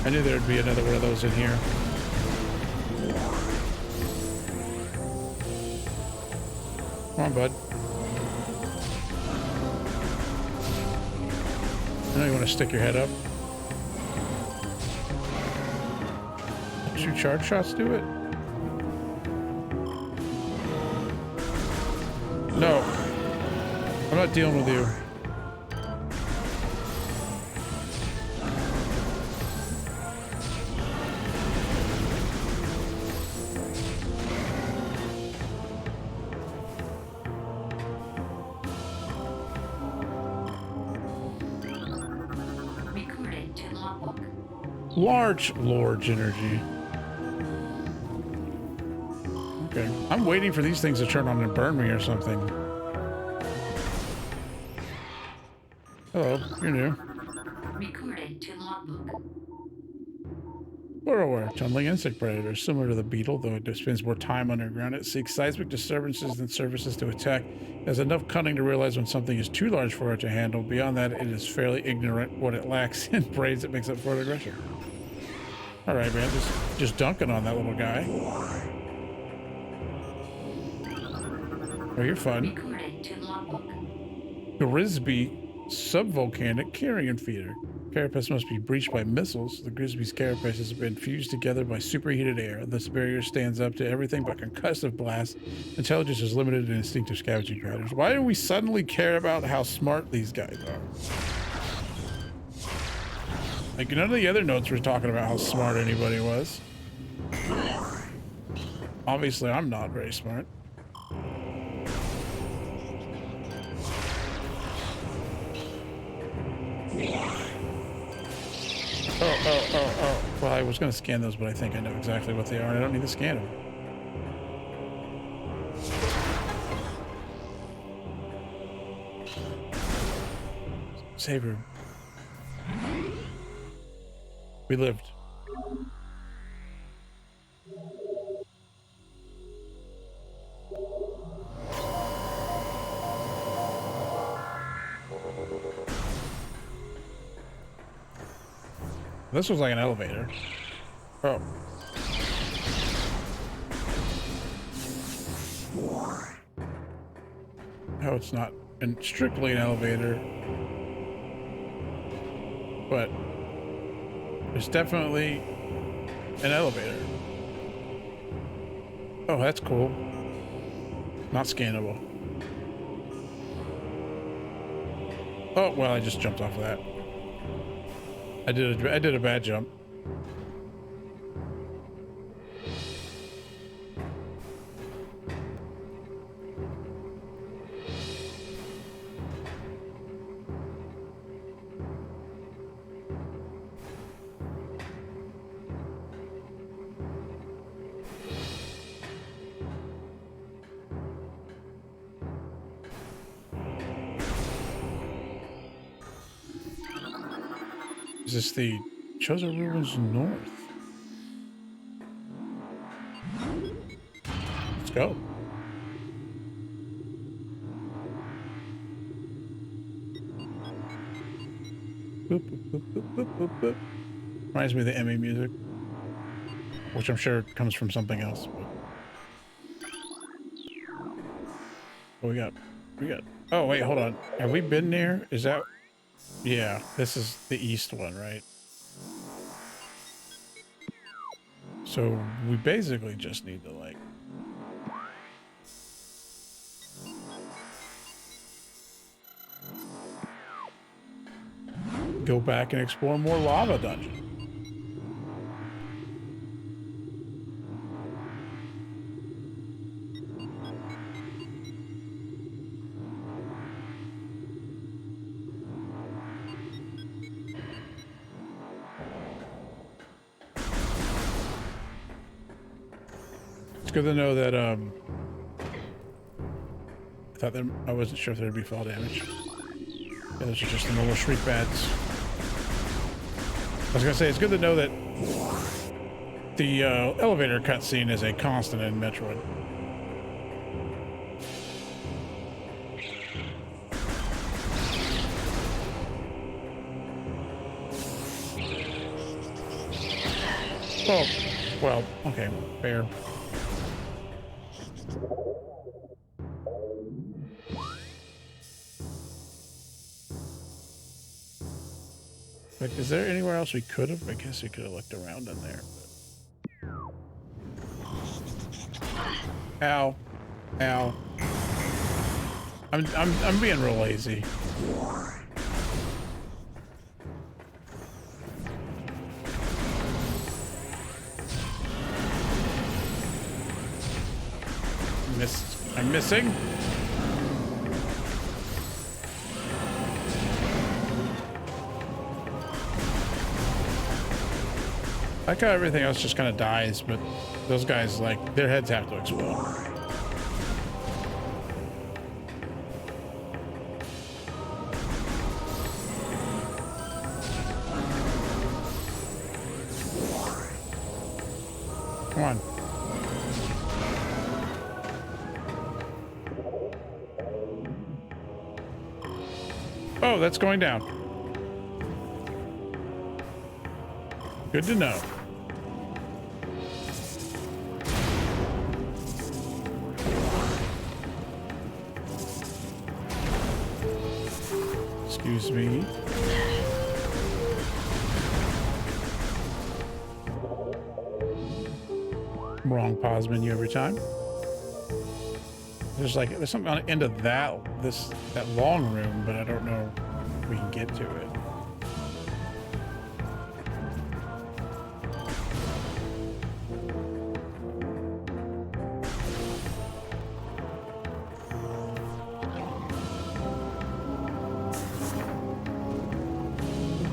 I knew there'd be another one of those in here. Come on, bud. I know you want to stick your head up. 2 charge shots do it? No. I'm not dealing with you. Large energy. Okay. I'm waiting for these things to turn on and burn me or something. Hello, you're new. Recording to logbook. Burrower, tunneling insect predator. Similar to the beetle, though it spends more time underground. It seeks seismic disturbances and surfaces to attack. It has enough cunning to realize when something is too large for it to handle. Beyond that, it is fairly ignorant what it lacks in brains that makes up for it aggression. All right, man, just dunking on that little guy. Oh, you're fun. Recording to logbook. Grisby subvolcanic carrion feeder. Carapace must be breached by missiles. The Grisby's carapace has been fused together by superheated air. This barrier stands up to everything but concussive blasts. Intelligence is limited in instinctive scavenging patterns. Why do we suddenly care about how smart these guys are? Like, none of the other notes were talking about how smart anybody was. Obviously, I'm not very smart. Oh. Well, I was going to scan those, but I think I know exactly what they are, and I don't need to scan them. Save room. We lived. This was like an elevator. Oh. Oh, it's not strictly an elevator. But there's definitely an elevator. Oh, that's cool. Not scannable. Oh, well, I just jumped off of that. I did a bad jump. Is this the Chosen Ruins North? Let's go. Boop, boop, boop, boop, boop, boop, boop. Reminds me of the Emmy music, which I'm sure comes from something else. But... what we got. Oh, wait, hold on. Have we been there? Is that... yeah, this is the east one, right? So we basically just need to, like... go back and explore more lava dungeon. It's good to know that, I thought that I wasn't sure if there'd be fall damage. Yeah, those are just the normal shriek bats. I was gonna say, it's good to know that the elevator cutscene is a constant in Metroid. Oh, well, okay, fair. Like, is there anywhere else we could have? I guess we could have looked around in there. But... ow. Ow. I'm being real lazy. I'm missing. I like how everything else just kind of dies, but those guys, like, their heads have to explode. Come on. Oh, that's going down. Good to know. Excuse me. Wrong pause menu every time. There's something on the end of that long room, but I don't know if we can get to it.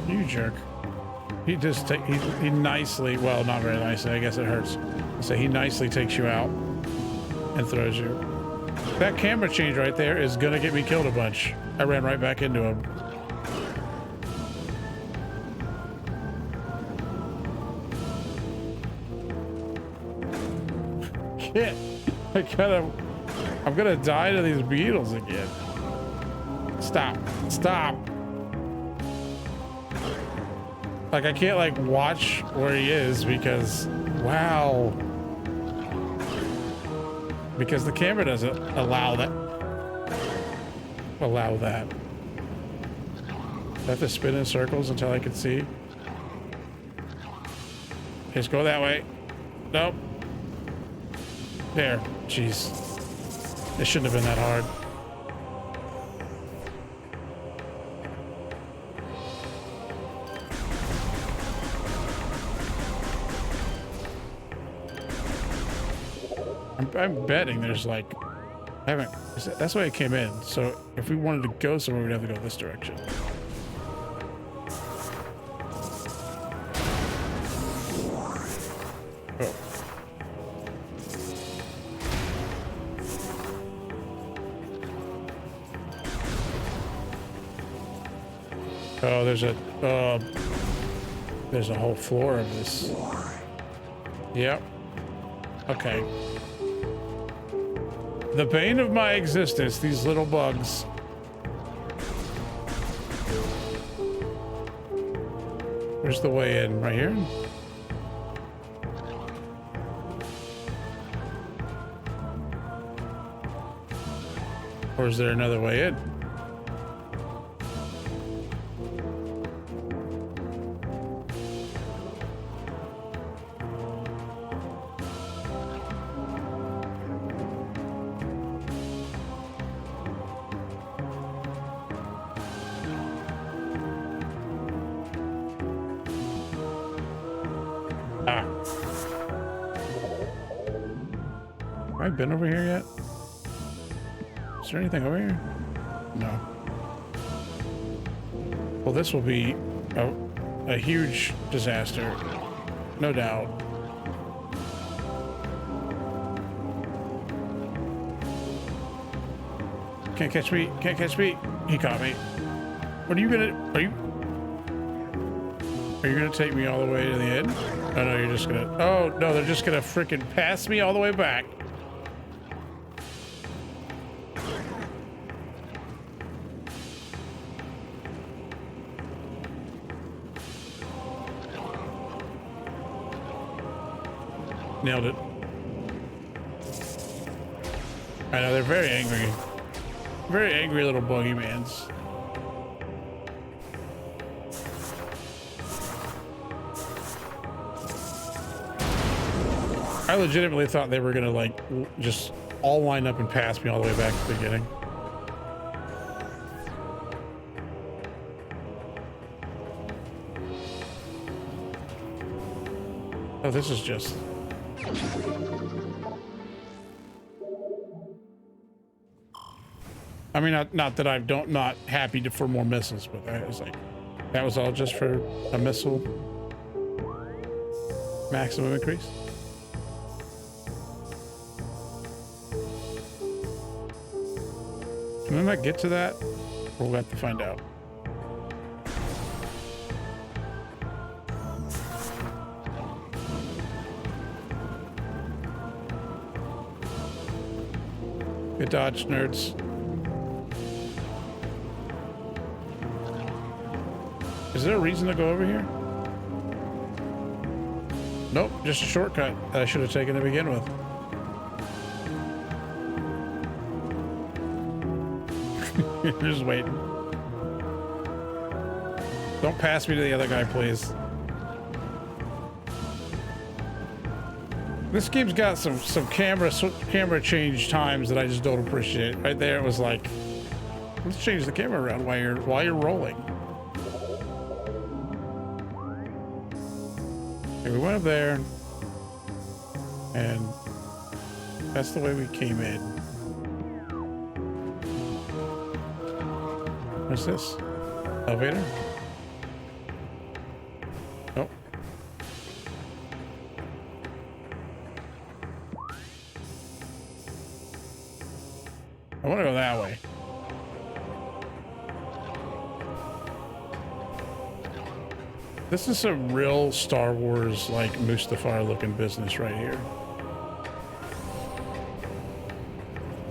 You jerk. He just he nicely, well, not very nicely, I guess it hurts. So he nicely takes you out and throws you. That camera change right there is gonna get me killed a bunch. I ran right back into him. can't. I'm gonna die to these beetles again. Stop. Stop. Like, I can't, like, watch where he is because, wow. Because the camera doesn't allow that. Allow that. I have to spin in circles until I can see. Just go that way. Nope. There. Jeez. It shouldn't have been that hard. I'm betting there's like, I haven't, that's why I came in. So if we wanted to go somewhere, we'd have to go this direction. Oh. Oh, there's a whole floor of this. Yep. Okay. The bane of my existence, these little bugs. Where's the way in? Right here? Or is there another way in? Have I been over here yet? Is there anything over here? No. Well, this will be a huge disaster. No doubt. Can't catch me. Can't catch me. He caught me. What are you gonna... Are you gonna take me all the way to the end? Oh, no, you're just gonna... Oh, no, they're just gonna frickin' pass me all the way back. Nailed it. I know, they're very angry. Very angry little boogey-mans. I legitimately thought they were gonna, like, just all line up and pass me all the way back to the beginning. Oh, this is just... I mean, not that I'm not happy for more missiles, but I was like, that was all just for a missile maximum increase. Can we not get to that? We'll have to find out. Good dodge, nerds. Is there a reason to go over here? Nope, just a shortcut that I should have taken to begin with. Just waiting. Don't pass me to the other guy, please. This game's got some camera change times that I just don't appreciate. Right there, it was like, let's change the camera around while you're rolling. Okay, we went up there, and that's the way we came in. What's this? Elevator? Nope. I want to go that way. This is a real Star Wars, like, Mustafar looking business right here.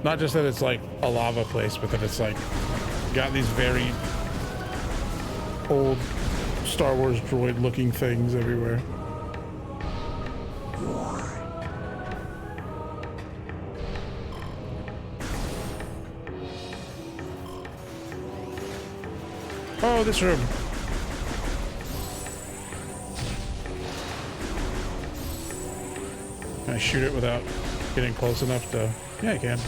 Not just that it's like a lava place, but that it's like got these very old Star Wars droid looking things everywhere. Oh, this room. Can I shoot it without getting close enough to... Yeah, I can.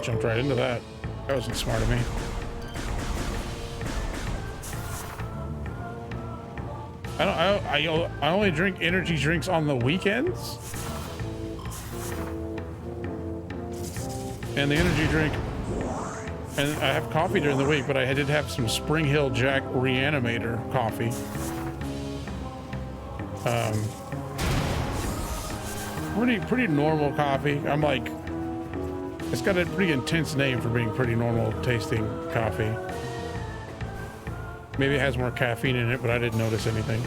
Jumped right into that. That wasn't smart of me. I only drink energy drinks on the weekends. And the energy drink, and I have coffee during the week, but I did have some Spring Hill Jack Reanimator coffee. Pretty normal coffee. I'm like, it's got a pretty intense name for being pretty normal tasting coffee. Maybe it has more caffeine in it, but I didn't notice anything.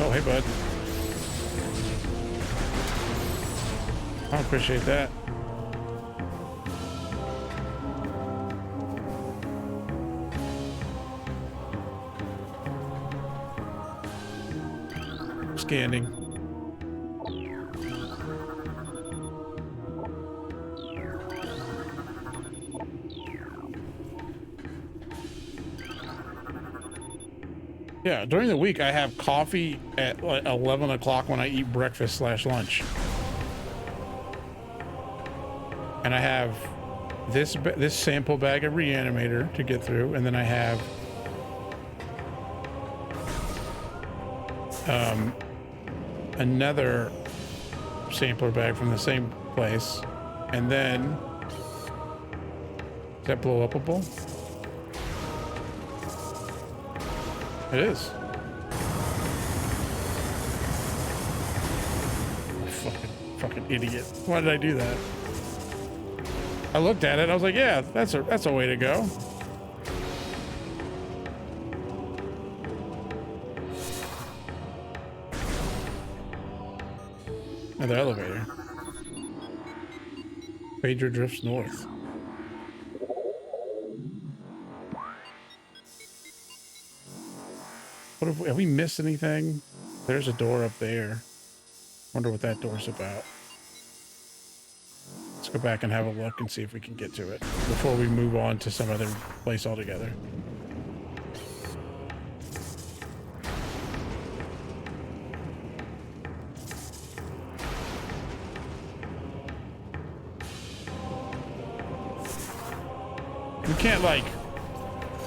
Oh, hey, bud. I appreciate that. Scanning. Yeah, during the week I have coffee at like 11 o'clock when I eat breakfast / lunch. And I have this sample bag of Reanimator to get through, and then I have another sampler bag from the same place, and then is that blow upable? It is. Fucking idiot. Why did I do that? I looked at it, I was like, yeah, that's a way to go. Another elevator. Phaedra drifts north. What have we missed anything? There's a door up there. Wonder what that door's about. Let's go back and have a look and see if we can get to it before we move on to some other place altogether. We can't like...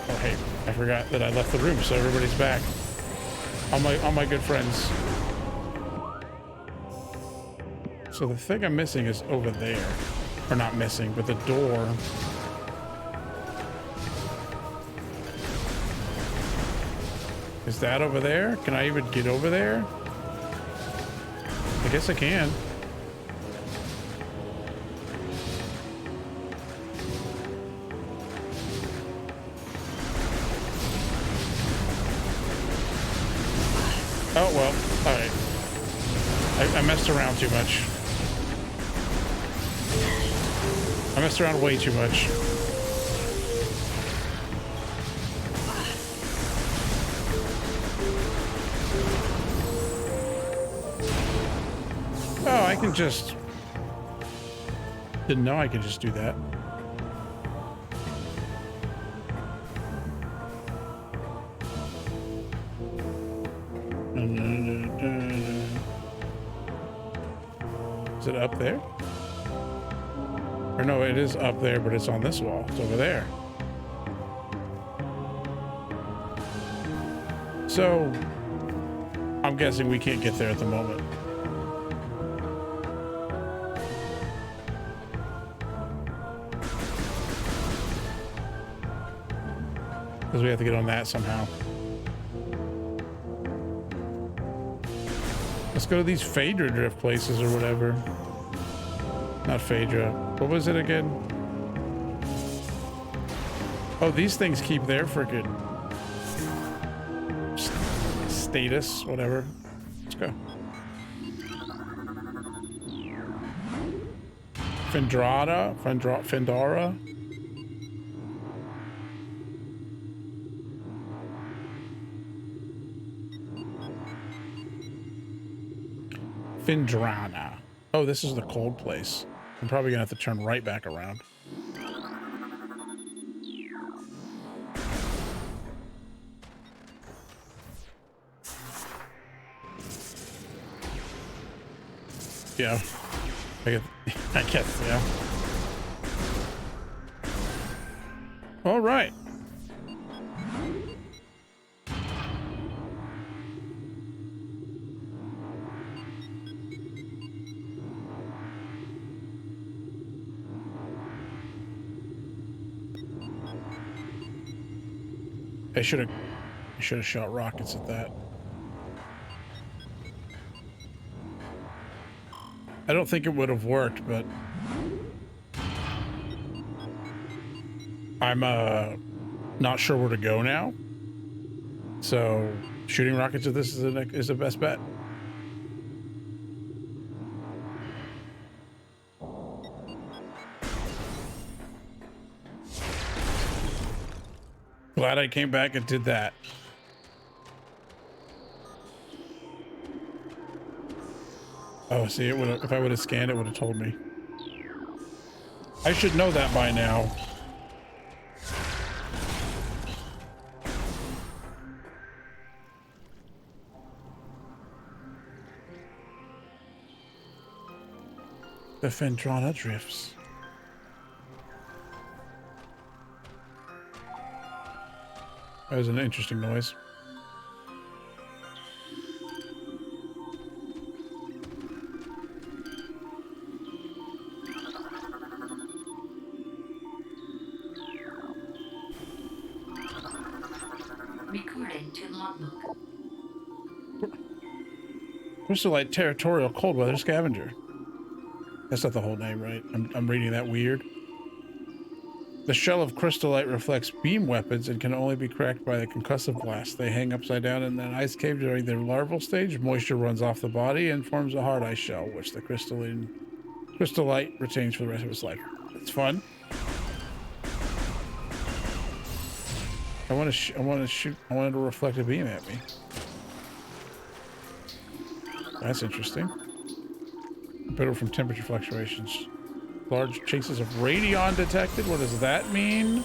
Oh, hey, I forgot that I left the room, so everybody's back. All my good friends. So the thing I'm missing is over there. Or not missing, but the door. Is that over there? Can I even get over there? I guess I can. Oh, well, all right. I messed around too much. I messed around way too much. Oh, I can just... Didn't know I could just do that. Is it up there? Or no, it is up there, but it's on this wall. It's over there. So, I'm guessing we can't get there at the moment. Because we have to get on that somehow. Let's go to these Phaedra drift places or whatever. Not Phaedra. What was it again? Oh, these things keep their freaking status, whatever. Let's go. Fendara. Findrana. Oh, this is the cold place. I'm probably gonna have to turn right back around. Yeah. I guess, yeah. All right. I should have shot rockets at that. I don't think it would have worked, but I'm not sure where to go now. So shooting rockets at this is the best bet. Glad I came back and did that. Oh, see, it would have, if I would have scanned, it would have told me. I should know that by now. The Fendrana drifts. That was an interesting noise. Recording to logbook. Crystallite Territorial Cold Weather Scavenger. That's not the whole name, right? I'm reading that weird. The shell of crystallite reflects beam weapons and can only be cracked by the concussive blast. They hang upside down in an ice cave during their larval stage. Moisture runs off the body and forms a hard ice shell, which the crystallite retains for the rest of its life. It's fun. I want to reflect a beam at me. That's interesting. Better from temperature fluctuations. Large traces of radion detected. What does that mean?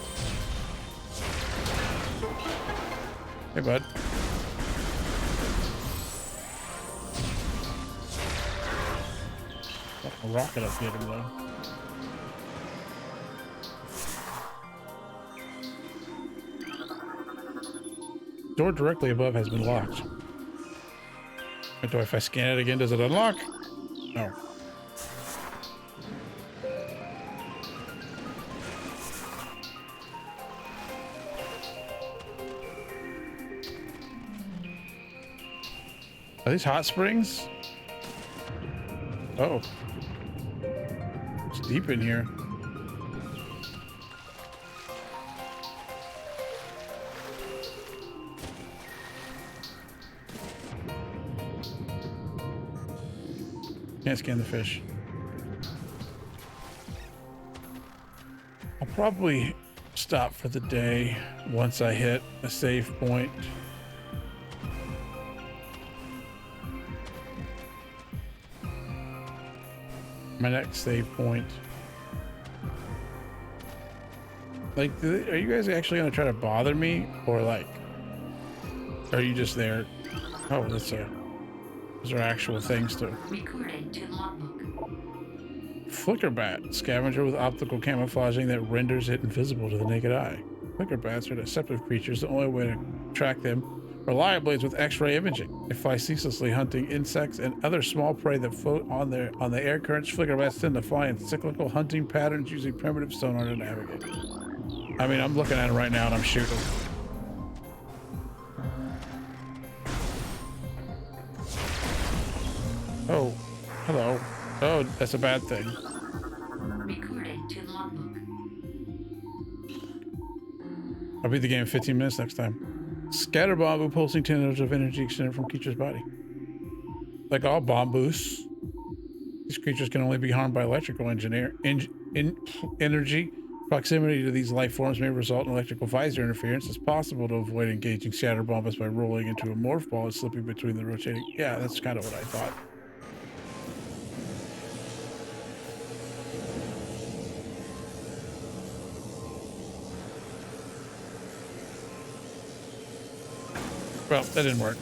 Hey, bud. A rocket up here, though. Door directly above has been locked. If I scan it again, does it unlock? No. Are these hot springs? Oh. It's deep in here. Can't scan the fish. I'll probably stop for the day once I hit a save point. My next save point. Like, are you guys actually gonna try to bother me, or like, are you just there? Oh, those are actual things to. Recording to logbook. Flicker bat, scavenger with optical camouflaging that renders it invisible to the naked eye. Flicker bats are deceptive creatures. The only way to track them reliably is with X-ray imaging. They fly ceaselessly, hunting insects and other small prey that float on the air currents. Flicker bats tend to fly in cyclical hunting patterns using primitive sonar to navigate. I mean, I'm looking at it right now and I'm shooting. Oh, hello. Oh, that's a bad thing. Recording to logbook. I'll beat the game in 15 minutes next time. Scatter bomb, pulsing tendrils of energy extended from creature's body. Like all bomb boosts, these creatures can only be harmed by electrical energy. Proximity to these life forms may result in electrical visor interference. It's possible to avoid engaging scatter bombs by rolling into a morph ball and slipping between the rotating. Yeah, that's kind of what I thought. Well, that didn't work.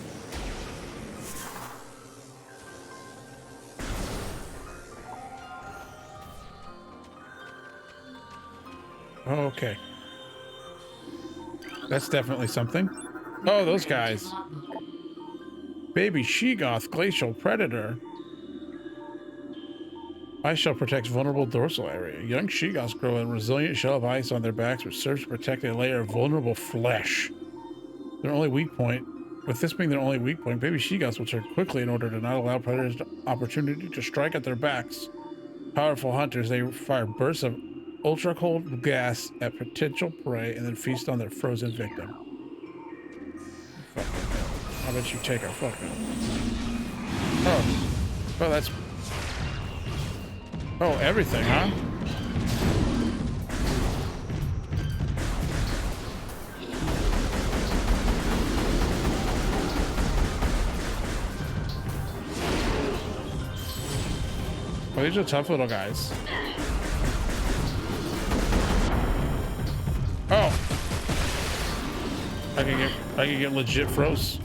Okay. That's definitely something. Oh, those guys. Baby Sheegoth, Glacial Predator. Ice shell protects vulnerable dorsal area. Young Sheegoths grow a resilient shell of ice on their backs, which serves to protect a layer of vulnerable flesh. Their only weak point, with this being their only weak point, baby Sheegoths will turn quickly in order to not allow predators the opportunity to strike at their backs. Powerful hunters, they fire bursts of ultra cold gas at potential prey and then feast on their frozen victim. Fucking hell. How about you take our fucking... Oh. Well, that's... Oh, everything, huh? Oh, these are tough little guys. Oh! I can get legit froze.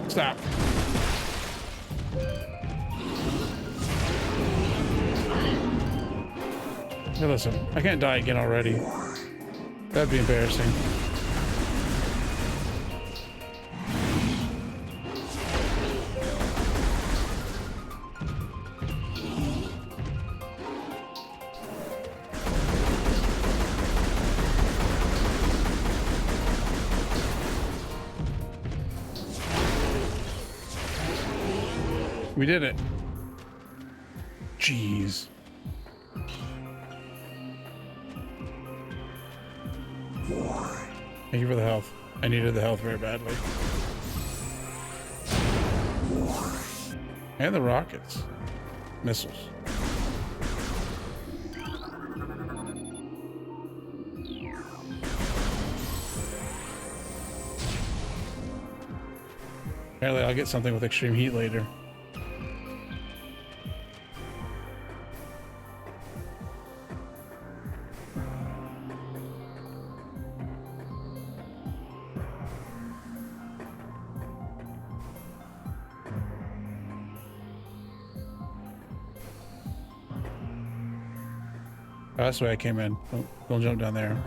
Stop. Hey, listen, I can't die again already. That'd be embarrassing. We did it. Jeez. Thank you for the health. I needed the health very badly. And the rockets. Missiles. Apparently I'll get something with extreme heat later. Oh, that's the way I came in. Don't jump down there.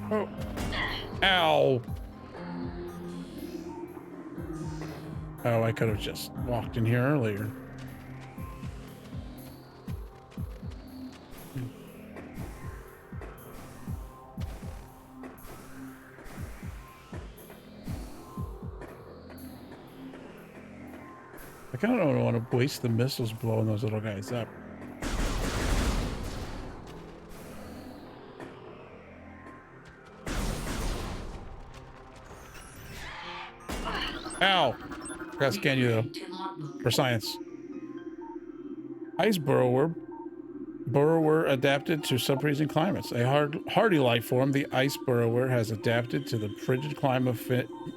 Oh. Ow. Oh, I could have just walked in here earlier. I kind of don't want to waste the missiles blowing those little guys up. Ow! Forgot to scan you though. For science. Ice burrower adapted to sub-freezing climates. A hardy life form, the ice burrower has adapted to the frigid climate of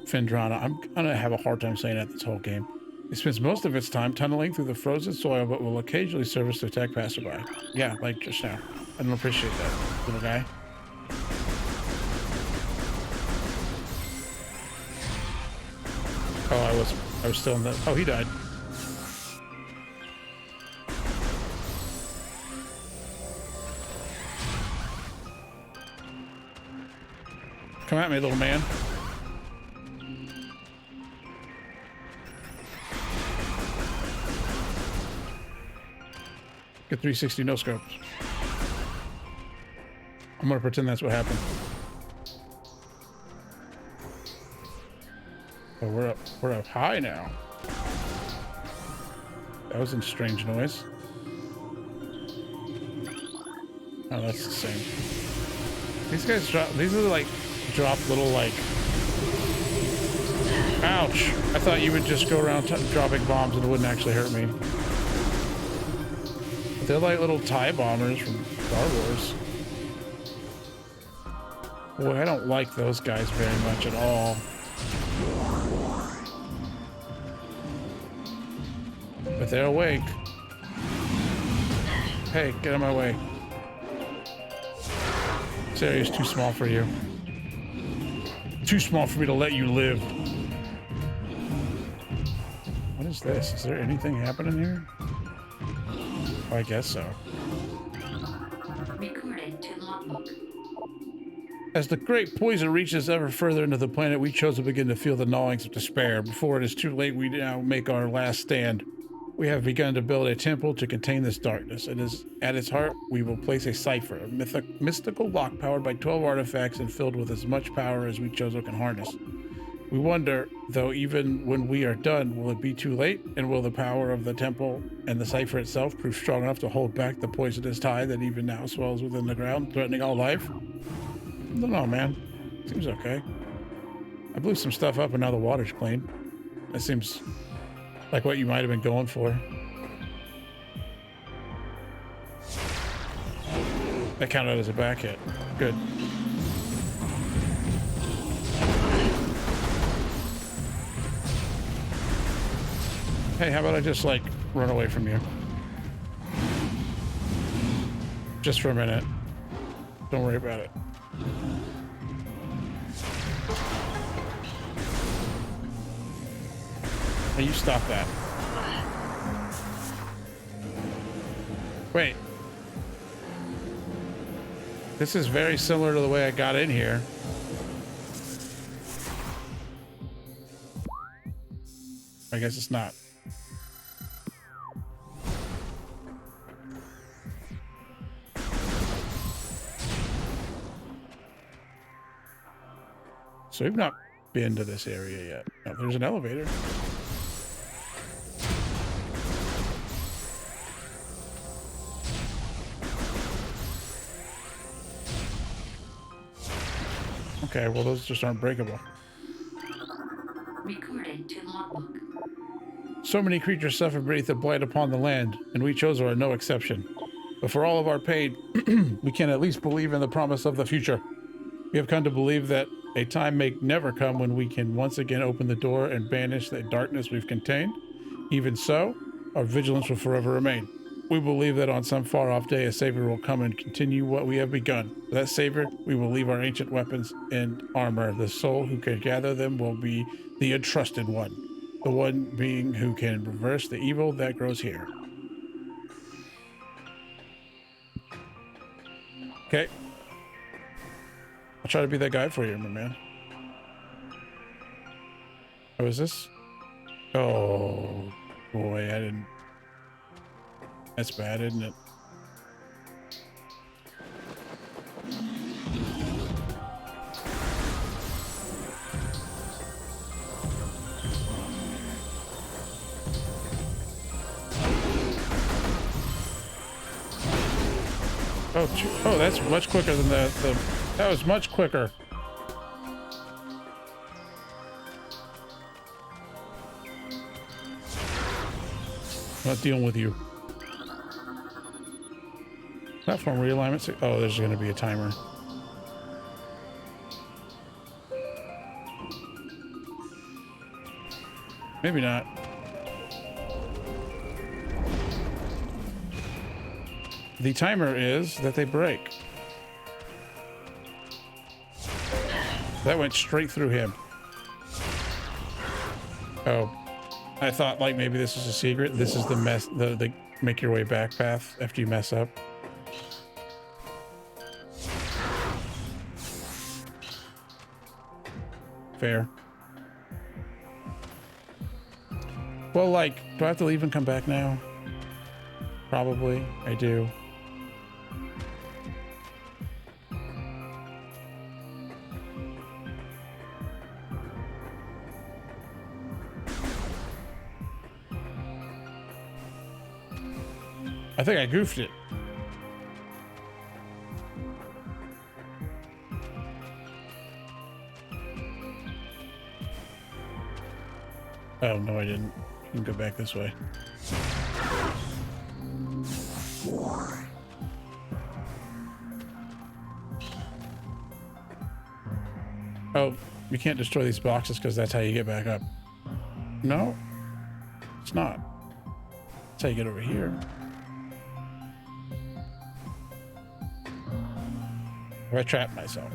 Phendrana. I'm gonna have a hard time saying that this whole game. It spends most of its time tunneling through the frozen soil, but will occasionally service to attack passerby. Yeah, like just now. I don't appreciate that, little guy. Oh, I was still in the... Oh, he died. Come at me, little man. Get 360 no scope. I'm gonna pretend that's what happened. Oh, we're up high now. That was a strange noise. Oh, that's the same. These guys drop, these are like, drop little like, ouch. I thought you would just go around dropping bombs and it wouldn't actually hurt me. But they're like little TIE bombers from Star Wars. Boy, I don't like those guys very much at all. But they're awake. Hey, get out of my way. This area is too small for you. Too small for me to let you live. What is this? Is there anything happening here? Oh, I guess so. Recorded to logbook. As the great poison reaches ever further into the planet, we chose to begin to feel the gnawings of despair. Before it is too late, we now make our last stand. We have begun to build a temple to contain this darkness. It is at its heart, we will place a cipher, a mystical lock powered by 12 artifacts and filled with as much power as we Chozo can harness. We wonder, though, even when we are done, will it be too late? And will the power of the temple and the cipher itself prove strong enough to hold back the poisonous tide that even now swells within the ground, threatening all life? I don't know, man. Seems okay. I blew some stuff up and now the water's clean. That seems like what you might have been going for. That counted as a back hit. Good. Hey, how about I just, like, run away from you? Just for a minute. Don't worry about it. Hey, you stop that. Wait. This is very similar to the way I got in here. I guess it's not. So we've not been to this area yet. No, there's an elevator. Okay, well, those just aren't breakable. Recorded to logbook. So many creatures suffer beneath the blight upon the land, and we Chozo are no exception. But for all of our pain, we can at least believe in the promise of the future. We have come to believe that a time may never come when we can once again open the door and banish the darkness we've contained. Even so, our vigilance will forever remain. We believe that on some far-off day, a savior will come and continue what we have begun. For that savior, we will leave our ancient weapons and armor. The soul who can gather them will be the entrusted one, the one being who can reverse the evil that grows here. Okay. I'll try to be that guy for you, my man. Oh, is this? Oh, boy, I didn't... That's bad, isn't it? Oh, that's much quicker than that was much quicker. I'm not dealing with you. Platform realignment. Oh, there's going to be a timer. Maybe not. The timer is that they break. That went straight through him. Oh, I thought like maybe this is a secret. This is the mess, the make your way back path after you mess up. Fair. Well, like, do I have to leave and come back now? Probably. I do. I think I goofed it. Oh, no, I didn't. You can go back this way. Oh, you can't destroy these boxes because that's how you get back up. No, it's not. That's how you get over here. Or I trapped myself.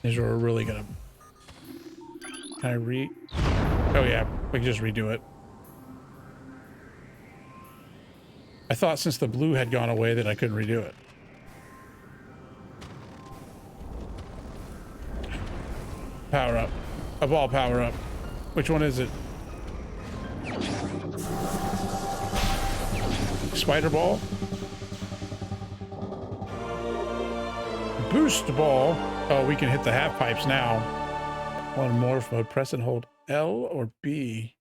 These are really gonna. Can I Oh yeah, we can just redo it. I thought since the blue had gone away that I couldn't redo it. Power up. A ball power up. Which one is it? Spider ball? Boost ball. Oh, we can hit the half pipes now. On morph mode, press and hold L or B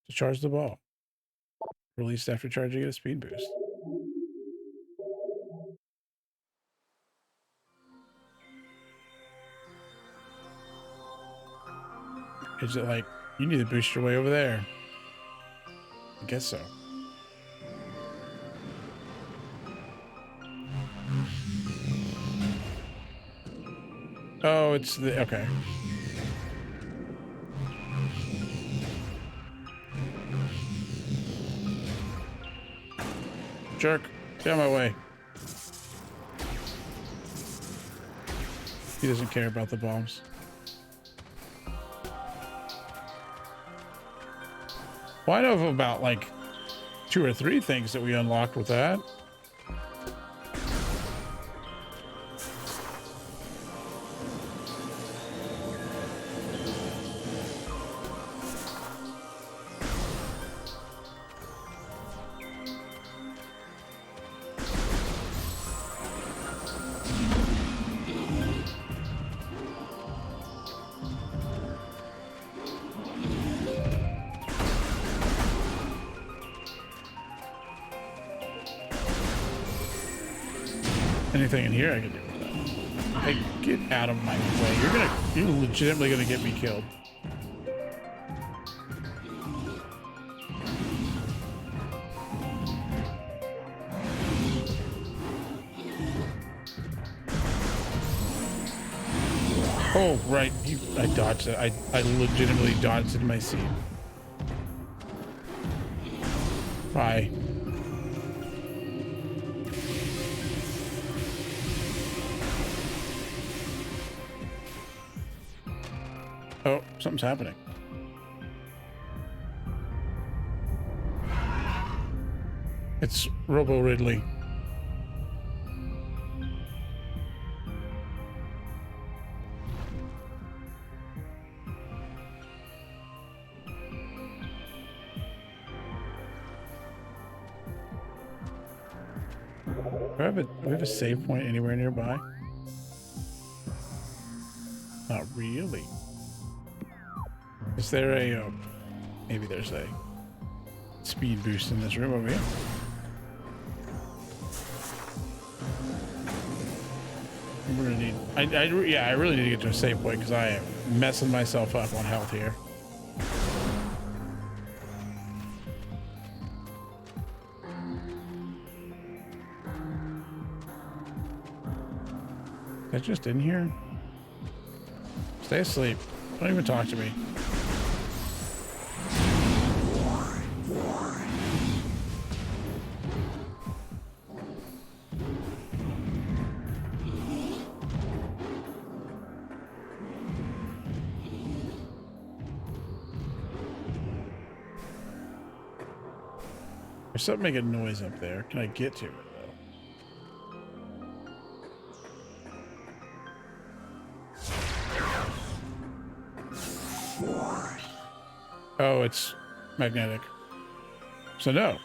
to charge the ball. Released after charging it a speed boost. Is it like, you need to boost your way over there? I guess so. Oh, it's the, okay. Jerk, get out of my way. He doesn't care about the bombs. Well, I know of about like 2 or 3 things that we unlocked with that. Anything in here I can do with that. Hey, get out of my way. You're legitimately gonna get me killed. Oh, right. I dodged it. I legitimately dodged in my seat. Bye. Oh, something's happening. It's Robo Ridley. Do we have a save point anywhere nearby? Not really. Is there a, maybe there's a speed boost in this room over here? We're gonna need, yeah, I really need to get to a save point because I am messing myself up on health here. Is that just in here? Stay asleep. Don't even talk to me. There's something making noise up there. Can I get to it, though? Oh, it's magnetic. So no.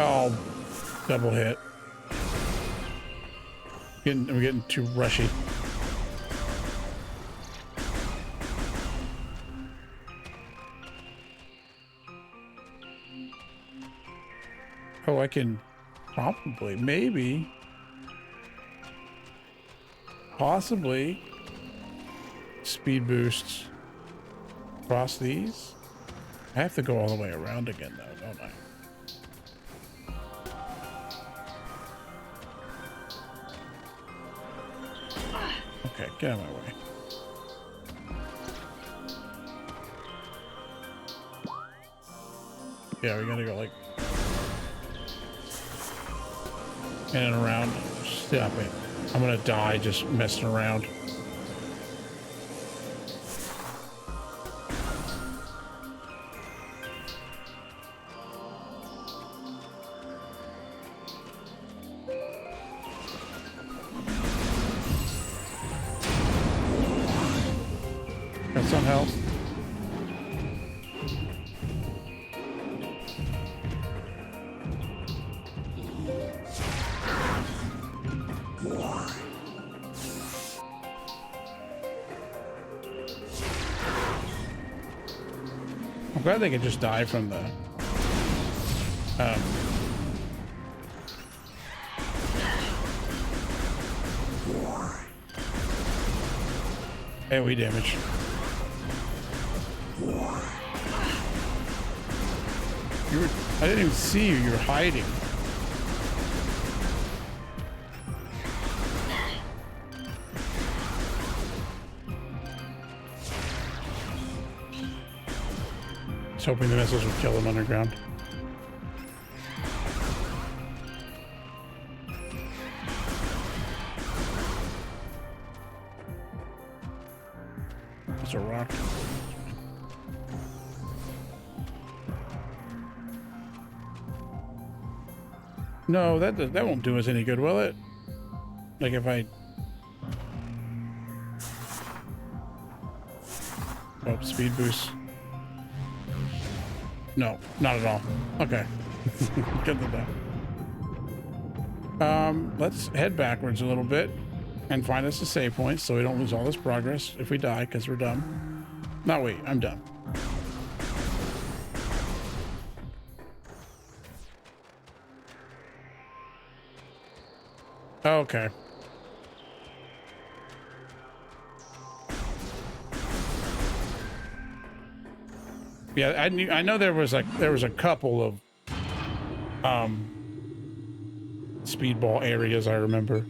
Oh, double hit. I'm getting too rushy. Oh, I can probably, maybe, possibly speed boosts across these. I have to go all the way around again, though, don't I? Okay, get out of my way. Yeah, we gotta go like in and around. Stop it. I'm gonna die just messing around. Got some health. I'm glad they could just die from the AoE damage. I didn't even see you. You were hiding. I was hoping the missiles would kill them underground. It's a rock. No, that won't do us any good, will it? Like if I... Oh, speed boost. No, not at all. Okay. Good to know. Let's head backwards a little bit and find us a save point so we don't lose all this progress if we die because we're dumb. No, wait, I'm dumb. Okay. Yeah, I know there was a couple of speedball areas I remember,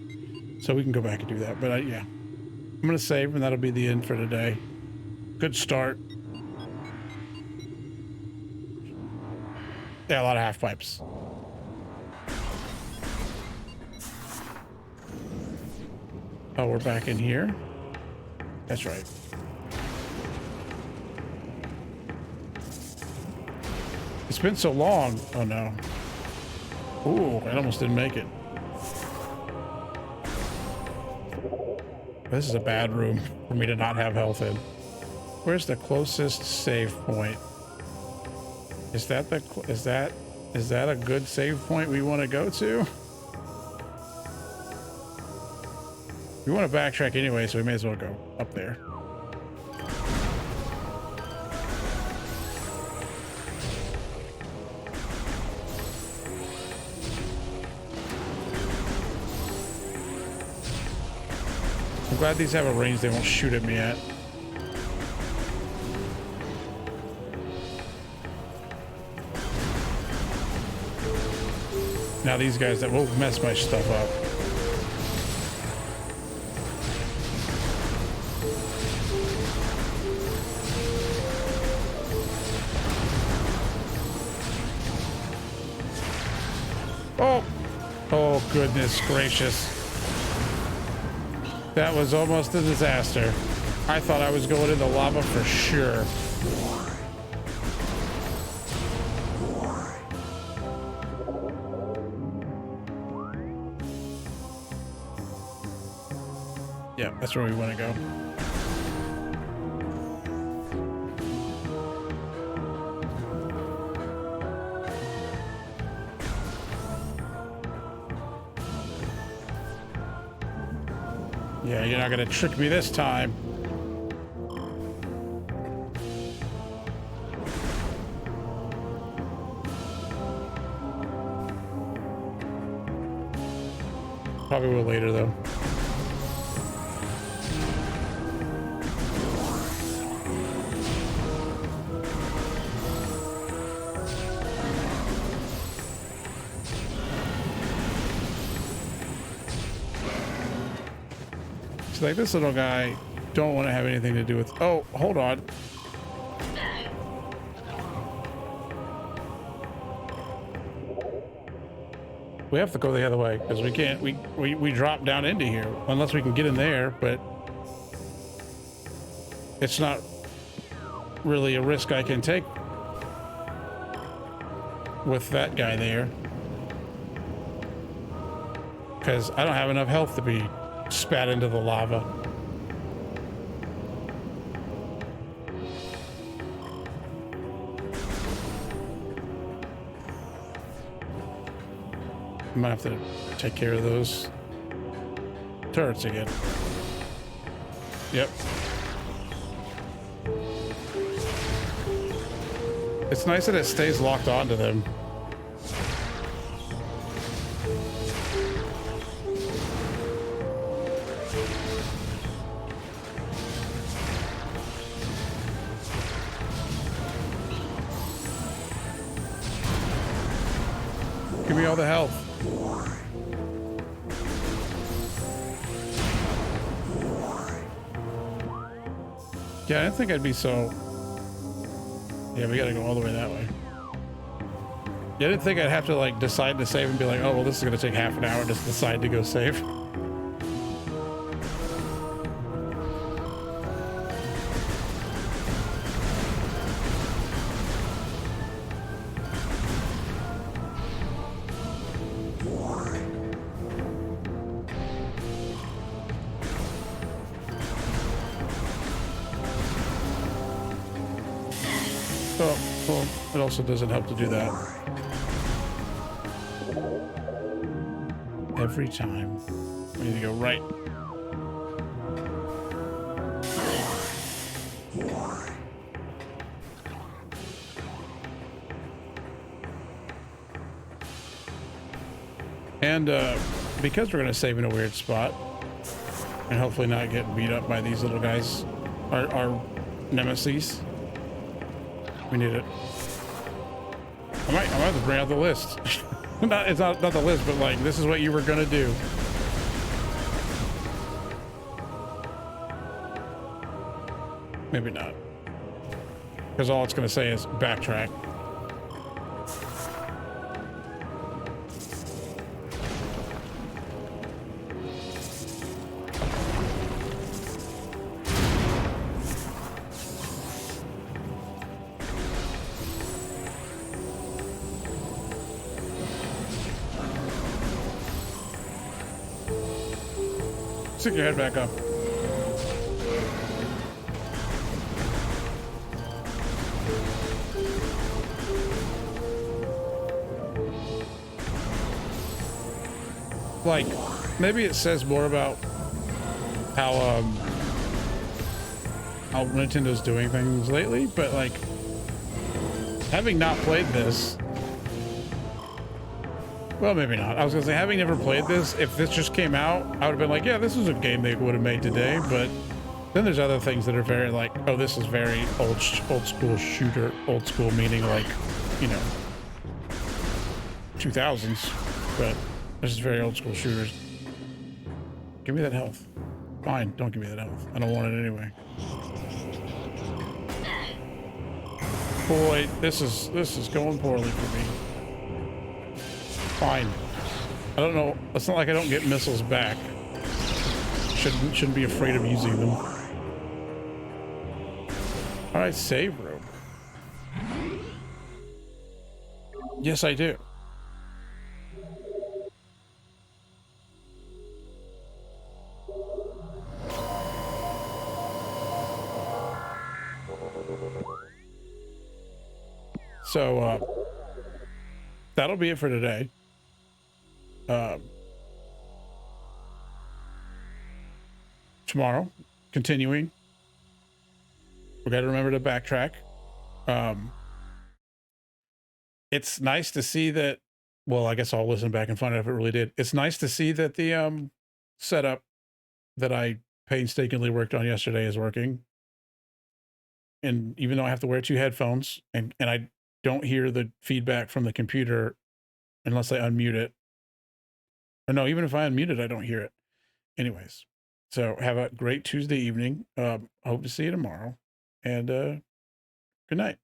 so we can go back and do that. But yeah, I'm gonna save and that'll be the end for today. Good start. Yeah, a lot of half pipes. Oh, we're back in here. That's right. It's been so long. Oh no. Ooh, I almost didn't make it. This is a bad room for me to not have health in. Where's the closest save point? Is that a good save point we want to go to? We want to backtrack anyway, so we may as well go up there. I'm glad these have a range they won't shoot at me at. Now these guys that will mess my stuff up. Oh, oh goodness gracious. That was almost a disaster. I thought I was going in the lava for sure. Yeah, that's where we want to go. Yeah, you're not gonna trick me this time. Probably will later though. So like this little guy, don't want to have anything to do with. Oh, hold on. We have to go the other way because we can't. We drop down into here unless we can get in there, but it's not really a risk I can take with that guy there because I don't have enough health to be spat into the lava. I might have to take care of those turrets again. Yep. It's nice that it stays locked onto them. Give me all the health. Yeah, I didn't think I'd be so... Yeah, we gotta go all the way that way. Yeah, I didn't think I'd have to like decide to save and be like, oh, well, this is gonna take half an hour, just decide to go save. Oh, well, it also doesn't help to do that. Every time. We need to go right. And because we're going to save in a weird spot and hopefully not get beat up by these little guys, our nemesis, we need it. I might have to bring out the list. It's not the list, but like, this is what you were gonna do. Maybe not. Because all it's gonna say is backtrack. Stick your head back up. Like, maybe it says more about how Nintendo's doing things lately, but like, having not played this, well, maybe not. I was gonna say, having never played this, if this just came out, I would have been like, yeah, this is a game they would have made today. But then there's other things that are very like, oh, this is very old school shooter. Old school meaning like, you know, 2000s. But this is very old school shooters. Give me that health. Fine, don't give me that health. I don't want it anyway. Boy, this is going poorly for me. Fine. I don't know. It's not like I don't get missiles back. Shouldn't be afraid of using them. All right, save room. Yes, I do. So that'll be it for today. Tomorrow, continuing. We got to remember to backtrack. It's nice to see that. Well, I guess I'll listen back and find out if it really did. It's nice to see that the setup that I painstakingly worked on yesterday is working. And even though I have to wear 2 headphones and I don't hear the feedback from the computer unless I unmute it. Or no, even if I unmute it, I don't hear it. Anyways, so have a great Tuesday evening. Hope to see you tomorrow. And good night.